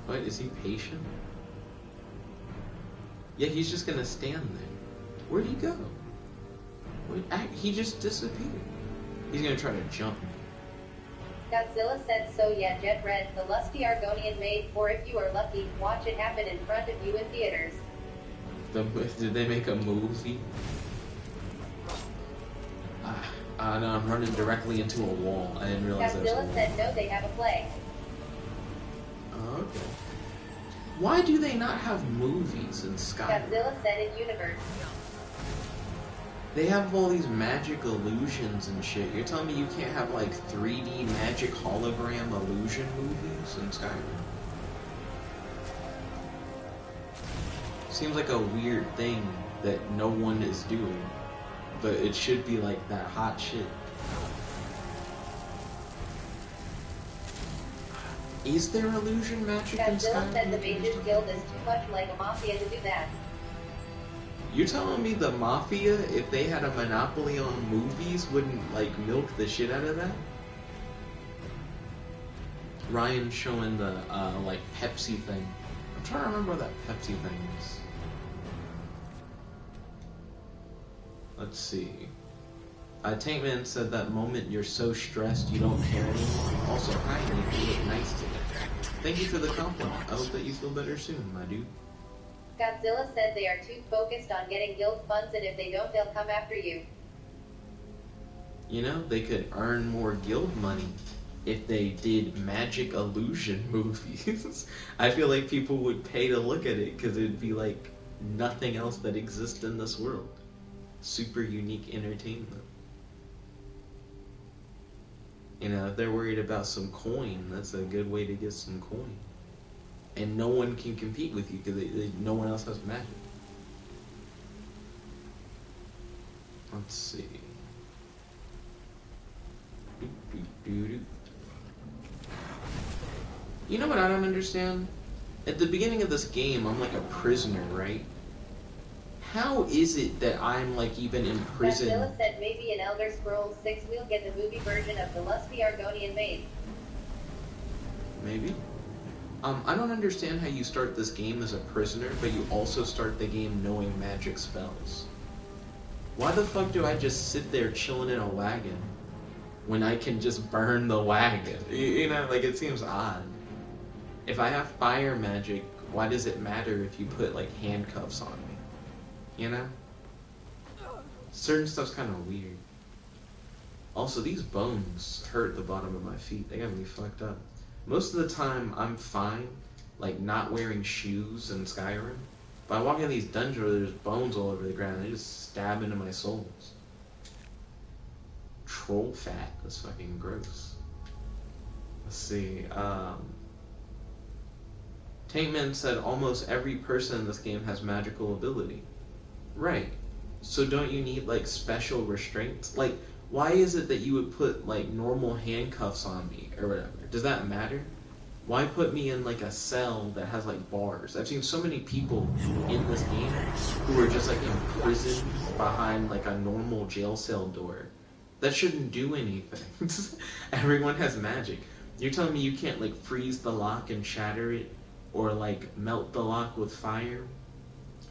What, is he patient? Yeah, he's just gonna stand there. Where'd he go? He just disappeared. He's gonna try to jump me. Godzilla said so. Yeah, Jet Red, the lusty Argonian maid, or if you are lucky, watch it happen in front of you in theaters. Did they make a movie? No, I'm running directly into a wall. I didn't realize that was a wall. Godzilla said no, they have a play. Oh, okay. Why do they not have movies in Skyrim? Godzilla said in universe. They have all these magic illusions and shit. You're telling me you can't have like 3D magic hologram illusion movies in Skyrim? Seems like a weird thing that no one is doing, but it should be like that hot shit. Is there illusion magic in Godzilla said the Skyrim? Mages Guild is too much like a mafia to do that. You telling me the Mafia, if they had a monopoly on movies, wouldn't, like, milk the shit out of that? Ryan showing the, like, Pepsi thing. I'm trying to remember what that Pepsi thing is. Let's see. Tankman said that moment you're so stressed you don't care anymore. Also, hi, Nick, you look nice today. Thank you for the compliment. I hope that you feel better soon, my dude. Godzilla said they are too focused on getting guild funds and if they don't, they'll come after you. You know, they could earn more guild money if they did magic illusion movies. I feel like people would pay to look at it because it'd be like nothing else that exists in this world. Super unique entertainment. You know, if they're worried about some coin, that's a good way to get some coin. And no one can compete with you because no one else has magic. Let's see. You know what I don't understand? At the beginning of this game, I'm like a prisoner, right? How is it that I'm like even in prison? Godzilla said maybe in Elder Scrolls 6 we'll get the movie version of the lusty Argonian maid. Maybe. I don't understand how you start this game as a prisoner, but you also start the game knowing magic spells. Why the fuck do I just sit there chilling in a wagon when I can just burn the wagon? You know, like, it seems odd. If I have fire magic, why does it matter if you put, like, handcuffs on me? You know? Certain stuff's kind of weird. Also, these bones hurt the bottom of my feet. They got me fucked up. Most of the time, I'm fine, like, not wearing shoes in Skyrim. But I walk in these dungeons where there's bones all over the ground. They just stab into my souls. Troll fat. That's fucking gross. Let's see. Tankman said almost every person in this game has magical ability. Right. So don't you need, like, special restraints? Like, why is it that you would put, like, normal handcuffs on me or whatever? Does that matter? Why put me in, like, a cell that has, like, bars? I've seen so many people in this game who are just, like, imprisoned behind, like, a normal jail cell door. That shouldn't do anything. Everyone has magic. You're telling me you can't, like, freeze the lock and shatter it? Or, like, melt the lock with fire?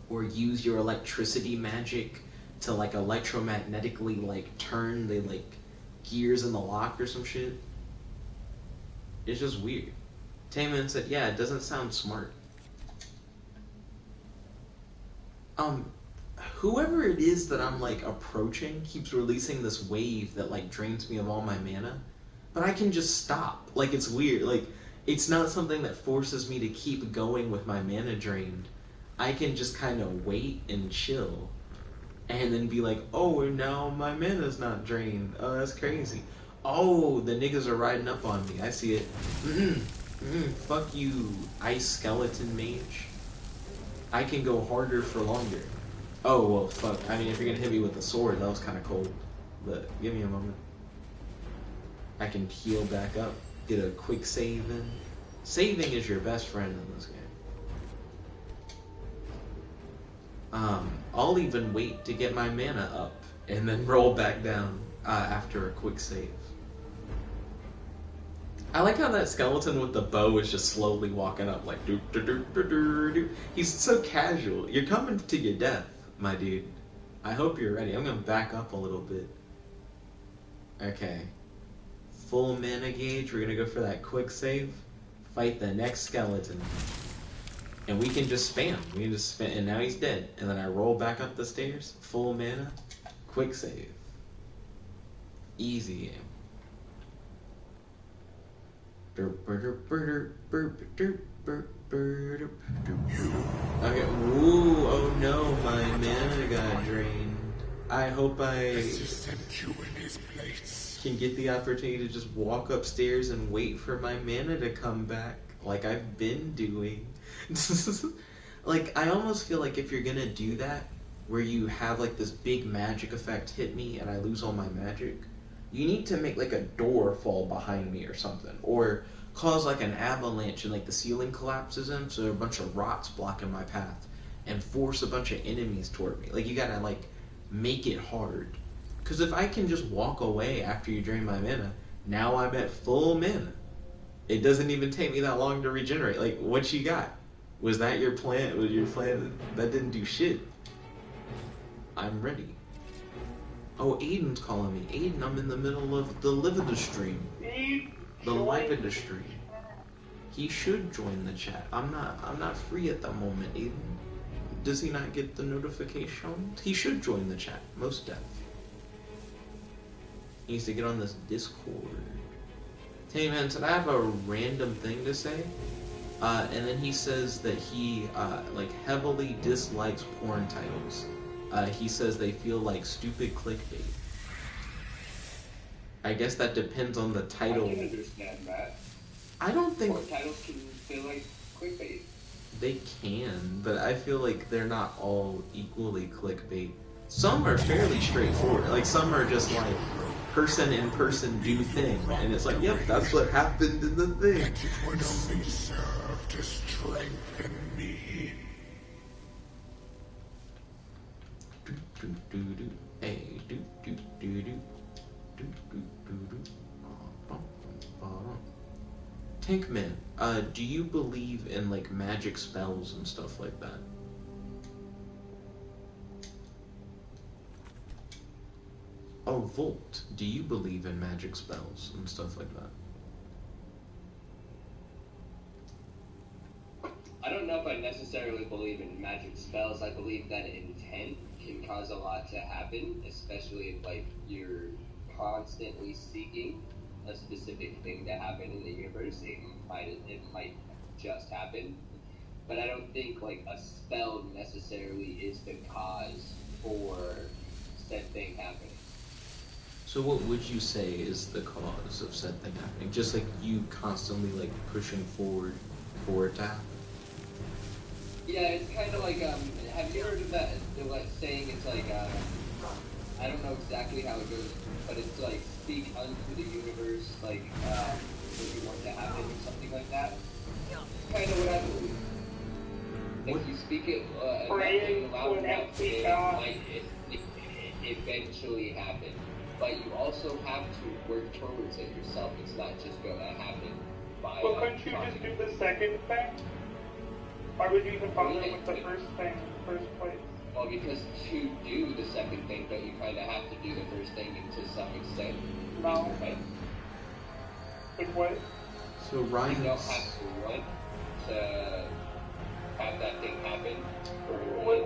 Or use your electricity magic to, like, electromagnetically, like, turn the, like, gears in the lock or some shit? It's just weird. Taman said, yeah, it doesn't sound smart. Whoever it is that I'm, like, approaching keeps releasing this wave that, like, drains me of all my mana. But I can just stop. Like, it's weird. Like, it's not something that forces me to keep going with my mana drained. I can just kind of wait and chill. And then be like, oh, now my mana's not drained. Oh, that's crazy. Oh, the niggas are riding up on me. I see it. Fuck you, ice skeleton mage. I can go harder for longer. Oh, well, fuck. I mean, if you're gonna hit me with a sword, that was kind of cold. But give me a moment. I can heal back up. Get a quick save in. Saving is your best friend in this game. I'll even wait to get my mana up and then roll back down after a quick save. I like how that skeleton with the bow is just slowly walking up like doo doo doo doo doo doo. He's so casual. You're coming to your death, my dude. I hope you're ready. I'm gonna back up a little bit. Okay. Full mana gauge. We're gonna go for that quick save. Fight the next skeleton. And we can just spam. We can just spam. And now he's dead. And then I roll back up the stairs. Full mana. Quick save. Easy game. Okay. Ooh, oh no, my mana got drained. I hope I can get the opportunity to just walk upstairs and wait for my mana to come back, like I've been doing. Like, I almost feel like if you're gonna do that, where you have like this big magic effect hit me and I lose all my magic, you need to make like a door fall behind me or something, or cause like an avalanche and like the ceiling collapses in, so there are a bunch of rocks blocking my path, and force a bunch of enemies toward me. Like, you gotta like make it hard. Because if I can just walk away after you drain my mana, now I'm at full mana. It doesn't even take me that long to regenerate. Like, what you got? Was that your plan? Was your plan? That didn't do shit. I'm ready. Oh, Aiden's calling me. Aiden, I'm in the middle of the live stream. The live industry. He should join the chat. I'm not free at the moment, Aiden. Does he not get the notification? He should join the chat, most def. He needs to get on this Discord. Hey man, today I have a random thing to say. And then he says that he like heavily dislikes porn titles. He says they feel like stupid clickbait. I guess that depends on the title. I can understand that. I don't think Porn titles can feel like clickbait. They can, but I feel like they're not all equally clickbait. Some are fairly straightforward. Like, some are just like person in person do thing, and it's like, yep, that's what happened in the thing. It would only serve to strengthen me. Do do do do, hey do do do do, do do do do. Tankman, do you believe in like magic spells and stuff like that? Oh, Volt, do you believe in magic spells and stuff like that? I don't know if I necessarily believe in magic spells. I believe that intent can cause a lot to happen, especially if like you're constantly seeking a specific thing to happen in the universe. It might just happen. But I don't think like a spell necessarily is the cause for said thing happening. So what would you say is the cause of said thing happening? Just like you constantly like pushing forward for it to happen? Yeah, it's kind of like, have you heard of that saying? It's like, I don't know exactly how it goes, but it's like, speak unto the universe, like, what you want to happen, or something like that. It's kind of what I believe. If you speak it loud enough, it might eventually happen. But you also have to work towards it yourself. It's not just going to happen by... Well, couldn't you just do the second thing? Why would you even bother with the first thing in the first place? Well, because to do the second thing, don't you kind of have to do the first thing to some extent? No. Right? Like what? So Ryan... You don't have to run to have that thing happen. What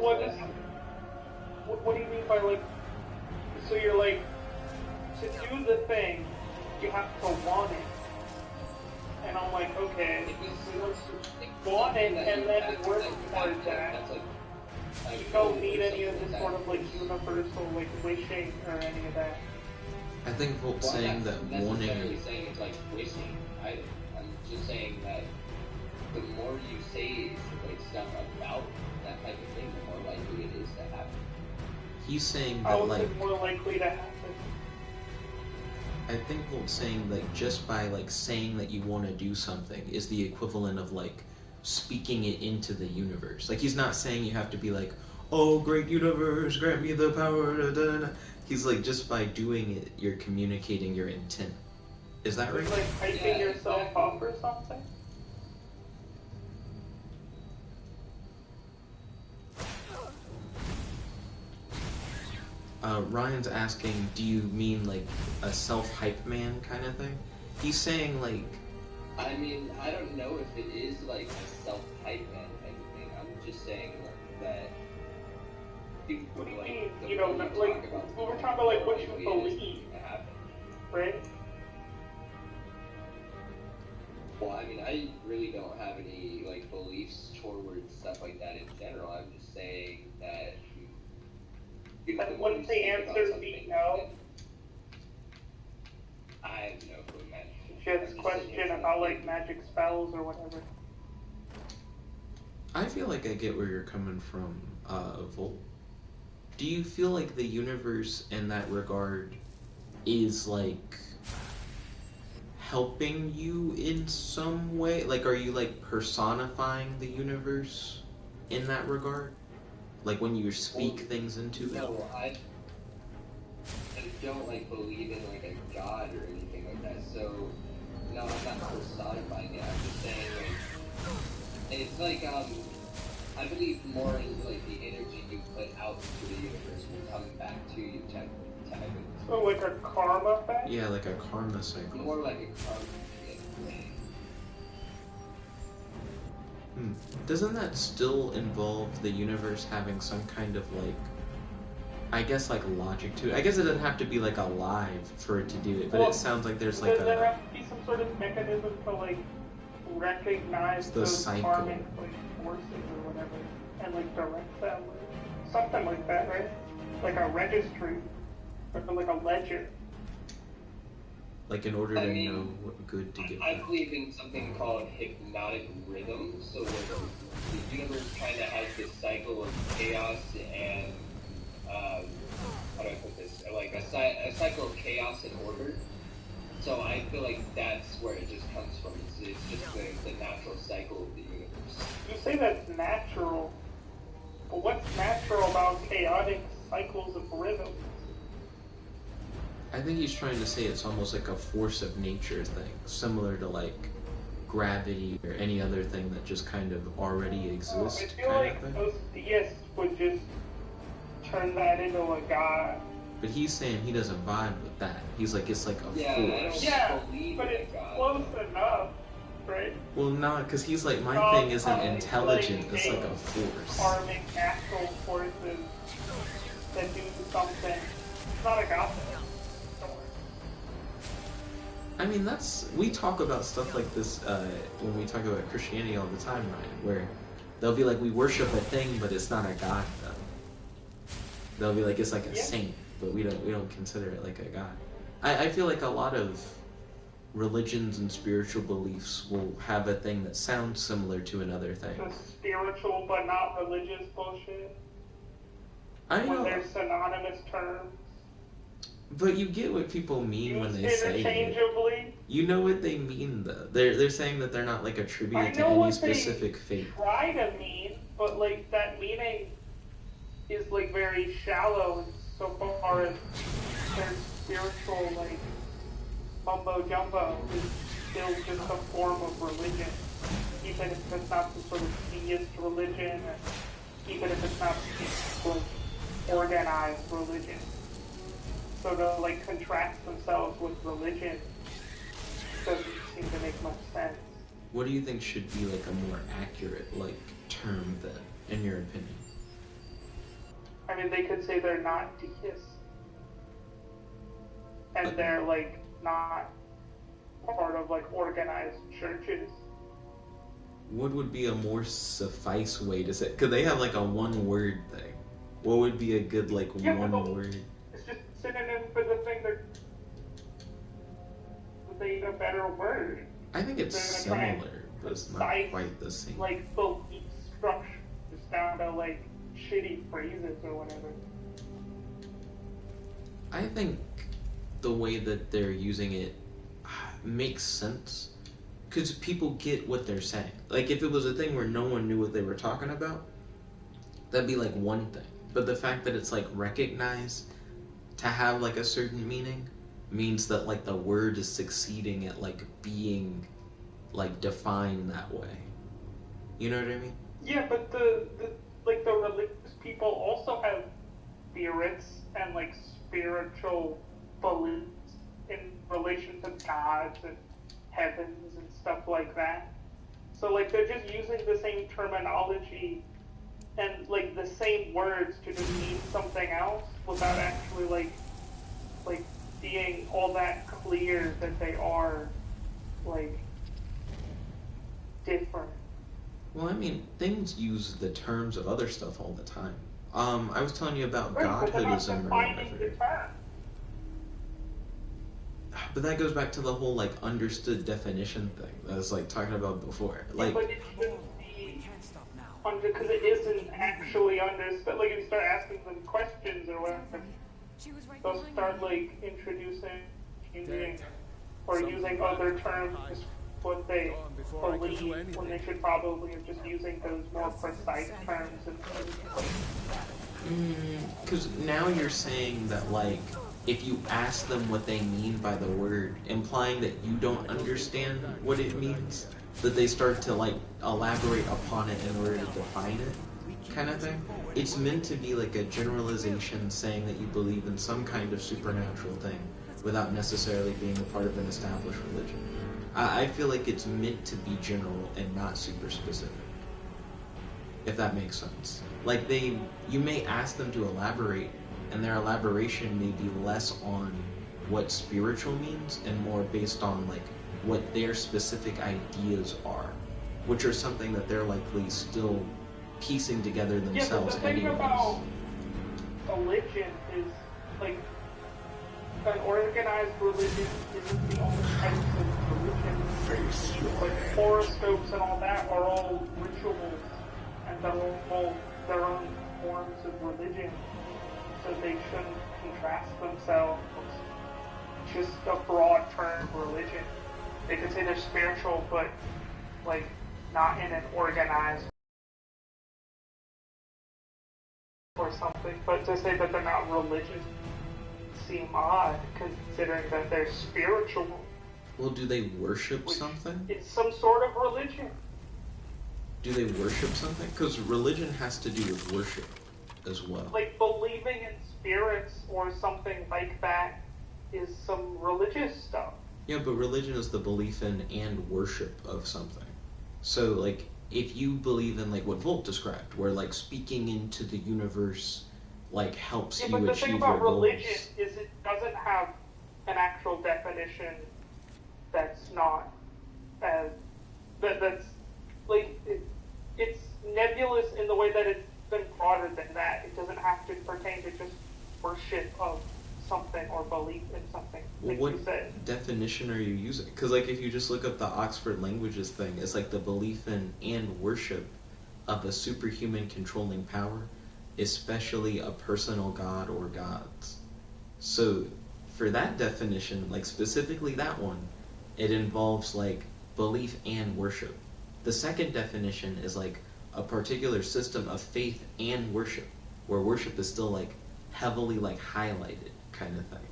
do you mean by like... So you're like... To do the thing, you have to want it. And I'm like, okay, want it and then work towards that. You don't need any of this sort of like universal like wishing or any of that. I think Volt's saying that wanting... I'm not wanting... necessarily saying it's like wishing. I'm just saying that the more you say like stuff about that type of thing, the more likely it is to happen. He's saying that How is like... it more likely to happen? I think Volt's saying like just by like saying that you want to do something is the equivalent of like speaking it into the universe. Like, he's not saying you have to be like, oh great universe, grant me the power to da. He's like, just by doing it, you're communicating your intent. Is that right? Like hyping yourself up or something? Ryan's asking, do you mean like a self-hype man kind of thing? He's saying like... I mean, I don't know if it is like a self-hype man type of thing. I'm just saying that... What do you mean? You know, like, we're talking about like what you believe, right? Well, I mean, I really don't have any like beliefs towards stuff like that in general. I'm just saying that... And wouldn't the answer be no? I have no clue, man. Just question about like magic spells or whatever. I feel like I get where you're coming from, Volt. Do you feel like the universe in that regard is like helping you in some way? Like, are you like personifying the universe in that regard? Like when you speak things into it? No, I don't like believe in like a god or anything like that. So no, I'm not personifying it. I'm just saying like it's like I believe more in like the energy you put out into the universe will come back to you technically. So like a karma thing? Yeah, like a karma cycle. More like a karma thing. Doesn't that still involve the universe having some kind of like, I guess like logic to it? I guess it doesn't have to be like alive for it to do it, but it sounds like there's like there has to be some sort of mechanism to like recognize the those cycle. karmic like forces or whatever and like direct them or something like that, right? Like a registry or like a ledger. Like in order to know what good to get I back. believe in something called hypnotic rhythm. So the universe kind of has this cycle of chaos and how do I put this? Like a cycle of chaos and order. So I feel like that's where it just comes from. It's just the natural cycle of the universe. You say that's natural, but what's natural about chaotic cycles of rhythm? I think he's trying to say it's almost like a force of nature thing, similar to like gravity or any other thing that just kind of already exists. I feel like those deists would just turn that into a god. But he's saying he doesn't vibe with that. He's like, it's like a force. But it's close enough, right? Well, no, because he's like, my thing isn't intelligent, it's like a force. Karmic natural forces that do something. It's not a god. I mean, we talk about stuff like this when we talk about Christianity all the time, Ryan, where they'll be like, we worship a thing, but it's not a god, though. They'll be like, it's like a saint, but we don't consider it like a god. I feel like a lot of religions and spiritual beliefs will have a thing that sounds similar to another thing. The spiritual but not religious bullshit. I know. When they're synonymous terms. But you get what people mean when they say interchangeably. it. You know what they mean, though. They're saying that they're not like attributed to any specific faith. Try to mean, but like that meaning is like very shallow so far as their spiritual like mumbo jumbo is still just a form of religion, even if it's not some sort of deist religion, or even if it's not like organized religion. So to like contrast themselves with religion doesn't seem to make much sense. What do you think should be like a more accurate like term then, in your opinion? I mean, they could say they're not deists, and they're like not part of like organized churches. What would be a more suffice way to say? Could they have like a one-word thing? What would be a good like one word? It's just synonym for the thing that they need a better word. I think it's similar, but it's not quite the same. Like belief structure, just down to like shitty phrases or whatever. I think the way that they're using it makes sense because people get what they're saying. Like if it was a thing where no one knew what they were talking about, that'd be like one thing. But the fact that it's like recognized to have like a certain meaning means that like the word is succeeding at like being like defined that way. You know what I mean? Yeah, but the religious people also have spirits and like spiritual beliefs in relation to gods and heavens and stuff like that. So like they're just using the same terminology and like the same words to just mean something else without actually like being all that clear that they are like different. Well, I mean, things use the terms of other stuff all the time. I was telling you about Godhoodism or whatever. But that goes back to the whole like understood definition thing that I was like talking about before. Like, but it shouldn't be because it isn't actually understood. Like, if you start asking them questions or whatever, they'll start, like, introducing, using, or using other terms, what they believe, when they should probably have just using those more precise terms. Because now you're saying that, like, if you ask them what they mean by the word, implying that you don't understand what it means, that they start to, like, elaborate upon it in order to define it, kind of thing. It's meant to be like a generalization saying that you believe in some kind of supernatural thing without necessarily being a part of an established religion. I feel like it's meant to be general and not super specific, if that makes sense. Like, you may ask them to elaborate, and their elaboration may be less on what spiritual means and more based on, like, what their specific ideas are, which are something that they're likely still piecing together themselves. Yeah, but the thing about religion is, like, an organized religion isn't the only types of religion. Like, horoscopes and all that are all rituals, and they're all their own forms of religion, so they shouldn't contrast themselves. Just a broad term religion. They could say they're spiritual, but, like, not in an organized or something. But to say that they're not religious seem odd, considering that they're spiritual. Well, do they worship something? It's some sort of religion. Do they worship something? Because religion has to do with worship as well. Like, believing in spirits or something like that is some religious stuff. Yeah, but religion is the belief in and worship of something. So, like, if you believe in, like, what Volt described, where, like, speaking into the universe, like, helps you achieve your goals. But the thing about religion is it doesn't have an actual definition that's not as... That's, like, it's nebulous in the way that it's been broader than that. It doesn't have to pertain to just worship of something or belief in something. Well, like what definition are you using? Because, like, if you just look up the Oxford Languages thing, it's like the belief in and worship of a superhuman controlling power, especially a personal god or gods. So, for that definition, like, specifically that one, it involves, like, belief and worship. The second definition is, like, a particular system of faith and worship, where worship is still, like, heavily, like, highlighted kind of thing.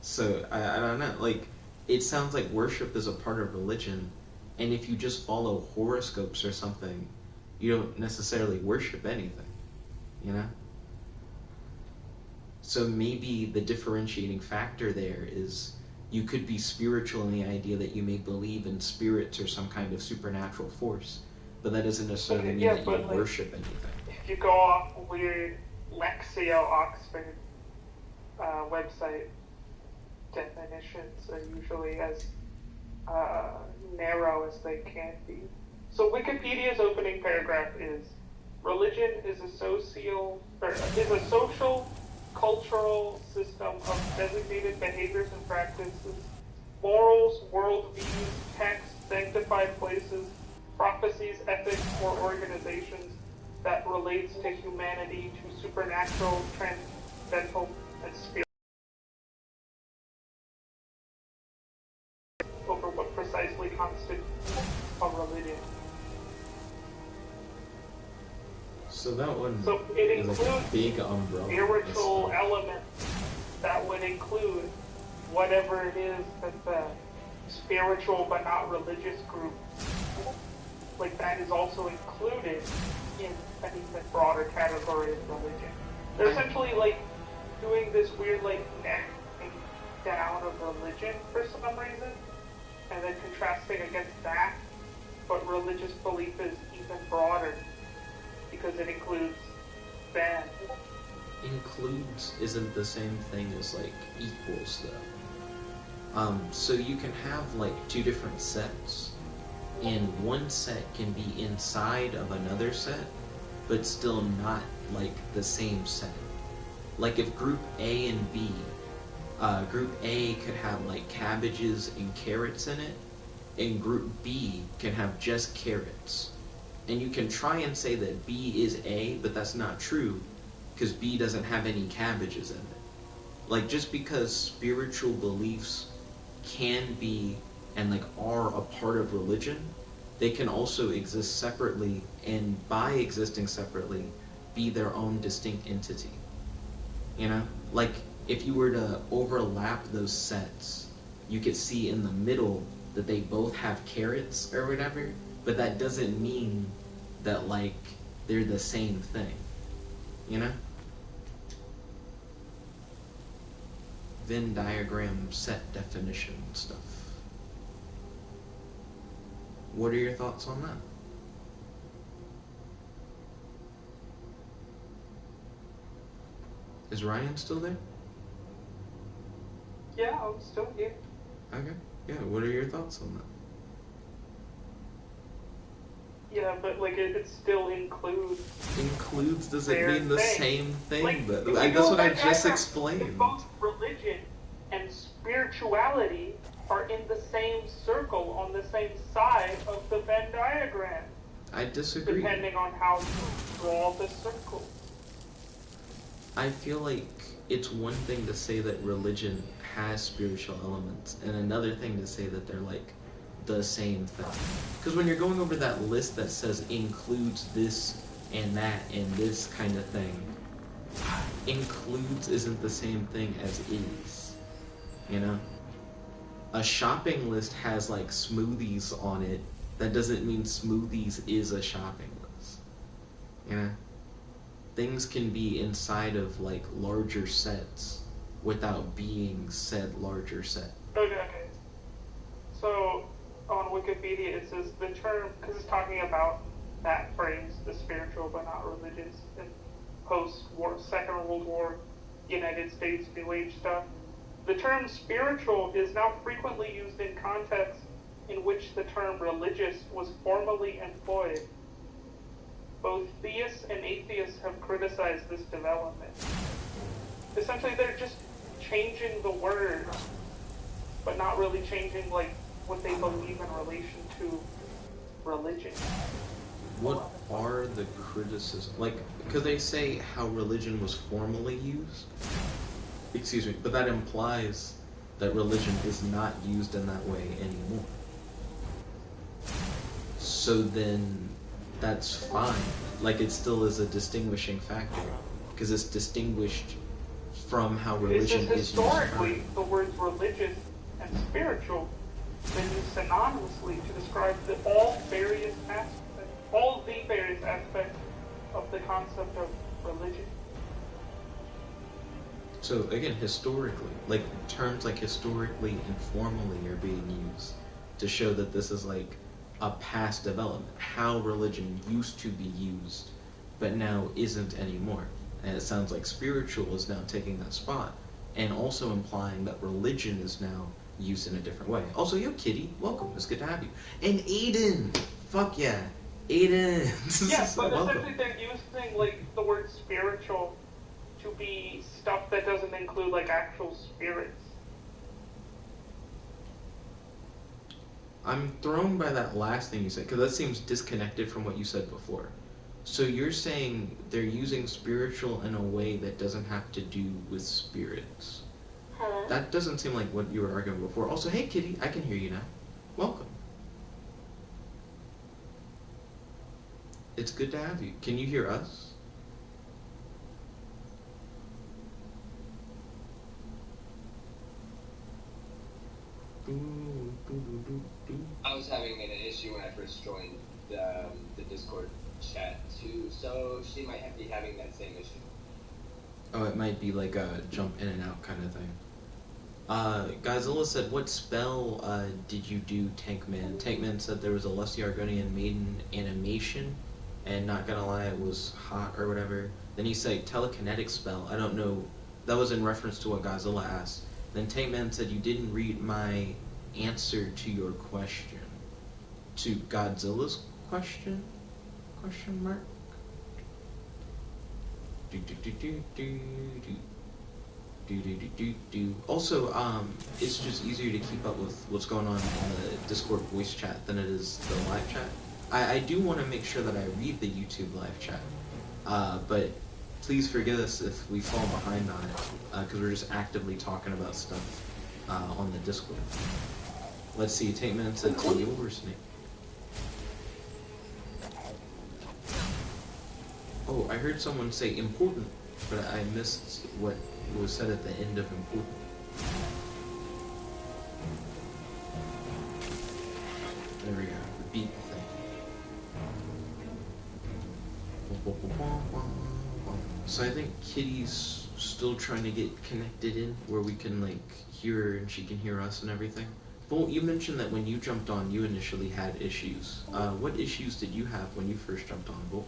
So, I don't know, like, it sounds like worship is a part of religion, and if you just follow horoscopes or something, you don't necessarily worship anything, you know? So maybe the differentiating factor there is you could be spiritual in the idea that you may believe in spirits or some kind of supernatural force, but that doesn't necessarily mean that you worship anything. If you go off weird Lexio Oxford website, definitions are usually as narrow as they can be. So Wikipedia's opening paragraph is, religion is a social, cultural system of designated behaviors and practices, morals, worldviews, texts, sanctified places, prophecies, ethics, or organizations that relates to humanity, to supernatural, transcendental, and spiritual. Over what precisely constitutes a religion. So that one it is includes like a big umbrella. Spiritual elements that would include whatever it is that the spiritual but not religious group, like, that is also included in an even broader category of religion. They're essentially, like, doing this weird, like, necking down of religion for some reason, and then contrasting against that, but religious belief is even broader because it includes them. Includes isn't the same thing as, like, equals, though. So you can have, like, two different sets, and one set can be inside of another set, but still not, like, the same set. Like, if Group A and B, Group A could have, like, cabbages and carrots in it, and Group B can have just carrots. And you can try and say that B is A, but that's not true, because B doesn't have any cabbages in it. Like, just because spiritual beliefs can be and like are a part of religion, they can also exist separately, and by existing separately, be their own distinct entity. You know? Like, if you were to overlap those sets, you could see in the middle that they both have carrots or whatever, but that doesn't mean that, like, they're the same thing. You know? Venn diagram set definition stuff. What are your thoughts on that? Is Ryan still there? Yeah, I'm still here. Okay. Yeah, what are your thoughts on that? Yeah, but like it still includes. Includes doesn't mean the same thing, like, but that's what I just explained. Both religion and spirituality are in the same circle on the same side of the Venn diagram. I disagree. Depending on how you draw the circle. I feel like it's one thing to say that religion has spiritual elements, and another thing to say that they're like the same thing. Because when you're going over that list that says includes this and that and this kind of thing, includes isn't the same thing as is. You know? A shopping list has like smoothies on it. That doesn't mean smoothies is a shopping list. You know? Things can be inside of like larger sets without being said larger set. Okay. So on Wikipedia it says the term, because it's talking about that phrase, the spiritual but not religious, in post-war, Second World War, United States New Age stuff. The term spiritual is now frequently used in contexts in which the term religious was formerly employed. Both theists and atheists have criticized this development. Essentially, they're just changing the word, but not really changing like what they believe in relation to religion. What are the criticisms? Like, because they say how religion was formerly used. Excuse me, but that implies that religion is not used in that way anymore. So then, that's fine. Like, it still is a distinguishing factor, because it's distinguished from how religion is used. Historically, the words religious and spiritual have been used synonymously to describe all the various aspects of the concept of religion. So again, historically, like terms like historically and formally are being used to show that this is like a past development, how religion used to be used, but now isn't anymore. And it sounds like spiritual is now taking that spot, and also implying that religion is now used in a different way. Also, yo, Kitty, welcome. It's good to have you. And Aiden, fuck yeah, Aiden. Yeah, but welcome. essentially they're using like the word spiritual to be stuff that doesn't include like actual spirits. I'm thrown by that last thing you said, because that seems disconnected from what you said before. So you're saying they're using spiritual in a way that doesn't have to do with spirits. Huh? That doesn't seem like what you were arguing before. Also, hey Kitty, I can hear you now. Welcome. It's good to have you. Can you hear us? I was having an issue when I first joined the Discord chat too, so she might be having that same issue. Oh, it might be like a jump in and out kind of thing. Godzilla said, what spell did you do, Tankman? Tankman said there was a Lusty Argonian Maiden animation, and not gonna lie, it was hot or whatever. Then he said telekinetic spell. I don't know. That was in reference to what Godzilla asked. Then Tankman said you didn't read my answer to your question. To Godzilla's question? Question mark? Also, it's just easier to keep up with what's going on in the Discord voice chat than it is the live chat. I do want to make sure that I read the YouTube live chat, but please forgive us if we fall behind on it, because we're just actively talking about stuff on the Discord. Let's see, take minutes until yours, Snake. Oh, I heard someone say important, but I missed what was said at the end of important. There we go, the beat thing. So I think Kitty's still trying to get connected in, where we can like hear her and she can hear us and everything. Bolt, you mentioned that when you jumped on, you initially had issues. What issues did you have when you first jumped on, Bolt?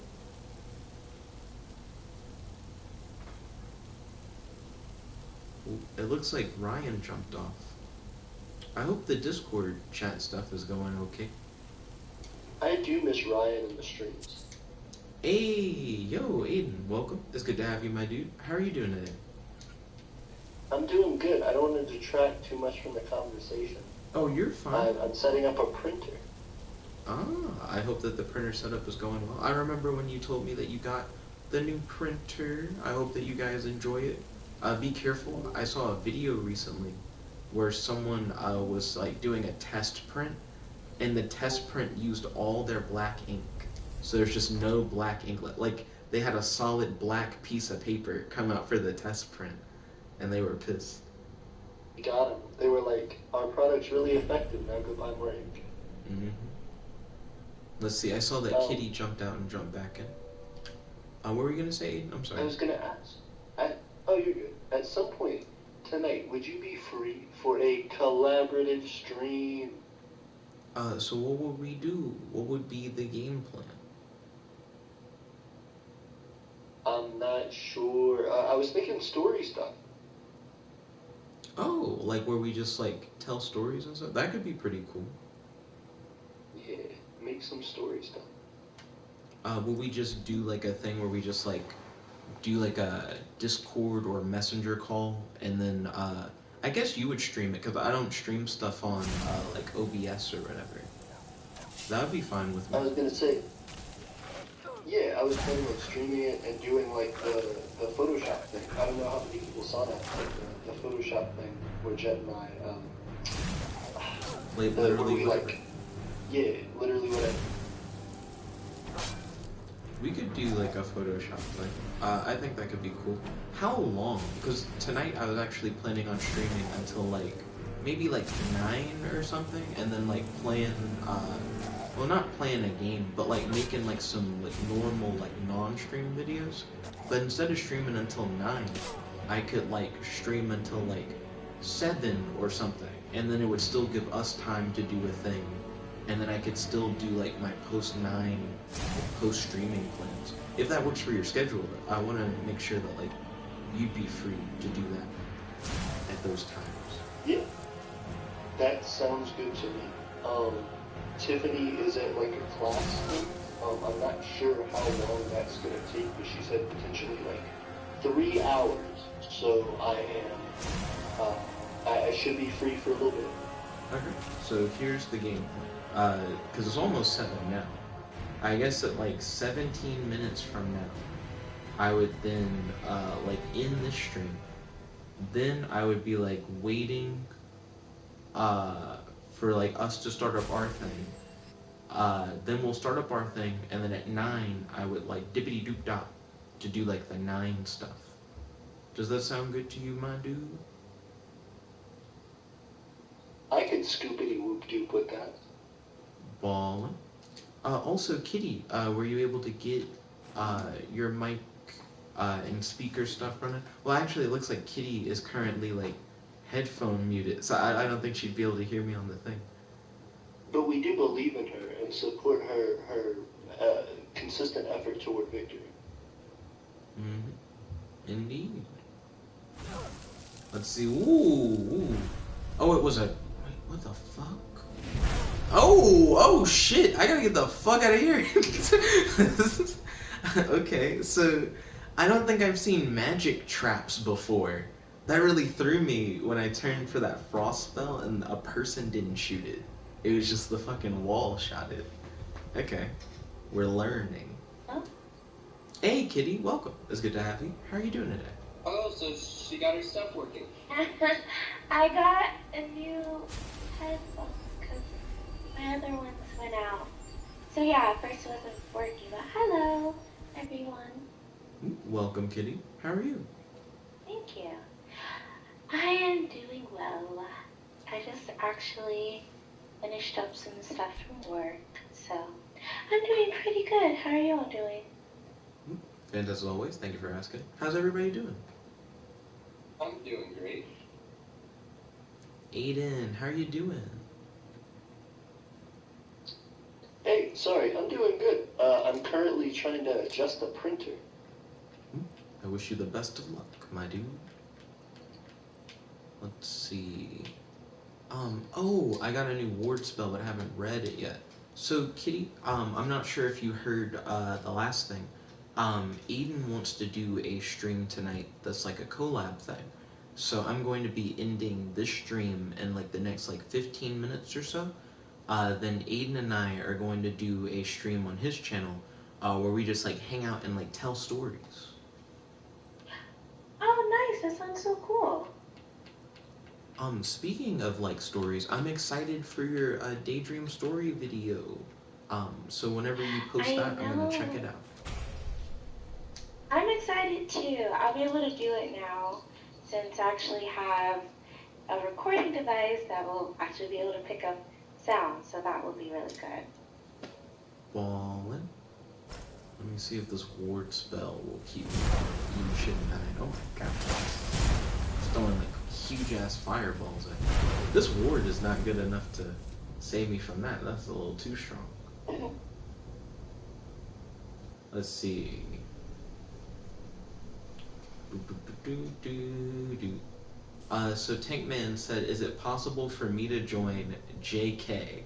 It looks like Ryan jumped off. I hope the Discord chat stuff is going okay. I do miss Ryan in the streams. Hey, yo, Aiden, welcome. It's good to have you, my dude. How are you doing today? I'm doing good. I don't want to detract too much from the conversation. Oh, you're fine. I'm setting up a printer. Ah, I hope that the printer setup is going well. I remember when you told me that you got the new printer. I hope that you guys enjoy it. Be careful. I saw a video recently where someone was like doing a test print, and the test print used all their black ink. So there's just no black ink. Like, they had a solid black piece of paper come out for the test print, and they were pissed. Got them. They were like, our product's really effective, now go buy more ink. Mm-hmm. Let's see, I saw that Kitty jumped out and jumped back in. What were you going to say, Aiden? I'm sorry. I was going to ask. Oh, you're good. At some point tonight, would you be free for a collaborative stream? So what would we do? What would be the game plan? I'm not sure. I was thinking story stuff. Oh, like where we just like tell stories and stuff? That could be pretty cool. Yeah, make some story stuff. Will we just do like a thing where we just like do like a Discord or Messenger call, and then I guess you would stream it, because I don't stream stuff on like OBS or whatever. That would be fine with me. I was gonna say, yeah, I was planning on streaming it and doing like the Photoshop thing. I don't know how many people saw that, but the Photoshop thing where Jet and I, literally like, yeah, literally whatever. We could do like a Photoshop thing. I think that could be cool. How long? Because tonight I was actually planning on streaming until like maybe like 9 or something, and then like playing well, not playing a game, but like making like some like normal like non-stream videos. But instead of streaming until 9, I could like stream until like 7 or something, and then it would still give us time to do a thing, and then I could still do like my post-9 post-streaming plans. If that works for your schedule, I want to make sure that like you'd be free to do that at those times. Yeah, that sounds good to me. Tiffany is at like a class thing. I'm not sure how long that's gonna take, but she said potentially like 3 hours. So I should be free for a little bit. Okay, so here's the game plan. Because it's almost 7 now. I guess at like 17 minutes from now, I would then like end this stream. Then I would be like waiting for like us to start up our thing. Then we'll start up our thing, and then at 9 I would like dippity doop dop to do like the 9 stuff. Does that sound good to you, my dude? I could scoopity whoop doop with that. Ballin'. Also, Kitty, were you able to get your mic and speaker stuff running? Well, actually, it looks like Kitty is currently like headphone muted, so I don't think she'd be able to hear me on the thing. But we do believe in her and support her consistent effort toward victory. Mm-hmm. Indeed. Let's see. Ooh. Oh, it was a... Wait, what the fuck? Oh shit! I gotta get the fuck out of here. Okay, so I don't think I've seen magic traps before. That really threw me when I turned for that frost spell and a person didn't shoot it. It was just the fucking wall shot it. Okay. We're learning. Huh? Hey, Kitty, welcome. It's good to have you. How are you doing today? Oh, so she got her stuff working. I got a new headphone because my other ones went out. So yeah, at first it wasn't working, but hello, everyone. Welcome, Kitty. How are you? Thank you. I am doing well. I just actually finished up some stuff from work, so I'm doing pretty good. How are you all doing? And as always, thank you for asking. How's everybody doing? I'm doing great. Aiden, how are you doing? Hey, sorry, I'm doing good. I'm currently trying to adjust the printer. I wish you the best of luck, my dude. Let's see. Oh, I got a new ward spell, but I haven't read it yet. So, Kitty, I'm not sure if you heard the last thing. Aiden wants to do a stream tonight that's like a collab thing. So I'm going to be ending this stream in like the next like 15 minutes or so. Then Aiden and I are going to do a stream on his channel where we just like hang out and like tell stories. Oh, nice. That sounds so cool. Speaking of like stories, I'm excited for your Daydream story video. So whenever you post that, I'm gonna check it out. I'm excited too. I'll be able to do it now since I actually have a recording device that will actually be able to pick up sound, so that will be really good. Ballin'. Let me see if this ward spell will keep you shouldn't die. Oh my god. It's throwing like huge ass fireballs at me. This ward is not good enough to save me from that. That's a little too strong. Let's see. So Tankman said, is it possible for me to join JK?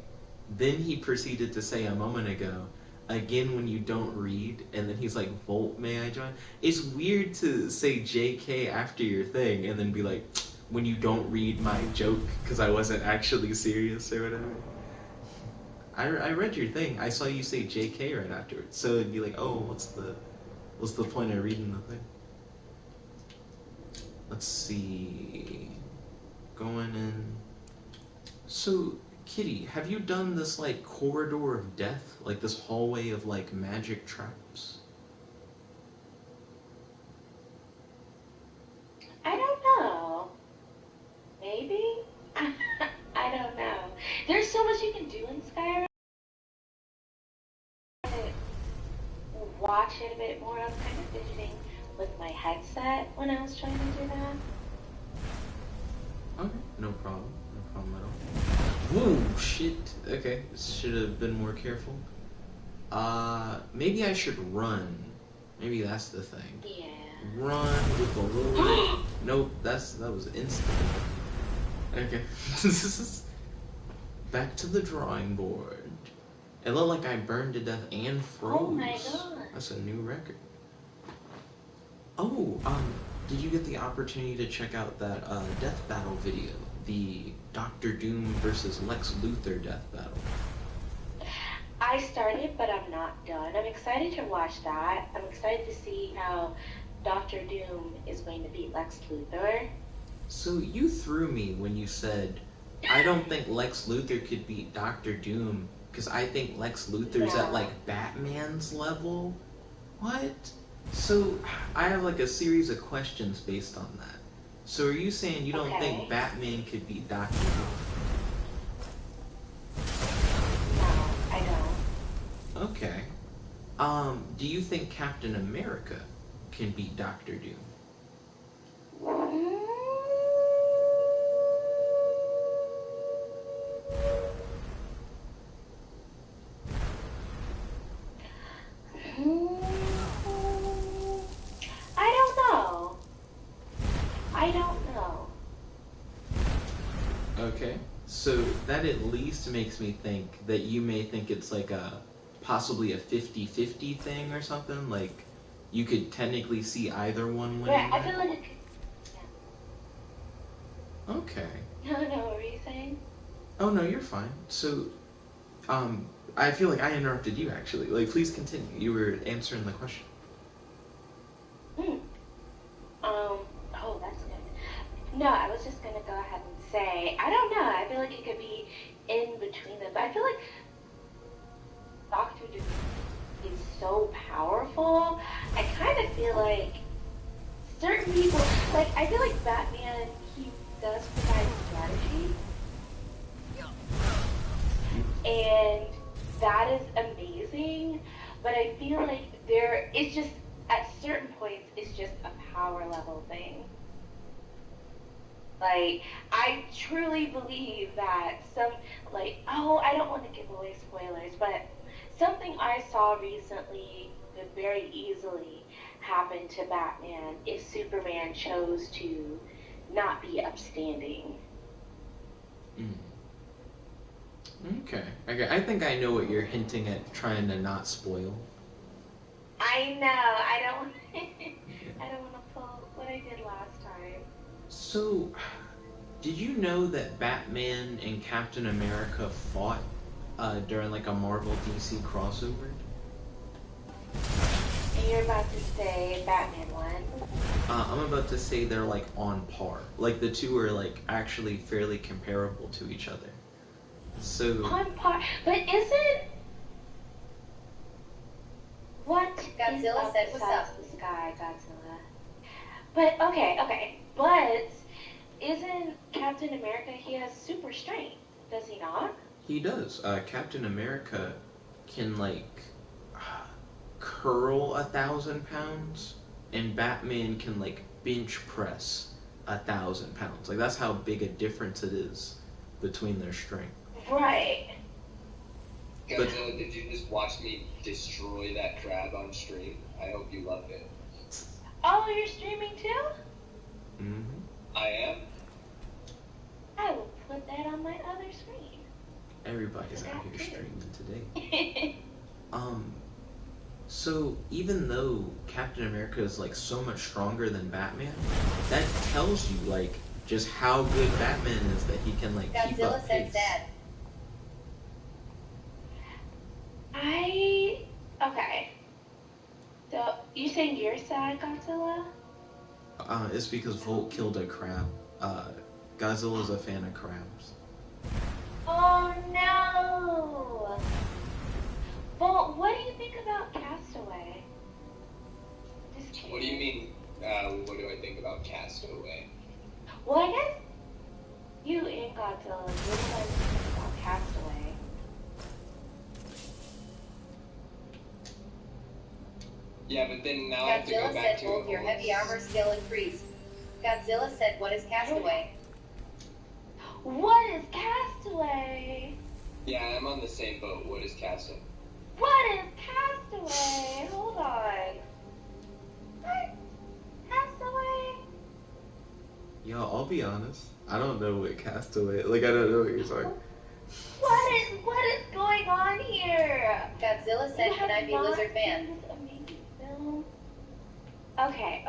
Then he proceeded to say a moment ago, again when you don't read, and then he's like, Volt, may I join? It's weird to say JK after your thing and then be like, when you don't read my joke, because I wasn't actually serious or whatever. I read your thing. I saw you say JK right afterwards. So it'd be like, oh, what's the point of reading the thing? Let's see. Going in. So, Kitty, have you done this like corridor of death? Like this hallway of like magic traps? I don't know. Maybe? I don't know. There's so much you can do in Skyrim. Watch it a bit more. I was kind of fidgeting with my headset when I was trying to do that. Okay, no problem. No problem at all. Whoa, shit. Okay, should have been more careful. Maybe I should run. Maybe that's the thing. Yeah. Run with the Lord. Nope, that was instant. Okay. This is back to the drawing board. It looked like I burned to death and froze. Oh my god. That's a new record. Oh, did you get the opportunity to check out that death battle video? The Dr. Doom versus Lex Luthor death battle. I started, but I'm not done. I'm excited to watch that. I'm excited to see how Dr. Doom is going to beat Lex Luthor. So you threw me when you said, I don't think Lex Luthor could beat Dr. Doom, because I think Lex Luthor's at like Batman's level. What? So I have like a series of questions based on that. So are you saying you don't think Batman could beat Dr. Doom? No, I don't. Okay. Do you think Captain America can beat Dr. Doom? Okay, so that at least makes me think that you may think it's like possibly a 50-50 thing or something, like you could technically see either one winning. Yeah, I feel like it could, Okay. No, what were you saying? Oh no, you're fine. So, I feel like I interrupted you, actually. Like, please continue. You were answering the question. Oh, that's good. No, I was just gonna go ahead and say, I don't know, I feel like it could be in between them, but I feel like Doctor Doom is so powerful. I kind of feel like certain people, like, I feel like Batman, he does provide strategy, and that is amazing, but I feel like it's just, at certain points, it's just a power level thing. Like, I truly believe that I don't want to give away spoilers, but something I saw recently could very easily happen to Batman if Superman chose to not be upstanding. Okay. I think I know what you're hinting at, trying to not spoil. I know, I don't want to pull what I did last time. So, did you know that Batman and Captain America fought during like a Marvel DC crossover? And you're about to say Batman won? I'm about to say they're like on par. Like the two are like actually fairly comparable to each other. So on par, but isn't what Godzilla said what's up? The sky, Godzilla. But okay, but isn't Captain America? He has super strength, does he not? He does. Captain America can like curl 1,000 pounds, and Batman can like bench press 1,000 pounds. Like that's how big a difference it is between their strength. Right. Godzilla, did you just watch me destroy that crab on stream? I hope you loved it. Oh, you're streaming too? Mm-hmm. I am. I will put that on my other screen. Everybody's out here streaming today. So even though Captain America is like so much stronger than Batman, that tells you like just how good Batman is that he can like keep up pace. Okay. So you saying your side, Godzilla? It's because Volt killed a crab. Godzilla's a fan of crabs. Oh no! Well, what do you think about Castaway? What do you mean, what do I think about Castaway? Well, I guess you and Godzilla, what do you guys think about Castaway? Yeah, but then now I have to go back to Godzilla said both your heavy armor skill increased. Godzilla said, what is Castaway? What is Castaway? Yeah, I'm on the same boat. What is Castaway? What is Castaway? Hold on. What? Castaway? Yo, I'll be honest. I don't know what Castaway. Like I don't know what you're talking. What is going on here? Godzilla said, can I be Lizard Man? Okay.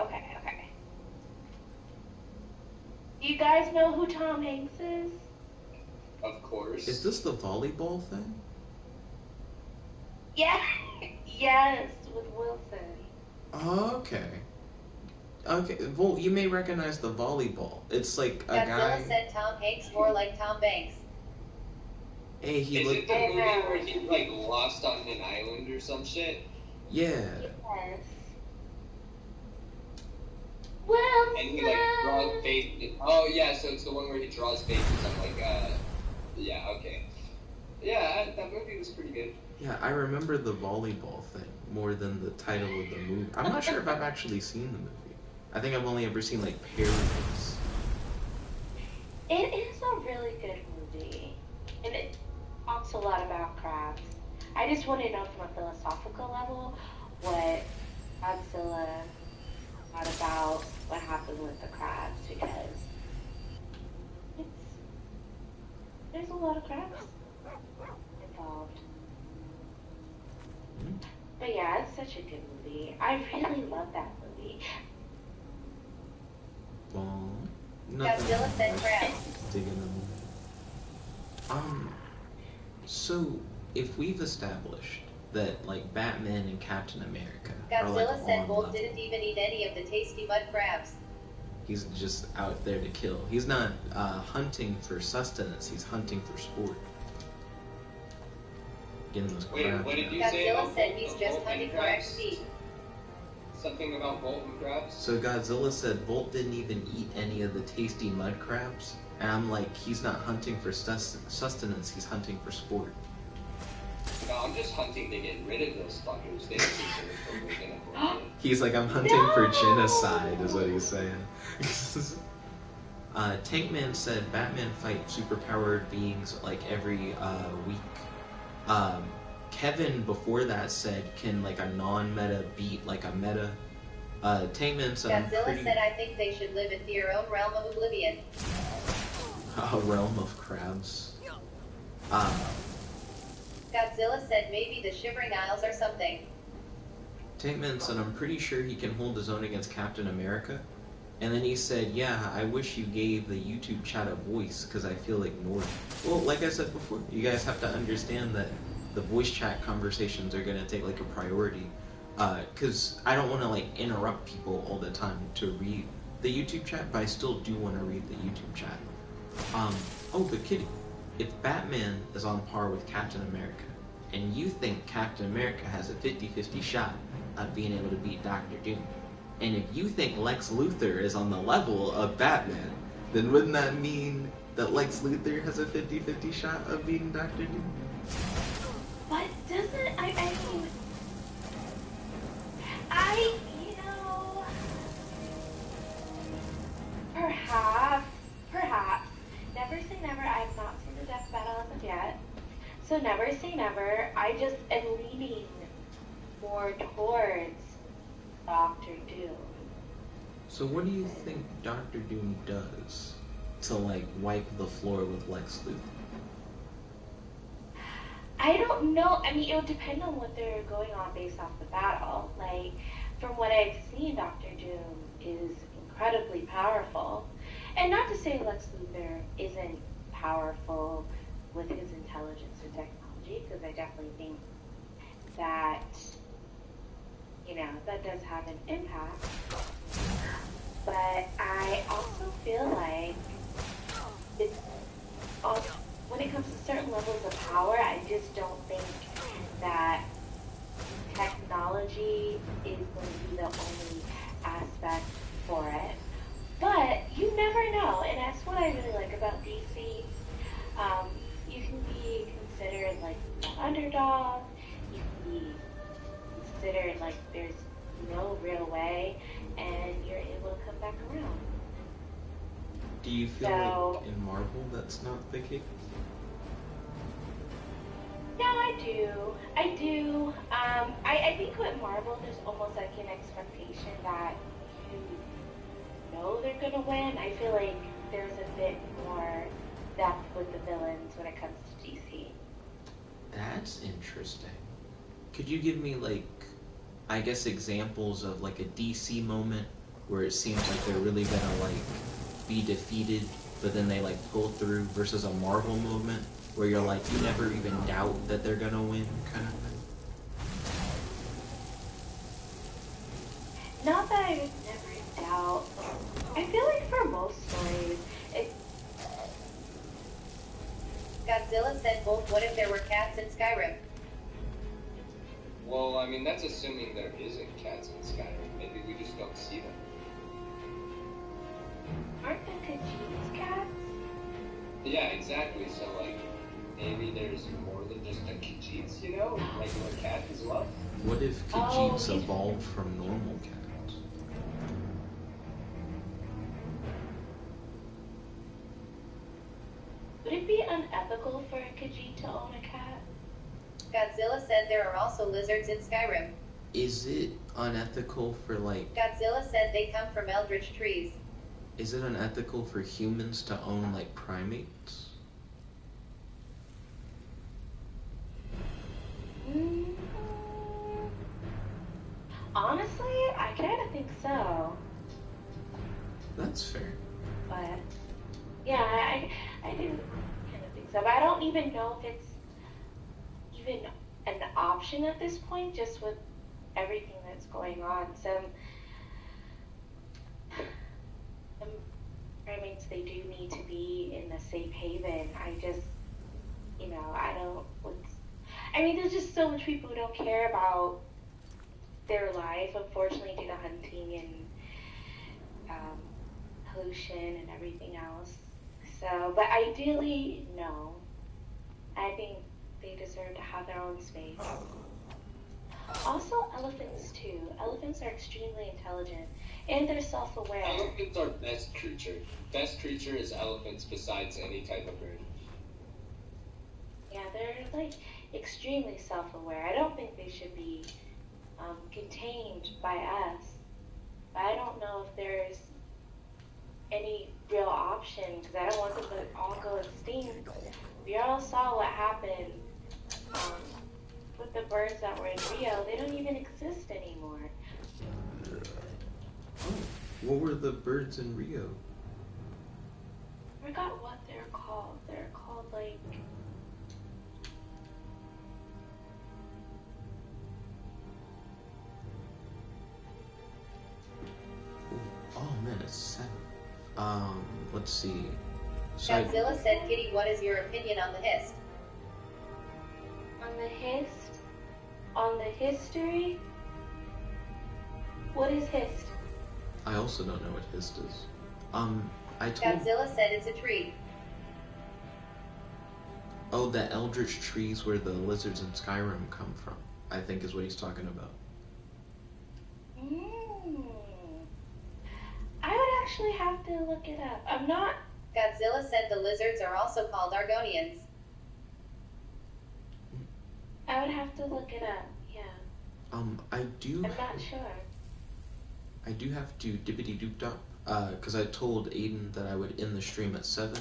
Do you guys know who Tom Hanks is? Of course. Is this the volleyball thing? Yeah. Yes, with Wilson. Okay, well, you may recognize the volleyball. It's like a guy... Godzilla said Tom Hanks more like Tom Banks. Hey, Is it the movie where he, like, lost on an island or some shit? Yeah. Yes. Wilson! And he, like, draws faces. Oh, yeah, so it's the one where he draws faces on, like, yeah, okay. Yeah, that movie was pretty good. Yeah, I remember the volleyball thing more than the title of the movie. I'm not sure if I've actually seen the movie. I think I've only ever seen, like, parodies. It is a really good movie. And it talks a lot about crabs. I just want to know from a philosophical level what Godzilla thought about what happened with the crabs, because there's a lot of crabs involved. But yeah, it's such a good movie. I really love that movie. Well, Godzilla said crabs. Digging the movie. So if we've established that like Batman and Captain America are like Godzilla said on Bolt level, didn't even eat any of the tasty mud crabs. he's just out there to kill. He's not hunting for sustenance. He's hunting for sport. Getting those Wait, crabs. what did you Godzilla say about said Bolt- he's of just Bolt and hunting for crabs? XP. Something about Bolt and crabs? So Godzilla said Bolt didn't even eat any of the tasty mud crabs. And I'm like, he's not hunting for sustenance, he's hunting for sport. No, I'm just hunting to get rid of those fuckers. They don't deserve what we're gonna put in. He's like, I'm hunting for genocide, is what he's saying. Tankman said Batman fight superpowered beings like every week. Kevin before that said, can like a non-meta beat like a meta? Tankman said, Godzilla said, I think they should live in their own realm of oblivion. a realm of crabs. Godzilla said maybe the Shivering Isles or something. Tankman said, I'm pretty sure he can hold his own against Captain America. And then he said, yeah, I wish you gave the YouTube chat a voice because I feel ignored. Well, like I said before, you guys have to understand that the voice chat conversations are going to take like a priority. Because I don't want to like interrupt people all the time to read the YouTube chat, but I still do want to read the YouTube chat. Oh, the kitty. If Batman is on par with Captain America, and you think Captain America has a 50-50 shot of being able to beat Dr. Doom, and if you think Lex Luthor is on the level of Batman, then wouldn't that mean that Lex Luthor has a 50-50 shot of beating Dr. Doom? But doesn't, you know, perhaps, never say never. I have not seen the death battle as of yet, so never say never. I just am leaning more towards Dr. Doom. So what do you think Dr. Doom does to like wipe the floor with Lex Luthor? I don't know. I mean, it would depend on what they're going on based off the battle. Like, from what I've seen, Dr. Doom is incredibly powerful. And not to say Lex Luthor isn't powerful with his intelligence or technology, because I definitely think that, you know, that does have an impact. But I also feel like it's when it comes to certain levels of power, I just don't think that technology is going to be the only aspect for it. But you never know, and that's what I really like about DC. You can be considered like an underdog. You can be considered like there's no real way, and you're able to come back around. Do you feel like in Marvel that's not the case? No, I do. I think with Marvel, there's almost like an expectation that you know they're gonna win. I feel like there's a bit more depth with the villains when it comes to DC. That's interesting. Could you give me like, I guess, examples of like a DC moment where it seems like they're really gonna like be defeated, but then they like pull through, versus a Marvel moment where you're like, you never even doubt that they're gonna win, kind of thing? Not that I would never doubt. I feel like for most stories, Godzilla said, Bolt, what if there were cats in Skyrim? Well, I mean, that's assuming there isn't cats in Skyrim. Maybe we just don't see them. Aren't the Khajiits cats? Yeah, exactly. So, like, maybe there's more than just a Khajiits, you know? Regular cat as well? What if Khajiits evolved from normal cats? Would it be unethical for a Khajiit to own a cat? Godzilla said there are also lizards in Skyrim. Is it unethical for like... Godzilla said they come from eldritch trees. Is it unethical for humans to own like primates? Honestly, I kind of think so. That's fair. But, yeah, I do kind of think so. But I don't even know if it's even an option at this point, just with everything that's going on. Some primates, they do need to be in a safe haven. I just, there's just so much people who don't care about their life, unfortunately, due to hunting and pollution and everything else. So, but ideally, no. I think they deserve to have their own space. Also, elephants too. Elephants are extremely intelligent, and they're self-aware. Elephants are best creature. Best creature is elephants besides any type of bird. Yeah, they're like extremely self-aware. I don't think they should be contained by us. But I don't know if there's any real option, because I don't want them to all go extinct. We all saw what happened with the birds that were in Rio. They don't even exist anymore. Oh, what were the birds in Rio? I forgot what they're called. They're called like... Oh man, it's 7. Let's see. So Godzilla said, Kitty, what is your opinion on the Hist? On the Hist? On the history? What is Hist? I also don't know what Hist is. I told... Godzilla said it's a tree. Oh, the eldritch trees where the lizards in Skyrim come from, I think is what he's talking about. I would actually have to look it up. I'm not... Godzilla said the lizards are also called Argonians. I would have to look it up, yeah. I'm not sure. I do have to dippity-doop-dop, because I told Aiden that I would end the stream at 7,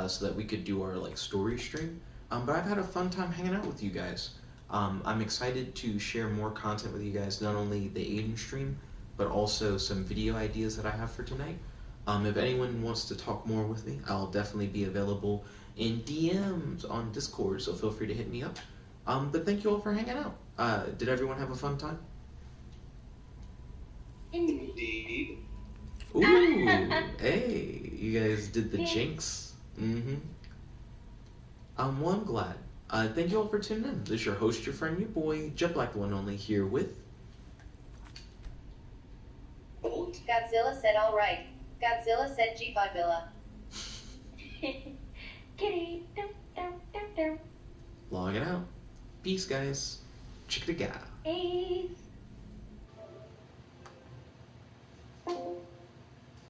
so that we could do our, story stream. But I've had a fun time hanging out with you guys. I'm excited to share more content with you guys, not only the Aiden stream, but also some video ideas that I have for tonight. If anyone wants to talk more with me, I'll definitely be available in DMs on Discord, so feel free to hit me up. But thank you all for hanging out. Did everyone have a fun time? Indeed. Ooh, hey, you guys did the jinx. Well, I'm glad. Thank you all for tuning in. This is your host, your friend, your boy, JetBlack the one only, here with... Godzilla said all right. Godzilla said G-Podvilla. Kitty. Logging out. Peace, guys. Chick-a-ga. Peace.